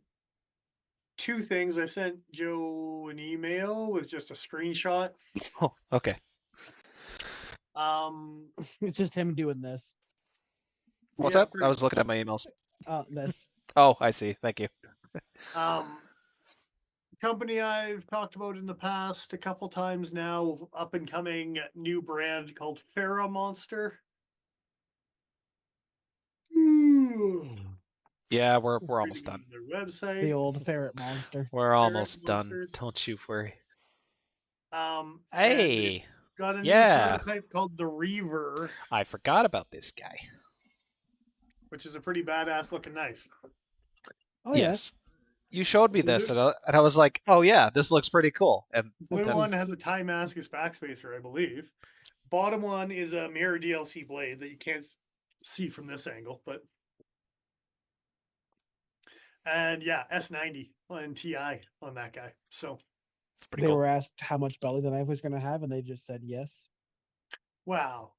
Speaker 3: two things. I sent Joe an email with just a screenshot.
Speaker 2: Oh, okay.
Speaker 1: It's just him doing this.
Speaker 2: What's
Speaker 3: Yeah,
Speaker 2: up? I was looking at my emails.
Speaker 1: This.
Speaker 2: Oh, I see. Thank you.
Speaker 3: Company I've talked about in the past a couple times now, up and coming new brand called Monster.
Speaker 2: Yeah, we're almost done.
Speaker 3: Their website.
Speaker 1: The old ferret monster.
Speaker 2: We're almost done.
Speaker 3: monsters.
Speaker 2: Don't you worry.
Speaker 3: And
Speaker 2: Hey,
Speaker 3: got a new
Speaker 2: yeah.
Speaker 3: prototype called the Reaver,
Speaker 2: I forgot about this guy.
Speaker 3: which is a pretty badass looking knife.
Speaker 1: Oh
Speaker 2: Yes. You showed me this, and I was like, "Oh yeah, this looks pretty cool." And
Speaker 3: Blue
Speaker 2: then-
Speaker 3: one has a Timascus backspacer, I believe. Bottom one is a mirror DLC blade that you can't see from this angle, but and yeah, S90 and TI on that guy. So
Speaker 2: it's pretty
Speaker 1: They
Speaker 2: cool.
Speaker 1: were asked how much belly the knife was going to have, and they just said yes.
Speaker 3: wow,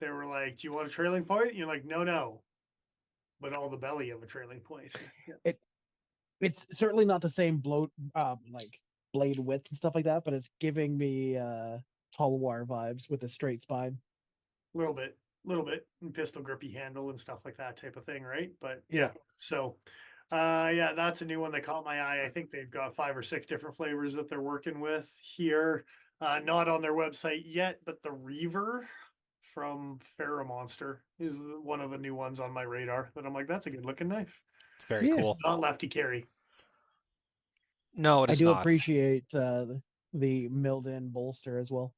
Speaker 3: they were like, "Do you want a trailing point?" And you're like, "No," but all the belly of a trailing point. Yeah.
Speaker 1: It's certainly not the same like blade width and stuff like that, but it's giving me Talwar vibes with a straight spine.
Speaker 3: little bit, and pistol grippy handle and stuff like that type of thing, right? But
Speaker 1: Yeah.
Speaker 3: so yeah, that's a new one that caught my eye. I think they've got 5 or 6 different flavors that they're working with here. Not on their website yet, but the Reaver from Monster is one of the new ones on my radar that I'm like, that's a good looking knife.
Speaker 2: Very
Speaker 1: Yeah.
Speaker 2: cool.
Speaker 3: Not lefty carry.
Speaker 2: No, it
Speaker 1: I
Speaker 2: is
Speaker 1: do
Speaker 2: not.
Speaker 1: appreciate the milled in bolster as well.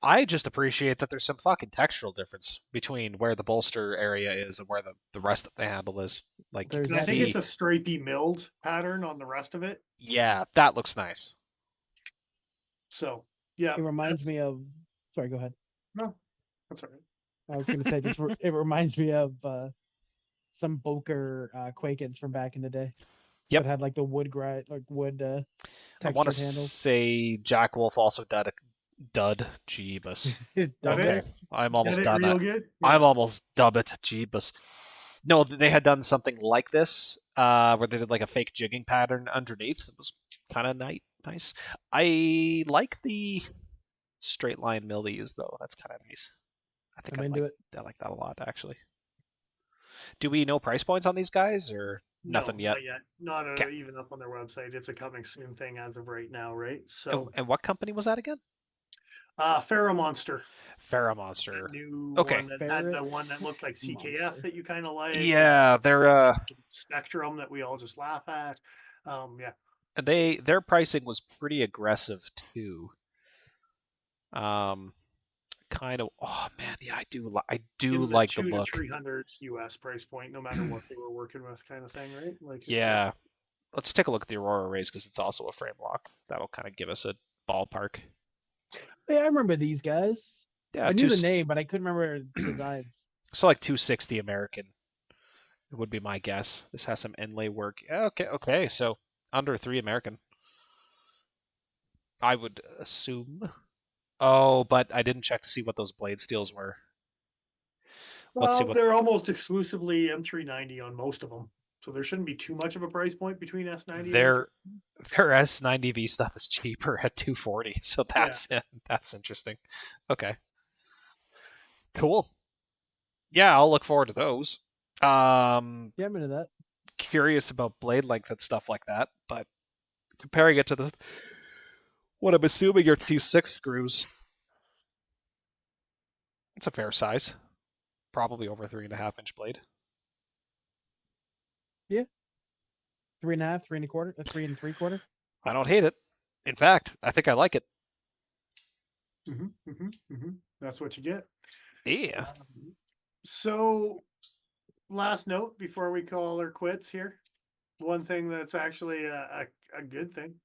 Speaker 2: I just appreciate that there's some fucking textural difference between where the bolster area is and where the rest of the handle is. Like, you
Speaker 1: There's
Speaker 2: can
Speaker 3: And I think
Speaker 2: see-
Speaker 3: it's a stripey milled pattern on the rest of it.
Speaker 2: yeah, that looks nice.
Speaker 3: So yeah,
Speaker 1: It reminds me of. Sorry, go ahead.
Speaker 3: No, that's all right.
Speaker 1: I was going to say it reminds me of some Boker Quakens from back in the day.
Speaker 2: Yep.
Speaker 1: That had like the wood grind, like wood
Speaker 2: I want
Speaker 1: textured
Speaker 2: to
Speaker 1: handles.
Speaker 2: say Jack Wolf also dud. Jeebus.
Speaker 3: Did
Speaker 2: Okay,
Speaker 3: it?
Speaker 2: I'm
Speaker 3: Did
Speaker 2: almost
Speaker 3: it
Speaker 2: done.
Speaker 3: real good?
Speaker 2: I'm almost done it. Jeebus. No, they had done something like this where they did like a fake jigging pattern underneath. It was kind of nice. I like the straight line mill they use though. That's kind of nice. I think
Speaker 1: I'm into it.
Speaker 2: I like that a lot actually. Do we know price points on these guys or nothing
Speaker 3: No,
Speaker 2: yet?
Speaker 3: Not yet. Not
Speaker 2: Okay.
Speaker 3: even up on their website. It's a coming soon thing as of right now, right?
Speaker 2: And,
Speaker 3: So,
Speaker 2: and what company was that again?
Speaker 3: Pharaoh Monster,
Speaker 2: Monster.
Speaker 3: that new
Speaker 2: Okay.
Speaker 3: one that had
Speaker 1: Ferret
Speaker 3: the one that looked like CKF
Speaker 1: Monster.
Speaker 3: that you kind of like.
Speaker 2: Yeah, they're
Speaker 3: Spectrum that we all just laugh at. Yeah.
Speaker 2: their pricing was pretty aggressive too. Kind of. Oh man, yeah, I do
Speaker 3: In
Speaker 2: like the
Speaker 3: 200
Speaker 2: look.
Speaker 3: to 300 US price point, no matter what they were working with, kind of thing, right? Like,
Speaker 2: Yeah. Let's take a look at the Aurora Rays because it's also a frame lock. That'll kind of give us a ballpark.
Speaker 1: Yeah, I remember these guys.
Speaker 2: Yeah,
Speaker 1: I knew the name, but I couldn't remember designs.
Speaker 2: So like 260 American would be my guess. This has some inlay work. Okay. So under 3 American. I would assume. Oh, but I didn't check to see what those blade steels were. Let's see what
Speaker 3: they're almost exclusively M390 on most of them, so there shouldn't be too much of a price point between S90.
Speaker 2: their S90V stuff is cheaper at 240. So that's interesting. Okay. Cool. Yeah, I'll look forward to those.
Speaker 1: Yeah, I'm into that.
Speaker 2: Curious about blade length and stuff like that, but comparing it to the what I'm assuming are T6 screws, it's a fair size. Probably over 3.5-inch blade.
Speaker 1: Yeah. 3.5, 3.25, 3 3/4.
Speaker 2: I don't hate it. In fact, I think I like it.
Speaker 3: That's what you get.
Speaker 2: Yeah.
Speaker 3: So, last note before we call her quits here. One thing that's actually a good thing.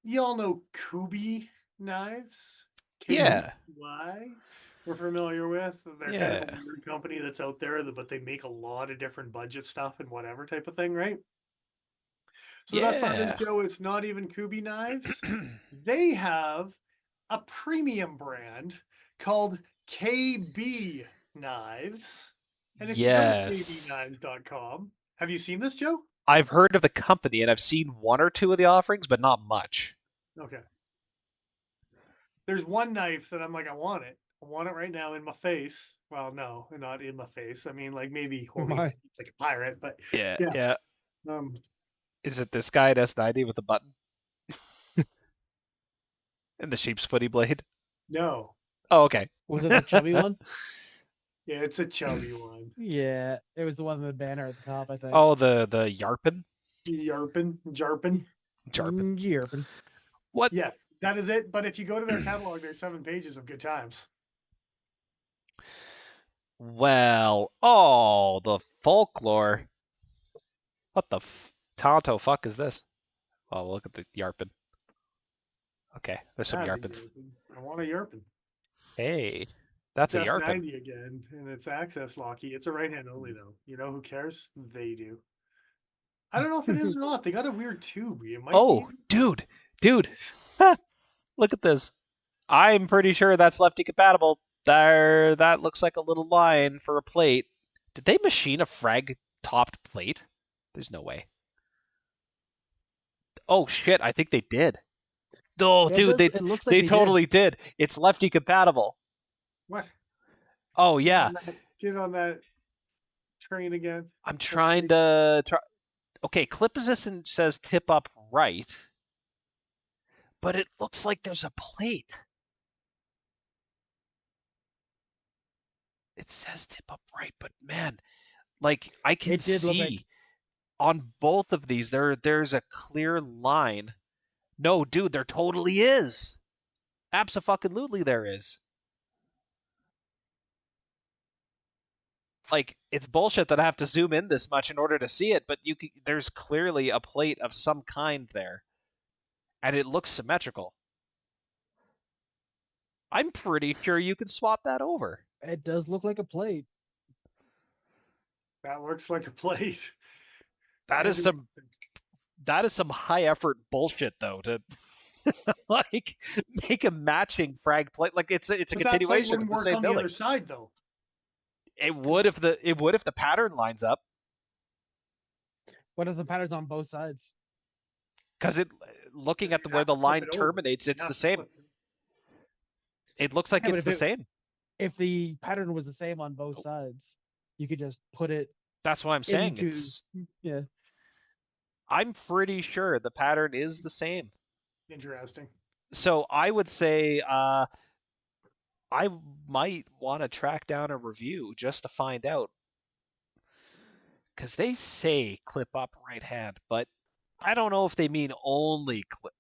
Speaker 3: You all know Kubi knives.
Speaker 2: Yeah.
Speaker 3: Why? We're familiar with. They're kind of a weird company that's out there, but they make a lot of different budget stuff and whatever type of thing, right? So the best part of this show, it's not even Kubi knives. They have a premium brand called KB Knives. And if you go to kbknives.com, have you seen this, Joe?
Speaker 2: I've heard of the company and I've seen one or two of the offerings, but not much.
Speaker 3: Okay. There's one knife that I'm like, I want it. I want it right now in my face. Well, no, not in my face. I mean, like maybe holding it like a pirate, but
Speaker 2: yeah.
Speaker 3: Um,
Speaker 2: Is it this guy at S90 with the button? And the sheep's footy blade?
Speaker 3: no.
Speaker 2: Oh, okay.
Speaker 1: Was it the chubby one?
Speaker 3: Yeah, it's a chubby one.
Speaker 1: Yeah, it was the one with the banner at the top, I think.
Speaker 2: Oh, the Yarpin?
Speaker 3: Jarpin.
Speaker 1: Yarpin.
Speaker 2: What?
Speaker 3: Yes, that is it. But if you go to their catalog, there's 7 pages of good times.
Speaker 2: Well, the folklore. What the Tonto fuck is this? Oh, look at the Yarpin. Okay, there's some Yarpins.
Speaker 3: I want a Yarpin.
Speaker 2: Hey, that's
Speaker 3: it's
Speaker 2: a Yarpin.
Speaker 3: S90 again, and it's access locky. It's a right hand only though. You know who cares? They do. I don't know if it is or not. They got a weird tube. It might
Speaker 2: dude. Look at this. I'm pretty sure that's lefty compatible. There, that looks like a little line for a plate. Did they machine a frag topped plate? There's no way. Oh shit, I think they did. Oh, dude, they totally did. It's lefty compatible.
Speaker 3: What?
Speaker 2: Oh yeah.
Speaker 3: Get on that train again.
Speaker 2: I'm trying to try. Okay, clip position says tip up right, but it looks like there's a plate. It says tip up right, but man, like I can see on both of these there's a clear line. No, dude, there totally is. Abso-fucking-lutely there is. Like, it's bullshit that I have to zoom in this much in order to see it, but there's clearly a plate of some kind there. And it looks symmetrical. I'm pretty sure you can swap that over.
Speaker 1: It does look like a plate.
Speaker 3: That looks like a plate.
Speaker 2: That is some high effort bullshit though to like make a matching frag plate. Like it's a continuation of the same building.
Speaker 3: The other side though.
Speaker 2: It would if the pattern lines up.
Speaker 1: What if the pattern's on both sides?
Speaker 2: Because looking at
Speaker 3: You
Speaker 2: where
Speaker 3: have
Speaker 2: the
Speaker 3: to flip
Speaker 2: line
Speaker 3: it over.
Speaker 2: terminates,
Speaker 3: You
Speaker 2: it's
Speaker 3: have
Speaker 2: the
Speaker 3: to
Speaker 2: same.
Speaker 3: flip it.
Speaker 2: It looks like
Speaker 1: Yeah, but
Speaker 2: it's the same.
Speaker 1: If the pattern was the same on both sides, you could just put it
Speaker 2: That's what I'm saying.
Speaker 1: into yeah.
Speaker 2: I'm pretty sure the pattern is the same.
Speaker 3: Interesting.
Speaker 2: So I would say I might want to track down a review just to find out. Because they say clip up right hand, but I don't know if they mean only clip.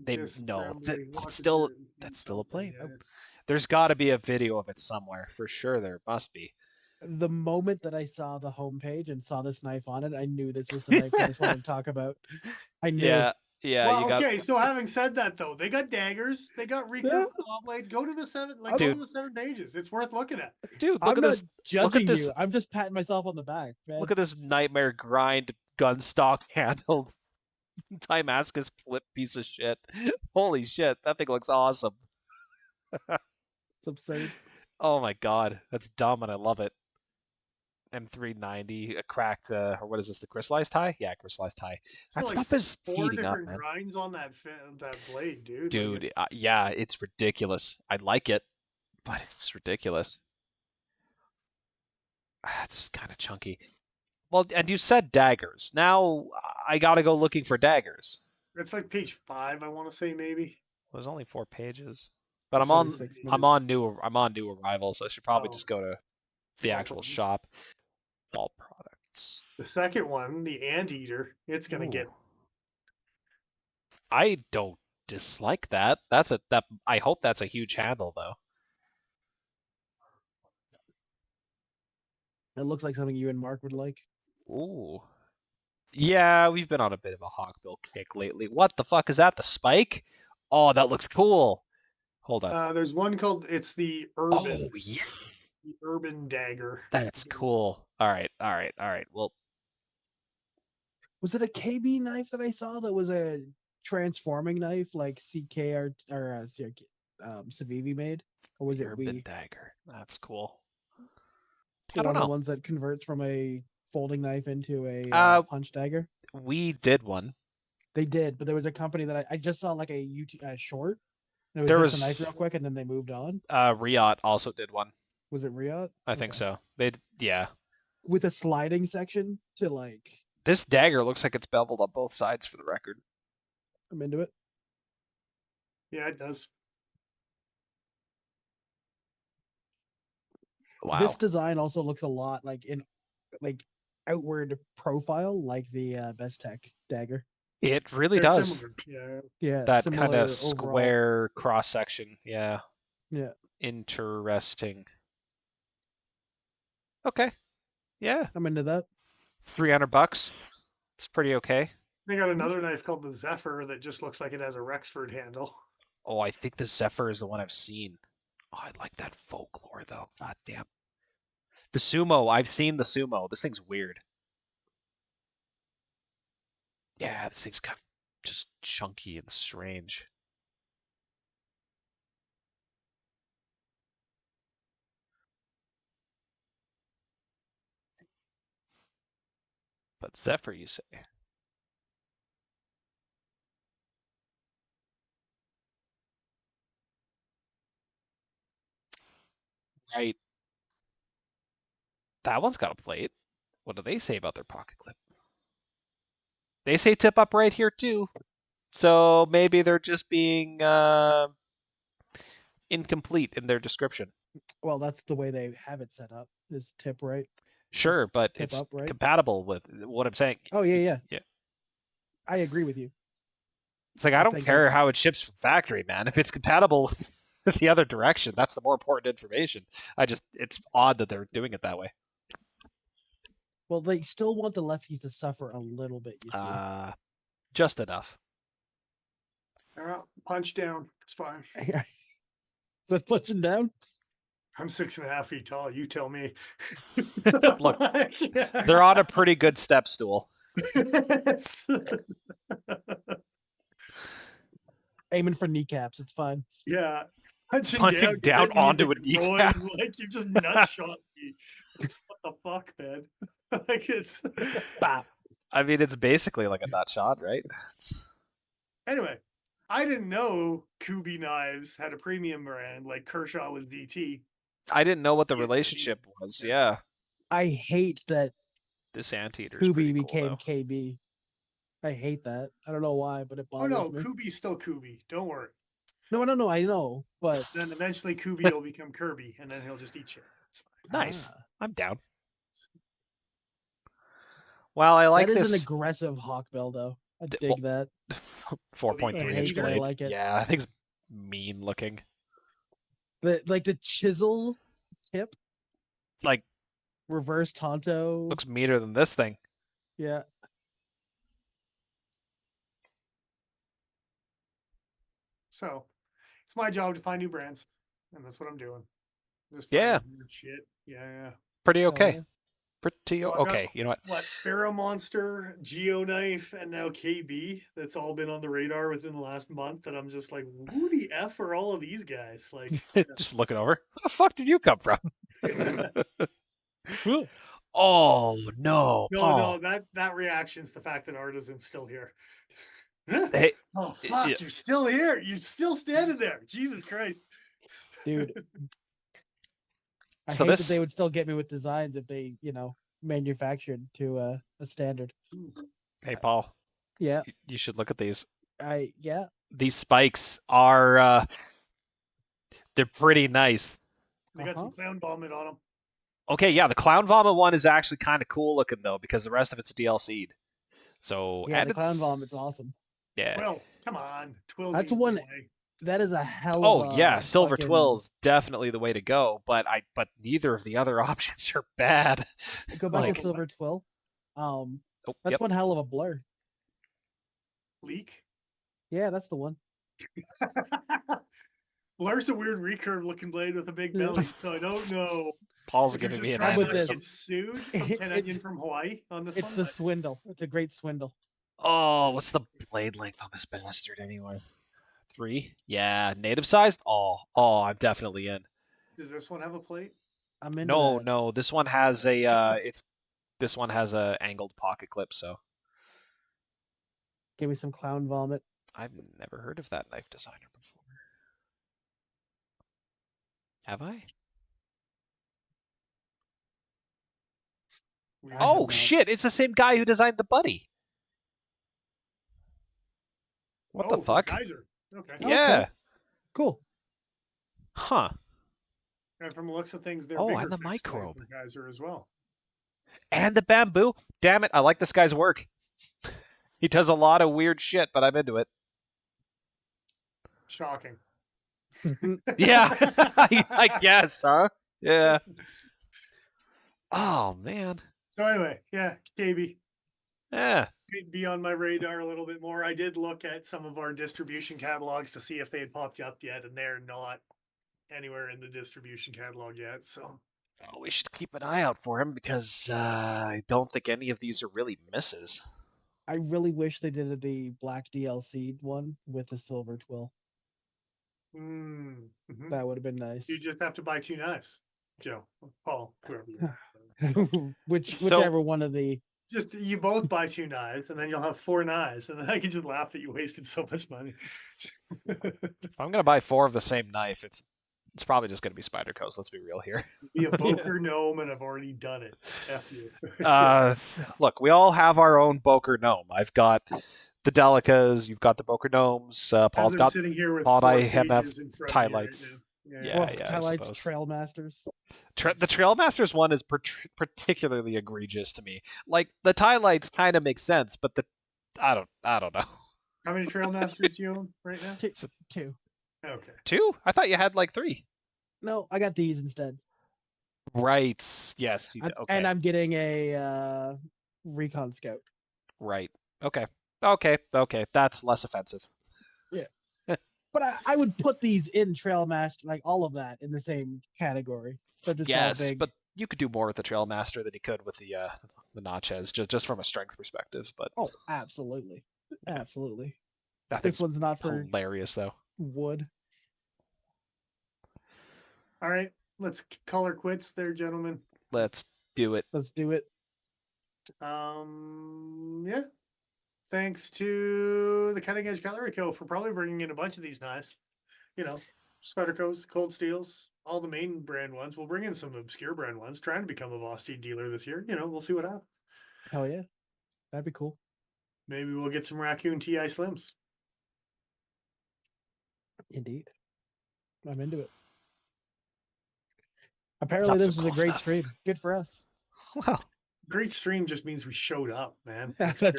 Speaker 3: Watch
Speaker 2: Still
Speaker 3: it,
Speaker 2: that's still a blade.
Speaker 3: yeah.
Speaker 2: There's got to be a video of it somewhere for sure. There must be.
Speaker 1: The moment that I saw the homepage and saw this knife on it, I knew this was the knife I just wanted to talk about. I knew.
Speaker 2: Yeah.
Speaker 3: Well,
Speaker 2: you got.
Speaker 3: okay. So having said that, though, they got daggers. They got recurve claw blades. Go to the
Speaker 2: Dude.
Speaker 3: go to the 7 pages. It's worth looking at.
Speaker 2: Dude,
Speaker 1: I'm
Speaker 2: look
Speaker 1: not
Speaker 2: at this.
Speaker 1: judging
Speaker 2: this-
Speaker 1: you. I'm just patting myself on the back, man.
Speaker 2: Look at this nightmare grind gun stock handled Timascus clip piece of shit. Holy shit, that thing looks awesome.
Speaker 1: It's absurd.
Speaker 2: Oh my god, that's dumb and I love it. M390, a cracked, or what is this? The crystallized tie? Yeah, crystallized tie. That
Speaker 3: So,
Speaker 2: stuff is
Speaker 3: 4
Speaker 2: heating up,
Speaker 3: different
Speaker 2: man.
Speaker 3: grinds on that blade, dude.
Speaker 2: Dude,
Speaker 3: Like,
Speaker 2: yeah, it's ridiculous. I like it, but it's ridiculous. That's kind of chunky. Well, and you said daggers. Now I gotta go looking for daggers.
Speaker 3: it's like page 5, I want to say maybe.
Speaker 2: There's only 4 pages, but I'm
Speaker 1: 46
Speaker 2: on new arrival, so I should probably
Speaker 3: Oh.
Speaker 2: just go to the
Speaker 3: All
Speaker 2: actual
Speaker 3: products.
Speaker 2: shop. All products.
Speaker 3: The second one, the anteater, it's gonna get.
Speaker 2: Ooh. I don't dislike that. I hope that's a huge handle though.
Speaker 1: It looks like something you and Mark would like.
Speaker 2: Ooh. Yeah, we've been on a bit of a hawkbill kick lately. What the fuck is that? The spike? Oh, that looks cool. Hold on.
Speaker 3: There's one called. It's the urban.
Speaker 2: Oh yeah.
Speaker 3: The urban dagger.
Speaker 2: That's cool. All right. Well,
Speaker 1: Was it a KB knife that I saw that was a transforming knife like CK or Civivi made? Or was it
Speaker 2: urban
Speaker 1: we?
Speaker 2: dagger. That's cool. I
Speaker 1: One
Speaker 2: don't
Speaker 1: of the
Speaker 2: know.
Speaker 1: ones that converts from a folding knife into a punch dagger?
Speaker 2: We did one.
Speaker 1: They did, but there was a company that I just saw like a short. And it was
Speaker 2: There
Speaker 1: just
Speaker 2: was-
Speaker 1: a knife real quick, and then they moved on.
Speaker 2: Riot also did one.
Speaker 1: Was it Riot?
Speaker 2: I think
Speaker 1: Okay.
Speaker 2: so. Yeah.
Speaker 1: With a sliding section to like.
Speaker 2: This dagger looks like it's beveled on both sides for the record.
Speaker 1: I'm into it.
Speaker 3: Yeah, it does.
Speaker 2: Wow.
Speaker 1: This design also looks a lot like outward profile, like the Bestech dagger.
Speaker 2: It really
Speaker 3: They're
Speaker 2: does.
Speaker 3: similar. Yeah.
Speaker 1: Yeah,
Speaker 2: That kind
Speaker 1: similar
Speaker 2: of
Speaker 1: overall.
Speaker 2: square cross section. Yeah.
Speaker 1: Yeah,
Speaker 2: Interesting. Okay. Yeah.
Speaker 1: I'm into that.
Speaker 2: $300. It's pretty okay.
Speaker 3: They got another knife called the Zephyr that just looks like it has a Rexford handle.
Speaker 2: Oh, I think the Zephyr is the one I've seen. Oh, I like that folklore though. God damn. The Sumo, I've seen the Sumo. This thing's weird. Yeah, this thing's kind of just chunky and strange. But Zephyr, you say? Right. That one's got a plate. What do they say about their pocket clip? They say tip up right here too. So maybe they're just being incomplete in their description.
Speaker 1: Well, that's the way they have it set up. Is tip right?
Speaker 2: Sure, but
Speaker 1: Tip
Speaker 2: it's
Speaker 1: up, right?
Speaker 2: compatible with what I'm saying.
Speaker 1: Oh yeah.
Speaker 2: Yeah.
Speaker 1: I agree with you.
Speaker 2: It's like I
Speaker 1: I
Speaker 2: don't
Speaker 1: think
Speaker 2: care
Speaker 1: that's-
Speaker 2: how it ships from factory, man. If it's compatible with the other direction, that's the more important information. It's odd that they're doing it that way.
Speaker 1: Well, they still want the lefties to suffer a little bit. You see.
Speaker 2: Just enough.
Speaker 3: All right, punch down. It's fine.
Speaker 1: Is that pushing down?
Speaker 3: I'm 6.5 feet tall. You tell me.
Speaker 2: Look, they're on a pretty good step stool.
Speaker 1: Aiming for kneecaps. It's fine.
Speaker 3: Yeah.
Speaker 2: Punching down
Speaker 3: hit me in
Speaker 2: onto
Speaker 3: the
Speaker 2: a kneecap.
Speaker 3: groin, like you just nut shot me. What the fuck, man? Like it's
Speaker 1: Bop.
Speaker 2: I mean, it's basically like a nut shot, right?
Speaker 3: Anyway, I didn't know Kubi knives had a premium brand like Kershaw was DT.
Speaker 2: I didn't know what the
Speaker 3: Yeah,
Speaker 2: relationship was.
Speaker 3: yeah.
Speaker 2: Yeah.
Speaker 1: I hate that
Speaker 2: This anteater's
Speaker 1: Kubi
Speaker 2: pretty cool,
Speaker 1: became
Speaker 2: though.
Speaker 1: KB. I hate that. I don't know why, but it
Speaker 3: Oh
Speaker 1: bothers
Speaker 3: no,
Speaker 1: me.
Speaker 3: Kubi's still Kubi. Don't worry.
Speaker 1: No, I know, but
Speaker 3: Then eventually Kubi will become Kirby, and then he'll just eat shit. It's fine.
Speaker 2: Nice.
Speaker 1: Ah.
Speaker 2: I'm down. Well, I like
Speaker 1: that is an
Speaker 2: this.
Speaker 1: aggressive hawkbill, though. I
Speaker 2: D-
Speaker 1: dig that.
Speaker 2: 4.3
Speaker 3: I
Speaker 2: inch
Speaker 3: hate that I
Speaker 2: blade.
Speaker 1: like it.
Speaker 2: Yeah, I think it's mean looking.
Speaker 1: The chisel tip,
Speaker 2: It's like
Speaker 1: reverse Tonto.
Speaker 2: looks meaner than this thing.
Speaker 1: Yeah.
Speaker 3: So it's my job to find new brands, and that's what I'm doing. Just
Speaker 2: Yeah.
Speaker 3: finding weird shit. Yeah.
Speaker 2: Pretty
Speaker 1: Oh,
Speaker 2: okay.
Speaker 1: yeah.
Speaker 2: Pretty
Speaker 3: Well, I've got-
Speaker 2: okay. You know what?
Speaker 3: What Pharaoh Monster, Geo Knife, and now KB. That's all been on the radar within the last month, and I'm just like, who the f are all of these guys? Like,
Speaker 2: Just looking over. Where the fuck did you come from?
Speaker 1: Ooh.
Speaker 2: Oh no, Paul.
Speaker 3: no, that reaction's the fact that Artisan's still here. Huh?
Speaker 2: Hey,
Speaker 3: Oh fuck,
Speaker 2: yeah.
Speaker 3: you're still here. You're still standing there. Jesus Christ.
Speaker 1: Dude. I
Speaker 2: So
Speaker 1: hate that
Speaker 2: this-
Speaker 1: they would still get me with designs if they, manufactured to a standard.
Speaker 2: Hey, Paul.
Speaker 1: Yeah.
Speaker 2: You should look at these.
Speaker 1: Yeah.
Speaker 2: These spikes are they're pretty nice.
Speaker 3: They got some clown vomit on them.
Speaker 2: Okay, yeah, the clown vomit one is actually kind of cool looking though, because the rest of it's DLC'd. So
Speaker 1: Yeah,
Speaker 2: and
Speaker 1: the
Speaker 2: it's-
Speaker 1: clown vomit's awesome.
Speaker 2: Yeah.
Speaker 3: Well, come on. Twills.
Speaker 1: That's one. That is a hell
Speaker 2: Oh
Speaker 1: of a
Speaker 2: yeah, silver
Speaker 1: fucking-
Speaker 2: twill's definitely the way to go, but neither of the other options are bad.
Speaker 1: Go back
Speaker 2: Like-
Speaker 1: to silver twill.
Speaker 2: Oh,
Speaker 1: That's
Speaker 2: yep.
Speaker 1: one hell of a blur.
Speaker 3: Leak.
Speaker 1: Yeah, that's the one.
Speaker 3: Blur's a weird recurve looking blade with a big belly, so I don't know.
Speaker 2: Paul's
Speaker 3: If you're
Speaker 2: giving
Speaker 3: just
Speaker 2: me an
Speaker 3: trying
Speaker 1: with
Speaker 3: to
Speaker 2: aneurysm.
Speaker 1: this.
Speaker 3: get sued from Ken
Speaker 1: It's-
Speaker 3: Onion from Hawaii on this
Speaker 1: It's
Speaker 3: one.
Speaker 1: the
Speaker 3: but-
Speaker 1: swindle. It's a great swindle.
Speaker 2: Oh, what's the blade length on this bastard anyway? 3? Yeah, native size? Oh, I'm definitely in.
Speaker 3: Does this one have a plate?
Speaker 1: I'm into
Speaker 2: No,
Speaker 1: that.
Speaker 2: no, this one has a this one has a angled pocket clip, so
Speaker 1: Give me some clown vomit.
Speaker 2: I've never heard of that knife designer before. Have I?
Speaker 3: Weird.
Speaker 1: I have
Speaker 2: Oh
Speaker 1: not.
Speaker 2: shit, it's the same guy who designed the buddy. What the
Speaker 3: from
Speaker 2: fuck?
Speaker 3: Kaiser. Okay.
Speaker 2: Yeah.
Speaker 1: Cool.
Speaker 2: Huh.
Speaker 3: And from the looks of things, they're
Speaker 2: Oh,
Speaker 3: bigger
Speaker 2: and the
Speaker 3: fixed blade
Speaker 2: microbe.
Speaker 3: from Kaiser as well.
Speaker 2: And the bamboo. Damn it, I like this guy's work. He does a lot of weird shit, but I'm into it.
Speaker 3: Shocking.
Speaker 2: Yeah, I guess, huh? Yeah. Oh man.
Speaker 3: So anyway, yeah, KB.
Speaker 2: Yeah.
Speaker 3: Be on my radar a little bit more. I did look at some of our distribution catalogs to see if they had popped up yet, and they're not anywhere in the distribution catalog yet. So
Speaker 2: Oh, we should keep an eye out for him because I don't think any of these are really misses.
Speaker 1: I really wish they did the black DLC one with the silver twill.
Speaker 3: mhm.
Speaker 1: That would have been nice.
Speaker 3: You just have to buy 2 knives, Joe, Paul, whoever. You are.
Speaker 1: Whichever one of the
Speaker 3: Just you both buy 2 knives, and then you'll have 4 knives, and then I can just laugh that you wasted so much money.
Speaker 2: If I'm gonna buy 4 of the same knife, it's probably just gonna be Spyderco's. Let's be real here.
Speaker 3: Be a Boker gnome, and I've already done it. F you.
Speaker 2: Look, we all have our own Boker gnome. I've got the Delicas. You've got the Boker gnomes.
Speaker 3: As
Speaker 2: Paul's
Speaker 3: I'm
Speaker 2: got.
Speaker 3: sitting here with
Speaker 2: Paul
Speaker 3: 4
Speaker 2: and I have
Speaker 3: sages in front
Speaker 2: tie
Speaker 3: of me right
Speaker 2: lights.
Speaker 3: now.
Speaker 2: Yeah,
Speaker 1: well,
Speaker 2: I
Speaker 1: highlights
Speaker 2: suppose.
Speaker 1: Trail Masters.
Speaker 2: The Trailmasters one is particularly egregious to me. Like the tie lights kind of make sense, but I don't know.
Speaker 3: How many Trail Masters do you own right now?
Speaker 1: Two.
Speaker 3: Okay.
Speaker 2: 2? I thought you had like 3.
Speaker 1: No, I got these instead.
Speaker 2: Right. Yes. Okay.
Speaker 1: And I'm getting a Recon Scout.
Speaker 2: Right. Okay. Okay. That's less offensive.
Speaker 1: But I would put these in Trail Master, like all of that, in the same category. They're just all
Speaker 2: Yes,
Speaker 1: big.
Speaker 2: but you could do more with the Trailmaster than you could with the Notches, just from a strength perspective. But
Speaker 1: Oh, absolutely. Absolutely.
Speaker 2: that
Speaker 1: This
Speaker 2: thing's
Speaker 1: one's not for
Speaker 2: hilarious, though.
Speaker 1: wood.
Speaker 3: All right. Let's color quits there, gentlemen.
Speaker 2: Let's do it.
Speaker 1: Let's do it.
Speaker 3: Yeah. Thanks to the Cutting Edge Cutlery Co. for probably bringing in a bunch of these knives. You know, Spyderco's, Cold Steels, all the main brand ones. We'll bring in some obscure brand ones, trying to become a Vosti dealer this year. You know, we'll see what happens.
Speaker 1: Hell yeah. That'd be cool.
Speaker 3: Maybe we'll get some Raccoon TI Slims.
Speaker 1: Indeed. I'm into it. Apparently, this was a great stream. Good for us.
Speaker 2: Well,
Speaker 3: Great stream just means we showed up, man.
Speaker 1: That's fair.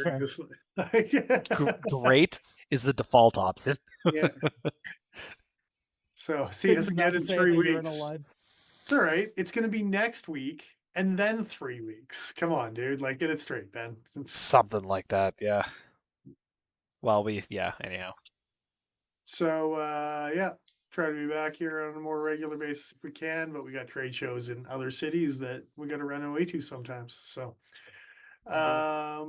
Speaker 2: great is the default option.
Speaker 3: Yeah. So see us
Speaker 1: Things not
Speaker 3: again
Speaker 1: to
Speaker 3: in
Speaker 1: say
Speaker 3: 3
Speaker 1: at the
Speaker 3: weeks.
Speaker 1: urinal line.
Speaker 3: It's all right. It's going to be next week and then 3 weeks. Come on, dude. Like, get it straight, Ben.
Speaker 2: Something like that, yeah. Well, anyhow.
Speaker 3: So, yeah, try to be back here on a more regular basis if we can, but we got trade shows in other cities that we got to run away to sometimes. So, yeah.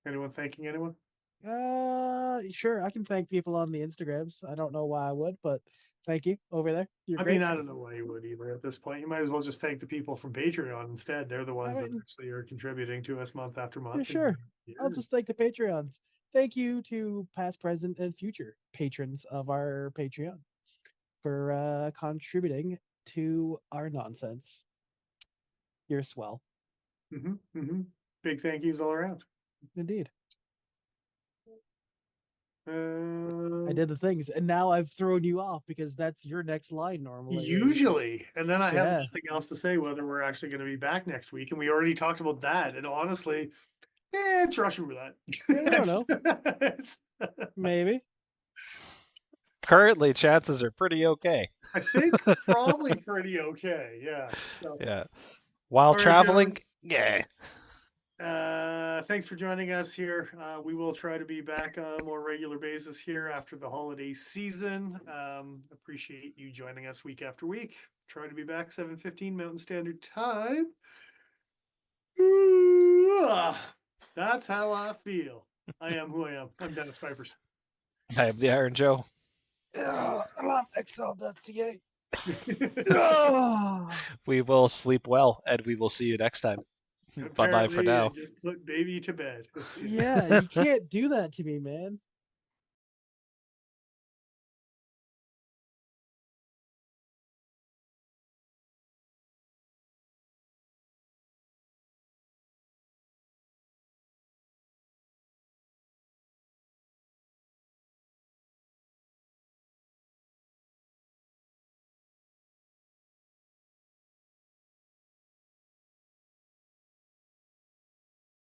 Speaker 3: Anyone thanking anyone?
Speaker 1: Sure. I can thank people on the Instagrams. I don't know why I would, but thank you over there. You're great.
Speaker 3: mean, I don't know why you would either at this point. You might as well just thank the people from Patreon instead. They're the ones that actually are contributing to us month after month.
Speaker 1: Yeah, sure. I'll just thank the Patreons. Thank you to past, present, and future patrons of our Patreon for contributing to our nonsense. You're swell.
Speaker 3: Big thank yous all around.
Speaker 1: Indeed. I did the things, and now I've thrown you off because that's your next line normally.
Speaker 3: Usually, and then I have
Speaker 1: Yeah.
Speaker 3: nothing else to say whether we're actually going to be back next week, and we already talked about that. And honestly, it's Russian roulette.
Speaker 1: I don't know. Maybe.
Speaker 2: Currently, chances are pretty okay.
Speaker 3: I think probably pretty okay. Yeah. So
Speaker 2: Yeah. While
Speaker 3: All right,
Speaker 2: traveling, yeah.
Speaker 3: thanks for joining us here. We will try to be back on a more regular basis here after the holiday season. Appreciate you joining us week after week. Try to be back 7:15 Mountain Standard Time. That's how I feel. I am who I am. I'm Dennis Vipers.
Speaker 2: I am the Iron Joe.
Speaker 1: I'm on XL.ca.
Speaker 2: We will sleep well, and we will see you next time. Bye-bye for
Speaker 3: Apparently, I
Speaker 2: now.
Speaker 3: just put baby to bed.
Speaker 1: Yeah, you can't do that to me, man.